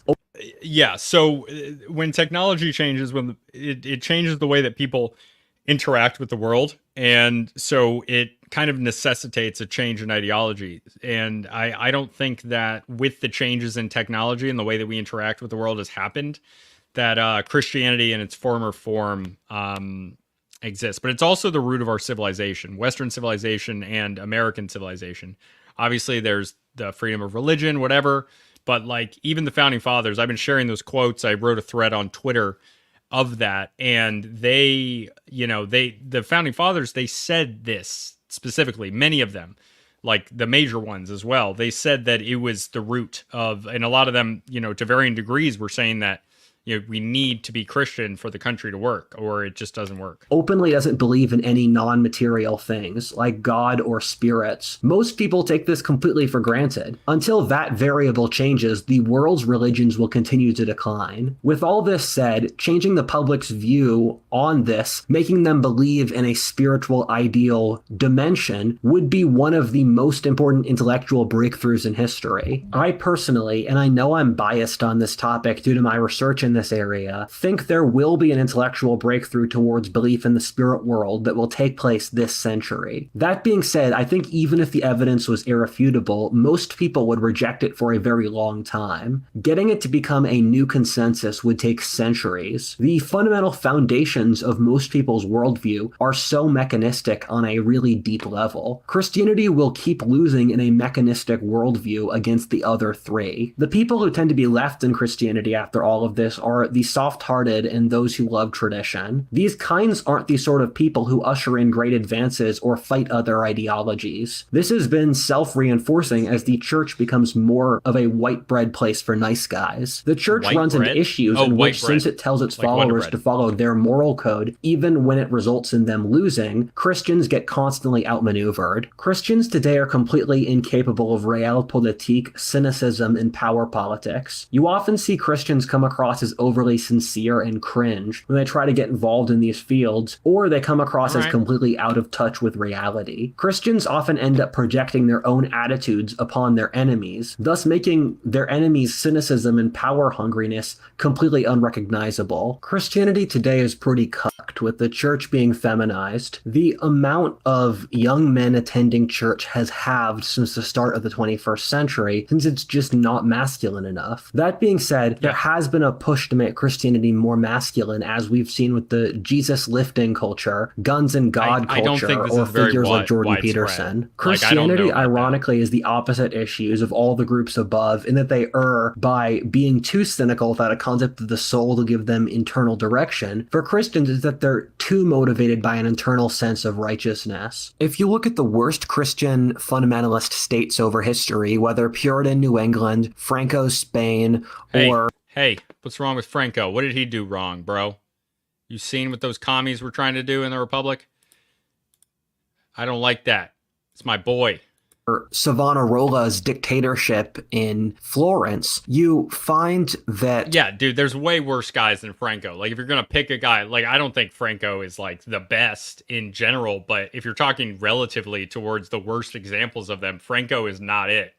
Yeah, so when technology changes, when it changes the way that people interact with the world, and so it kind of necessitates a change in ideology. And I don't think that with the changes in technology and the way that we interact with the world has happened, that Christianity in its former form exists. But it's also the root of our civilization, Western civilization and American civilization. Obviously, there's the freedom of religion, whatever. But like even the founding fathers, I've been sharing those quotes. I wrote a thread on Twitter of that, and the founding fathers, they said this specifically, many of them, like the major ones as well, they said that it was the root of, and a lot of them, to varying degrees, were saying that we need to be Christian for the country to work, or it just doesn't work. Openly doesn't believe in any non-material things like God or spirits. Most people take this completely for granted. Until that variable changes, the world's religions will continue to decline. With all this said, changing the public's view on this, making them believe in a spiritual ideal dimension, would be one of the most important intellectual breakthroughs in history. I personally, and I know I'm biased on this topic due to my research in this area, think there will be an intellectual breakthrough towards belief in the spirit world that will take place this century. That being said, I think even if the evidence was irrefutable, most people would reject it for a very long time. Getting it to become a new consensus would take centuries. The fundamental foundations of most people's worldview are so mechanistic on a really deep level. Christianity will keep losing in a mechanistic worldview against the other three. The people who tend to be left in Christianity after all of this are the soft-hearted and those who love tradition. These kinds aren't the sort of people who usher in great advances or fight other ideologies. This has been self-reinforcing as the church becomes more of a white bread place for nice guys. The church runs into issues in which, since it tells its followers to follow their moral code, even when it results in them losing, Christians get constantly outmaneuvered. Christians today are completely incapable of realpolitik, cynicism, and power politics. You often see Christians come across as overly sincere and cringe when they try to get involved in these fields, or they come across as completely out of touch with reality. Christians often end up projecting their own attitudes upon their enemies, thus making their enemies' cynicism and power hungriness completely unrecognizable. Christianity today is pretty cucked, with the church being feminized. The amount of young men attending church has halved since the start of the 21st century, since it's just not masculine enough. That being said, there has been a push to make Christianity more masculine, as we've seen with the Jesus lifting culture, guns and God culture, or figures like Jordan Peterson. Christianity, ironically, is the opposite issues of all the groups above, in that they err by being too cynical without a concept of the soul to give them internal direction. For Christians, is that they're too motivated by an internal sense of righteousness. If you look at the worst Christian fundamentalist states over history, whether Puritan New England, Franco's Spain, or... Hey, what's wrong with Franco? What did he do wrong, bro? You seen what those commies were trying to do in the Republic? I don't like that. It's my boy. Savonarola's dictatorship in Florence, you find that... Yeah, dude, there's way worse guys than Franco. Like, if you're going to pick a guy, like, I don't think Franco is, like, the best in general, but if you're talking relatively towards the worst examples of them, Franco is not it.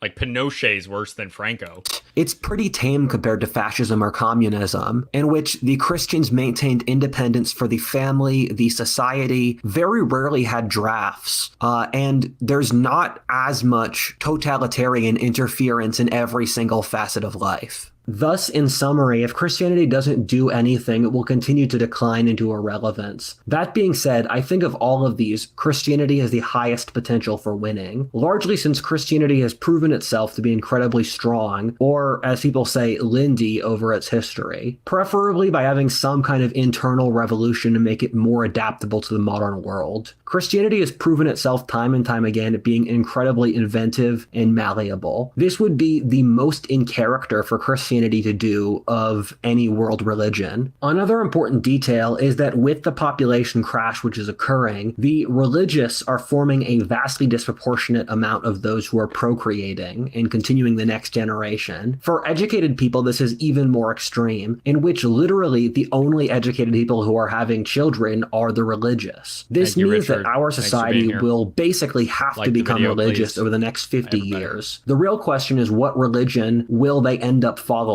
Like, Pinochet's worse than Franco. It's pretty tame compared to fascism or communism, in which the Christians maintained independence for the family, the society, very rarely had drafts, and there's not as much totalitarian interference in every single facet of life. Thus, in summary, if Christianity doesn't do anything, it will continue to decline into irrelevance. That being said, I think of all of these, Christianity has the highest potential for winning, largely since Christianity has proven itself to be incredibly strong, or, as people say, lindy over its history, preferably by having some kind of internal revolution to make it more adaptable to the modern world. Christianity has proven itself time and time again at being incredibly inventive and malleable. This would be the most in character for Christianity to do of any world religion. Another important detail is that with the population crash which is occurring, the religious are forming a vastly disproportionate amount of those who are procreating and continuing the next generation. For educated people, this is even more extreme, in which literally the only educated people who are having children are the religious. This means that our society will basically have to become religious over the next 50 years. The real question is, what religion will they end up following?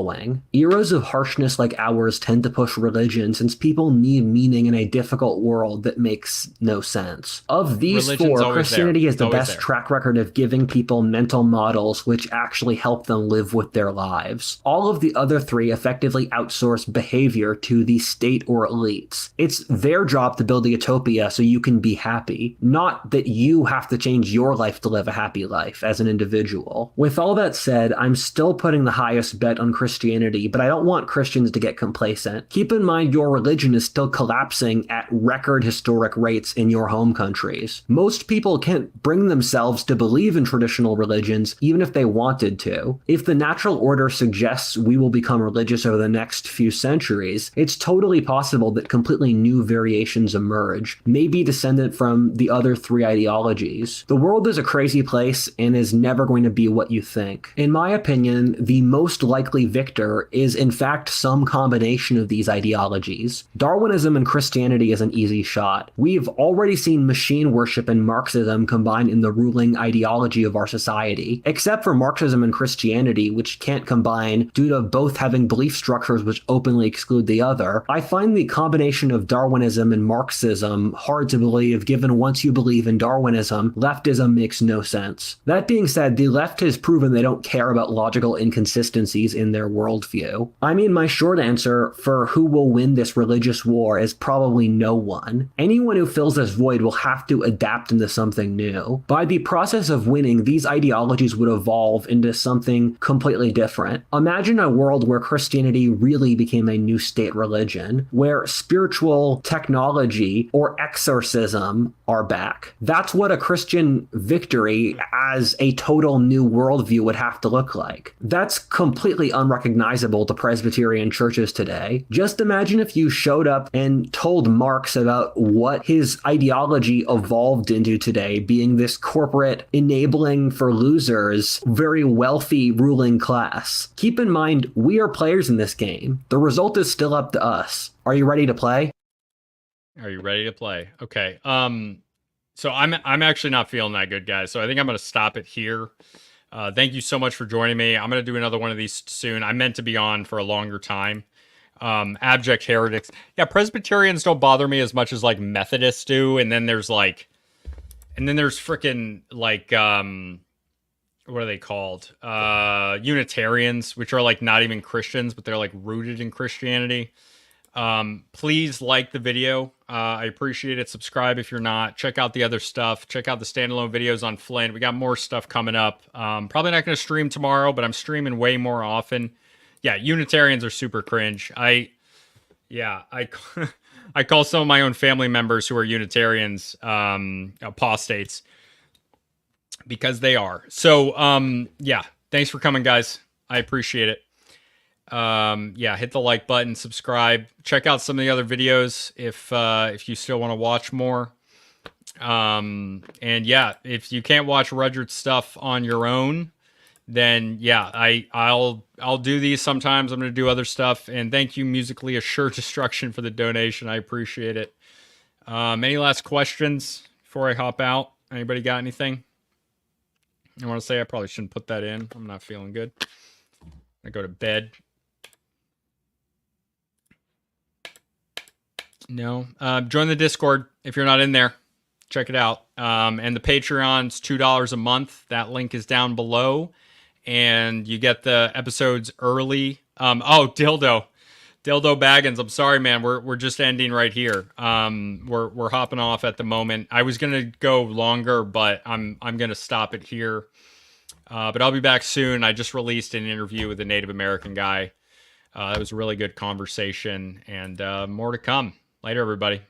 Eras of harshness like ours tend to push religion, since people need meaning in a difficult world that makes no sense. Of these four, Christianity has the best track record of giving people mental models which actually help them live with their their lives. All of the other three effectively outsource behavior to the state or elites. It's their job to build a utopia so you can be happy, not that you have to change your life to live a happy life as an individual. With all that said, I'm still putting the highest bet on Christianity, but I don't want Christians to get complacent. Keep in mind your religion is still collapsing at record historic rates in your home countries. Most people can't bring themselves to believe in traditional religions, even if they wanted to. If the natural order suggests we will become religious over the next few centuries, it's totally possible that completely new variations emerge, maybe descendant from the other three ideologies. The world is a crazy place and is never going to be what you think. In my opinion, the most likely victor is in fact some combination of these ideologies. Darwinism and Christianity is an easy shot. We've already seen machine worship and Marxism combine in the ruling ideology of our society. Except for Marxism and Christianity, which can't combine due to both having belief structures which openly exclude the other, I find the combination of Darwinism and Marxism hard to believe, given once you believe in Darwinism, leftism makes no sense. That being said, the left has proven they don't care about logical inconsistencies in their worldview. I mean, my short answer for who will win this religious war is probably no one. Anyone who fills this void will have to adapt into something new. By the process of winning, these ideologies would evolve into something completely different. Imagine a world where Christianity really became a new state religion, where spiritual technology or exorcism are back. That's what a Christian victory as a total new worldview would have to look like. That's completely unrecognizable to Presbyterian churches today. Just imagine if you showed up and told Marx about what his ideology evolved into today, being this corporate, enabling for losers, very wealthy ruling class. Keep in mind, we are players in this game. The result is still up to us. Are you ready to play? Are you ready to play? Okay. So I'm actually not feeling that good, guys. So I think I'm going to stop it here. Thank you so much for joining me. I'm going to do another one of these soon. I meant to be on for a longer time. Abject heretics. Yeah, Presbyterians don't bother me as much as like Methodists do. And then there's freaking like, what are they called? Unitarians, which are like not even Christians, but they're like rooted in Christianity. Please like the video. I appreciate it. Subscribe if you're not. Check out the other stuff. Check out the standalone videos on Flint. We got more stuff coming up. Probably not going to stream tomorrow, but I'm streaming way more often. Yeah, Unitarians are super cringe. I call some of my own family members who are Unitarians apostates because they are. So, yeah, thanks for coming, guys. I appreciate it. Yeah, hit the like button, subscribe, check out some of the other videos if you still want to watch more. And yeah, if you can't watch Rudyard's stuff on your own, then yeah, I'll do these sometimes. I'm going to do other stuff. And thank you, Musically Assured Destruction, for the donation. I appreciate it. Any last questions before I hop out? Anybody got anything? I want to say I probably shouldn't put that in. I'm not feeling good. I go to bed. No. Join the Discord if you're not in there. Check it out. And the Patreon's $2 a month. That link is down below. And you get the episodes early. Oh, Dildo Baggins. I'm sorry, man. We're just ending right here. We're hopping off at the moment. I was gonna go longer, but I'm gonna stop it here. But I'll be back soon. I just released an interview with a Native American guy. It was a really good conversation, and more to come. Later, everybody.